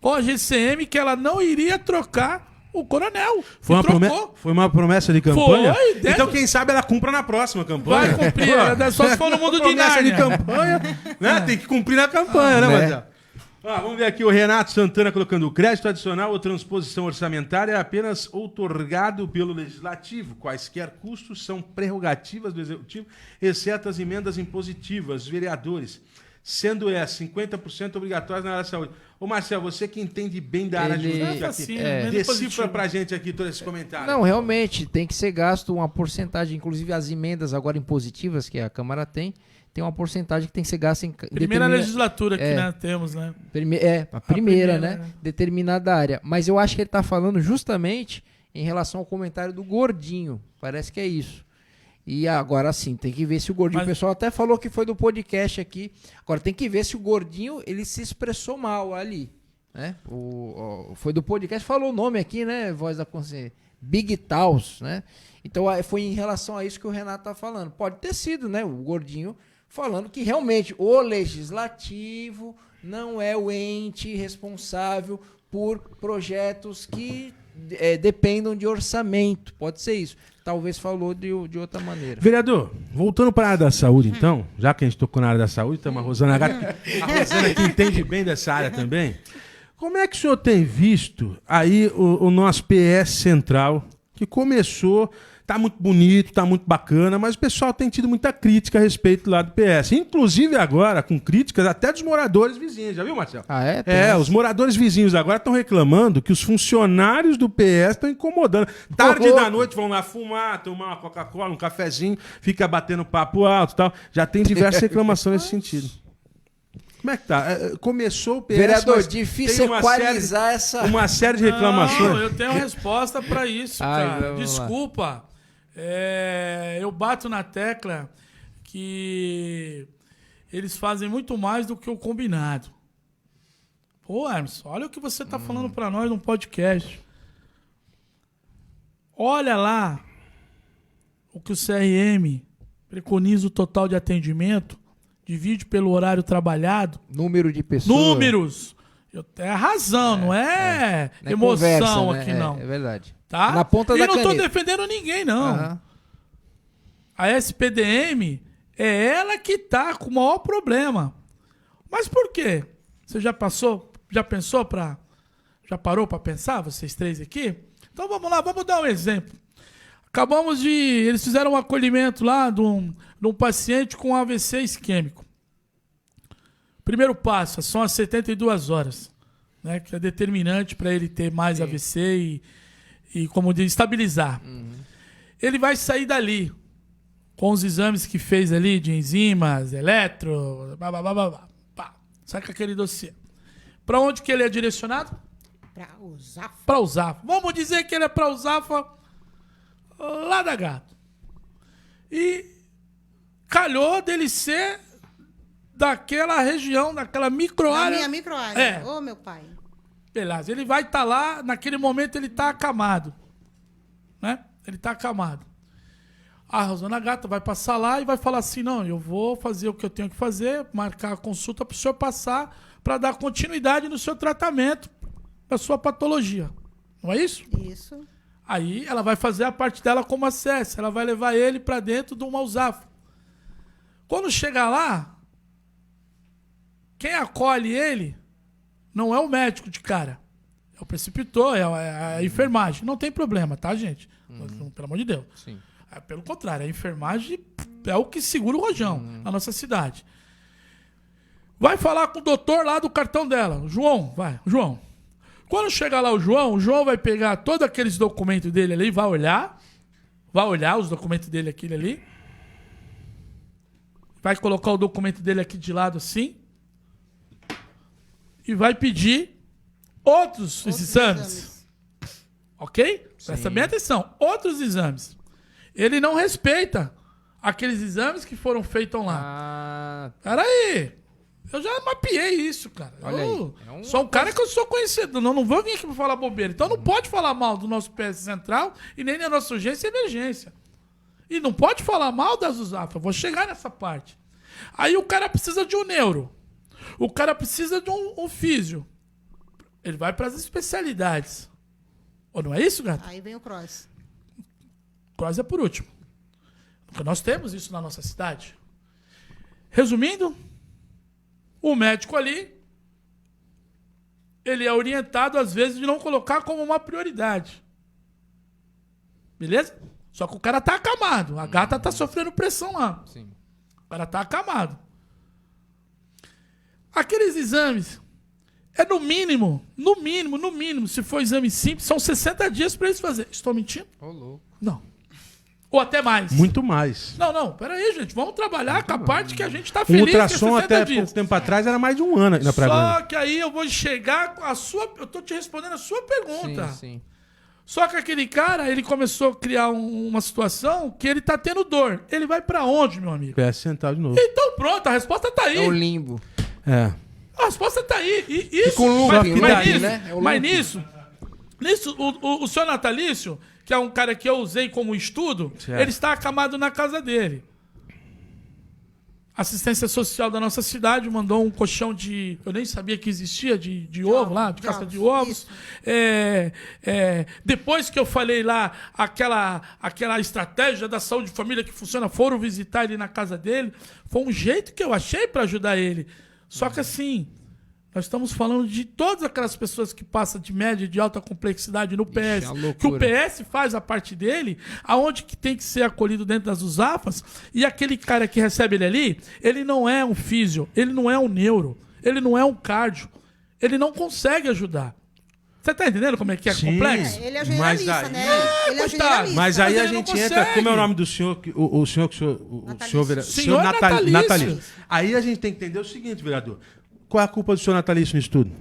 com a GCM, que ela não iria trocar o coronel. Foi uma promessa de campanha? Foi, dentro... Então, quem sabe ela cumpra na próxima campanha. Vai cumprir, só se for no mundo de promessa de Nárnia. campanha, né? Tem que cumprir na campanha, né, né? Marcelo? Vamos ver aqui o Renato Santana colocando: o crédito adicional ou transposição orçamentária é apenas outorgado pelo Legislativo. Quaisquer custos são prerrogativas do Executivo, exceto as emendas impositivas dos vereadores, sendo essa 50% obrigatórias na área da saúde. Ô Marcelo, você que entende bem da área jurídica aqui, decifra pra gente aqui todo esse comentário. Não, realmente, tem que ser gasto uma porcentagem, inclusive as emendas agora impositivas que a Câmara tem uma porcentagem que tem que ser gasta em Primeira legislatura que nós temos, né? A primeira, né? Determinada área. Mas eu acho que ele está falando justamente em relação ao comentário do Gordinho. Parece que é isso. E agora sim, tem que ver se o Gordinho... O pessoal até falou que foi do podcast aqui. Agora tem que ver se o Gordinho ele se expressou mal ali. Né? Foi do podcast, falou o nome aqui, né? Voz da Consciência. Big Taus, né? Então foi em relação a isso que o Renato está falando. Pode ter sido, né? O Gordinho falando que realmente o Legislativo não é o ente responsável por projetos que dependam de orçamento. Pode ser isso. Talvez falou de outra maneira. Vereador, voltando para a área da saúde, então, já que a gente tocou na área da saúde, estamos a Rosana Gato, a Rosana que entende bem dessa área também. Como é que o senhor tem visto aí o nosso PS Central, que começou... Tá muito bonito, tá muito bacana, mas o pessoal tem tido muita crítica a respeito lá do PS. Inclusive agora, com críticas até dos moradores vizinhos. Já viu, Marcelo? Ah, é? Os moradores vizinhos agora estão reclamando que os funcionários do PS estão incomodando. Tarde da noite vão lá fumar, tomar uma Coca-Cola, um cafezinho, fica batendo papo alto e tal. Já tem diversas reclamações nesse sentido. Como é que tá? Começou o PS... Vereador, difícil equalizar uma série de reclamações. Não, eu tenho resposta para isso, cara. Desculpa. Eu bato na tecla que eles fazem muito mais do que o combinado. Pô, Hermes, olha o que você tá falando para nós no podcast. Olha lá o que o CRM preconiza o total de atendimento, divide pelo horário trabalhado. Número de pessoas. Números. É razão, não é emoção conversa, aqui, né? não. É verdade. Tá? Na ponta da não caneta. tô defendendo ninguém, não. A SPDM é ela que tá com o maior problema. Mas por quê? Você já pensou já parou para pensar, vocês três aqui? Então vamos lá, vamos dar um exemplo. Eles fizeram um acolhimento lá de um paciente com AVC isquêmico. Primeiro passo, são as 72 horas, né, que é determinante para ele ter mais AVC e, como diz, estabilizar. Ele vai sair dali com os exames que fez ali de enzimas, saca aquele dossiê. Para onde que ele é direcionado? Para o Zafra. Vamos dizer que ele é para o Zafra lá da Gato. E calhou dele ser daquela região, daquela micro-área. Da minha micro-área. Ô, meu pai. Beleza. Ele vai estar lá, naquele momento ele está acamado. Né? Ele está acamado. A Rosana Gato vai passar lá e vai falar assim, não, eu vou fazer o que eu tenho que fazer, marcar a consulta para o senhor passar para dar continuidade no seu tratamento da sua patologia. Não é isso? Isso. Aí ela vai fazer a parte dela como acesso. Ela vai levar ele para dentro de uma USAF. Quando chegar lá, quem acolhe ele não é o médico de cara. É o preceptor, é a enfermagem. Não tem problema, tá, gente? Pelo amor de Deus. Sim. Pelo contrário, a enfermagem é o que segura o rojão na nossa cidade. Vai falar com o doutor lá do cartão dela. João. Quando chegar lá o João vai pegar todos aqueles documentos dele ali, vai olhar os documentos dele, aquele ali. Vai colocar o documento dele aqui de lado assim. E vai pedir outros exames. Ok? Presta bem atenção. Outros exames. Ele não respeita aqueles exames que foram feitos lá. Peraí. Eu já mapeei isso, cara. Olha aí. Eu É um- sou um cara que eu sou conhecido. Não vou vir aqui pra falar bobeira. Então não pode falar mal do nosso PS Central e nem da nossa urgência e emergência. E não pode falar mal das USAF. Eu vou chegar nessa parte. Aí o cara precisa de um neuro. O cara precisa de um físio. Ele vai para as especialidades. Ou não é isso, gato? Aí vem o cross. Cross é por último. Porque nós temos isso na nossa cidade. Resumindo, o médico ali, ele é orientado, às vezes, de não colocar como uma prioridade. Beleza? Só que o cara tá acamado. A gata tá sofrendo pressão lá. Sim. O cara tá acamado. Aqueles exames, é no mínimo, se for exame simples, são 60 dias para eles fazerem. Estou mentindo? Ô, louco. Não. Ou até mais. Muito mais. Não, peraí, gente. Vamos trabalhar com a parte que a gente tá O feliz, que é ultrassom 60 até dias. pouco tempo atrás era mais de um ano na Só Praia. que aí eu vou chegar com a sua... Eu tô te respondendo a sua pergunta. Sim. Só que aquele cara, ele começou a criar uma situação que ele tá tendo dor. Ele vai pra onde, meu amigo? PS Central de novo. Então pronto, a resposta tá aí. É o limbo. É. A resposta tá aí. E isso, com looping, mas, looping, mas nisso, né? É o mas looping. nisso o senhor Natalício, que é um cara que eu usei como estudo, Certo. ele está acamado na casa dele. A assistência social da nossa cidade mandou um colchão de... Eu nem sabia que existia, de ovo lá, de casca de ovos. Depois que eu falei lá, aquela estratégia da saúde de família que funciona, foram visitar ele na casa dele. Foi um jeito que eu achei para ajudar ele. Só que assim, nós estamos falando de todas aquelas pessoas que passam de média e de alta complexidade no PS. é uma Que o loucura. PS faz a parte dele, aonde que tem que ser acolhido dentro das USAFAs, e aquele cara que recebe ele ali, ele não é um físio, ele não é um neuro, ele não é um cardio, ele não consegue ajudar. Você tá entendendo como é que é Sim. complexo? Ele é Mas generalista, aí- né? Ele é mas tá. generalista. Mas aí Mas a ele não gente entra. consegue. Como é o nome do senhor? O senhor que o senhor. O Natalício. senhor, Senhor Natalício. Aí a gente tem que entender o seguinte, vereador. Qual é a culpa do senhor Natalício nisso tudo?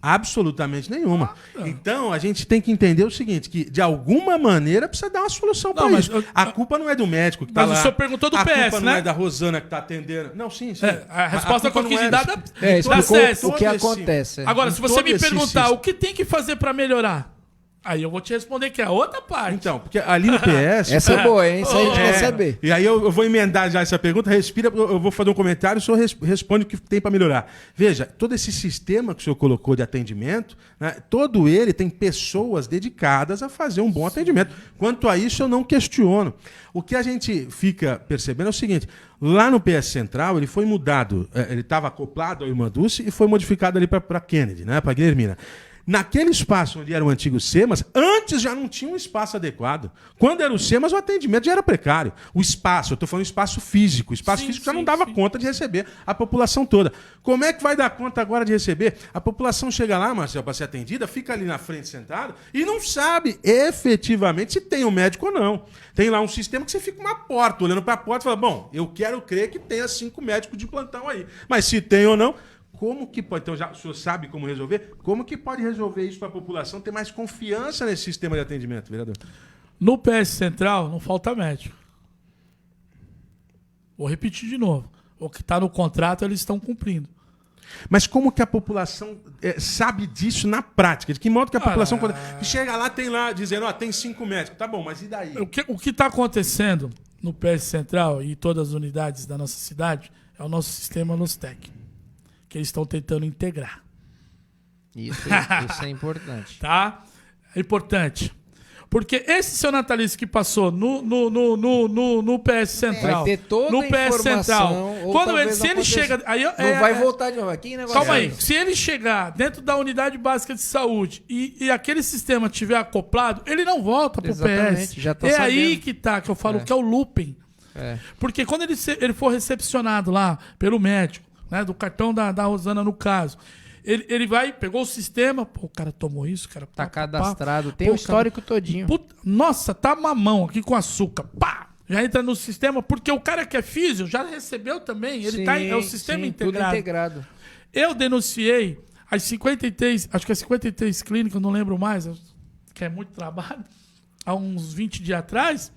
Absolutamente nenhuma. Então a gente tem que entender o seguinte: que de alguma maneira precisa dar uma solução para mas isso. A culpa não é do médico que tá Mas lá. o senhor perguntou do a PS, culpa não né? é da Rosana que tá atendendo. Não, sim. A resposta culpa que eu não quis dar da Explicou SES. o que Todo esse- acontece. Agora, se você todo me esse perguntar sistema. o que tem que fazer para melhorar, aí eu vou te responder que é a outra parte. Então, porque ali no PS. Essa é boa, hein? Isso aí a gente quer saber. E aí eu vou emendar já essa pergunta, respira, eu vou fazer um comentário, o senhor responde o que tem para melhorar. Veja, todo esse sistema que o senhor colocou de atendimento, né, todo ele tem pessoas dedicadas a fazer um bom atendimento. Quanto a isso, eu não questiono. O que a gente fica percebendo é o seguinte, lá no PS Central, ele foi mudado, ele estava acoplado ao Irmã Dulce e foi modificado ali para Kennedy, né, para Guilhermina. Naquele espaço onde era o antigo SEMAS, antes já não tinha um espaço adequado. Quando era o SEMAS, o atendimento já era precário. O espaço, eu estou falando espaço físico. O espaço físico já não dava conta de receber a população toda. Como é que vai dar conta agora de receber? A população chega lá, Marcelo, para ser atendida, fica ali na frente sentado e não sabe efetivamente se tem um médico ou não. Tem lá um sistema que você fica uma porta, olhando para a porta e fala, bom, eu quero crer que tenha 5 médicos de plantão aí. Mas se tem ou não... Como que pode, então já o senhor sabe como resolver? Como que pode resolver isso para a população ter mais confiança nesse sistema de atendimento, vereador? No PS Central não falta médico. Vou repetir de novo. O que está no contrato eles estão cumprindo. Mas como que a população sabe disso na prática? De que modo que a população quando chega lá, tem lá dizendo, ó, tem 5 médicos. Tá bom, mas e daí? O que está acontecendo no PS Central e todas as unidades da nossa cidade é o nosso sistema Nostec, que eles estão tentando integrar. Isso é importante. Tá? É importante. Porque esse seu Natalício que passou no PS Central. Vai ter toda no a PS informação, Central. ou Quando talvez ele, se não ele aconteça. chega. Aí, Não vai voltar de novo. Que negócio Calma é aí. esse? Se ele chegar dentro da unidade básica de saúde e aquele sistema tiver acoplado, ele não volta pro Exatamente, PS. já tô é aí sabendo. que tá, que eu falo É. que é o looping. É. Porque quando ele for recepcionado lá pelo médico, né, do cartão da Rosana no caso, ele vai, pegou o sistema, pô, o cara tomou isso, cara. Tá pá, cadastrado, pá. tem Pô, o histórico todinho. Puta, nossa, tá mamão aqui com açúcar. Pá! Já entra no sistema, porque o cara que é físio já recebeu também. Ele tá, é o sistema sim, integrado. Tudo integrado. Eu denunciei as 53, acho que as 53 clínicas, não lembro mais, que é muito trabalho, há uns 20 dias atrás,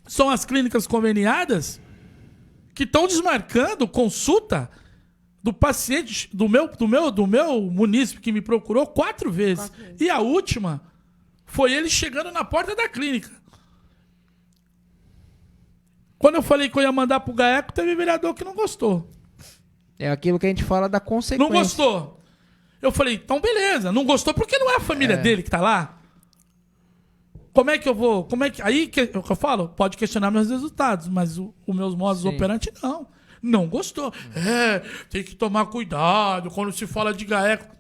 são as clínicas conveniadas que estão desmarcando consulta do paciente, do meu munícipe que me procurou 4 vezes. 4 vezes. E a última foi ele chegando na porta da clínica. Quando eu falei que eu ia mandar pro GAECO, teve vereador que não gostou. É aquilo que a gente fala da consequência. Não gostou. Eu falei, então beleza. Não gostou porque não é a família dele que tá lá. Como é que eu vou... Aí que eu falo, pode questionar meus resultados, mas os meus modos operantes não. Não gostou. Tem que tomar cuidado quando se fala de GAECO.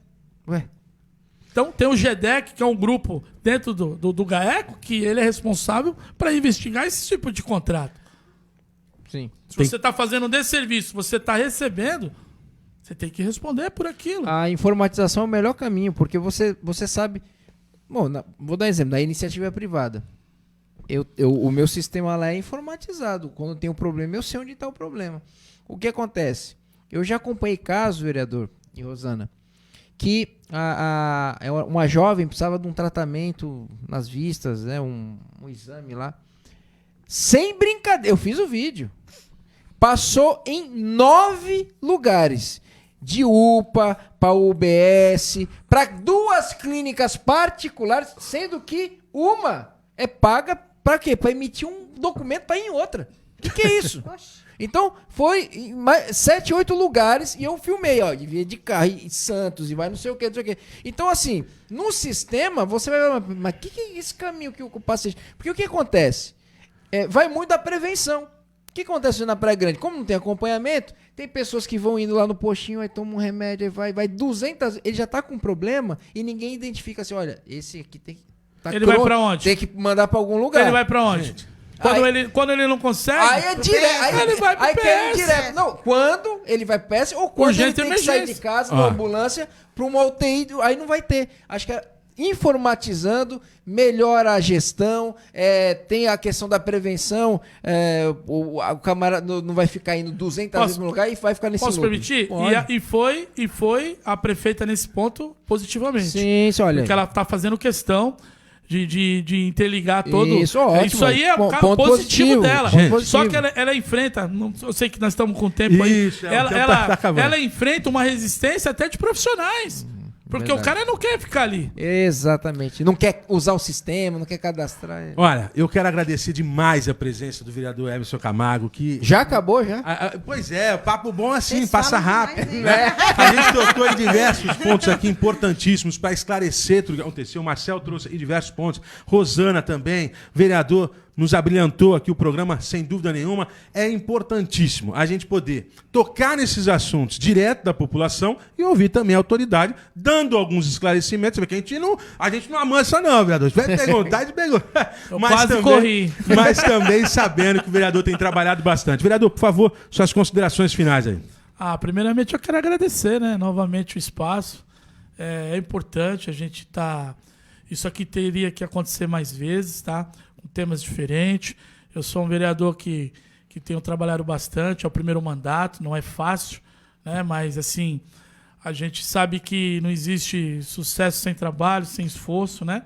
Ué, Então tem o GEDEC, que é um grupo dentro do GAECO, que ele é responsável para investigar esse tipo de contrato. sim. Se você está fazendo um desserviço, você está recebendo, você tem que responder por aquilo. A informatização é o melhor caminho, porque você sabe... Bom, vou dar um exemplo, da iniciativa privada. O meu sistema lá é informatizado. Quando tem um problema, eu sei onde está o problema. O que acontece? Eu já acompanhei casos, vereador e Rosana, que uma jovem precisava de um tratamento nas vistas, né, um exame lá. Sem brincadeira, eu fiz o vídeo. Passou em 9 lugares. De UPA, para UBS, para 2 clínicas particulares, sendo que uma é paga para quê? Para emitir um documento para ir em outra. O que é isso? Então, foi em 7, 8 lugares e eu filmei, ó, de carro, e Santos, e vai não sei o que, não sei o que. Então, assim, no sistema, você vai ver, mas o que é esse caminho que o paciente... Porque o que acontece? Vai muito da prevenção. O que acontece na Praia Grande? Como não tem acompanhamento, tem pessoas que vão indo lá no postinho, aí toma um remédio, aí vai 200... Ele já tá com um problema e ninguém identifica assim, olha, esse aqui tem que... Tá Ele vai pra onde? Tem que mandar pra algum lugar. Ele vai pra onde? Quando ele não consegue... Aí é direto. Aí ele vai pro aí quer ir PS. direto. Não, quando ele vai PS ou quando Urgente ele tem que sair emergência. de casa, numa ambulância, pra uma UTI, aí não vai ter. Acho que informatizando, melhora a gestão, tem a questão da prevenção, o camarada não vai ficar indo 200 vezes no lugar e vai ficar nesse Posso loop. permitir? Pode. E foi a prefeita nesse ponto positivamente. Sim, isso, olha. Porque ela tá fazendo questão de interligar todo... Isso, ótimo. Isso aí é o Ponto positivo dela. Gente. Só que ela enfrenta... Eu sei que nós estamos com tempo aí. Isso, o tempo tá acabando. Ela enfrenta uma resistência até de profissionais. Porque verdade. o cara não quer ficar ali. Exatamente. Não quer usar o sistema, não quer cadastrar. Olha, eu quero agradecer demais a presença do vereador Emerson Camargo, que... Já acabou, já? Pois é, papo bom assim, Vocês passa falam rápido. demais, hein? Né? A gente tocou em diversos pontos aqui importantíssimos para esclarecer tudo o que aconteceu. O Marcel trouxe aí diversos pontos. Rosana também, vereador, nos abrilhantou aqui o programa, sem dúvida nenhuma. É importantíssimo a gente poder tocar nesses assuntos direto da população e ouvir também a autoridade, dando alguns esclarecimentos, porque a gente não amansa não, vereador. Se tiver perguntar, a gente pergunta. Eu quase corri. Mas também sabendo que o vereador tem trabalhado bastante. Vereador, por favor, suas considerações finais aí. Primeiramente eu quero agradecer, né, novamente o espaço. É importante, a gente tá... Isso aqui teria que acontecer mais vezes, tá? Com temas diferentes. Eu sou um vereador que tenho trabalhado bastante, é o primeiro mandato, não é fácil, né? Mas, assim, a gente sabe que não existe sucesso sem trabalho, sem esforço, né?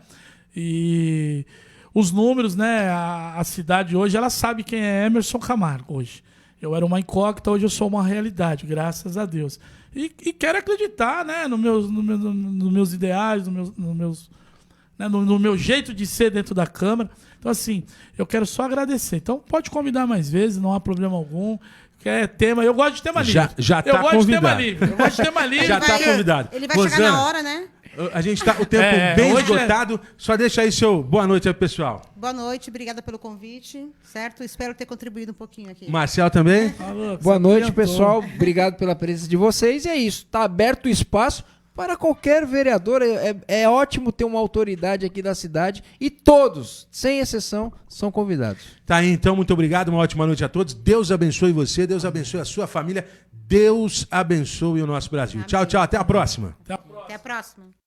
E os números, né? A cidade hoje, ela sabe quem é Emerson Camargo hoje. Eu era uma incógnita, hoje eu sou uma realidade, graças a Deus. E quero acreditar, né? Nos meus ideais, no meu jeito de ser dentro da Câmara. Então, assim, eu quero só agradecer. Então, pode convidar mais vezes, não há problema algum. Quer tema, eu gosto de tema livre. Já tá eu gosto convidado. de tema livre. Eu gosto de tema livre. Já tá convidado. Ele vai Rosana, chegar na hora, né? A gente tá com o tempo bem hoje esgotado. Só deixa aí seu boa noite aí, pessoal. Boa noite, obrigada pelo convite, certo? Espero ter contribuído um pouquinho aqui. Marcel também. Boa noite, pessoal. Obrigado pela presença de vocês. E é isso. Tá aberto o espaço para qualquer vereador. É ótimo ter uma autoridade aqui da cidade. E todos, sem exceção, são convidados. Tá aí, então. Muito obrigado. Uma ótima noite a todos. Deus abençoe você. Deus abençoe a sua família. Deus abençoe o nosso Brasil. Amém. Tchau, tchau. Até a próxima. Até a próxima. Até a próxima.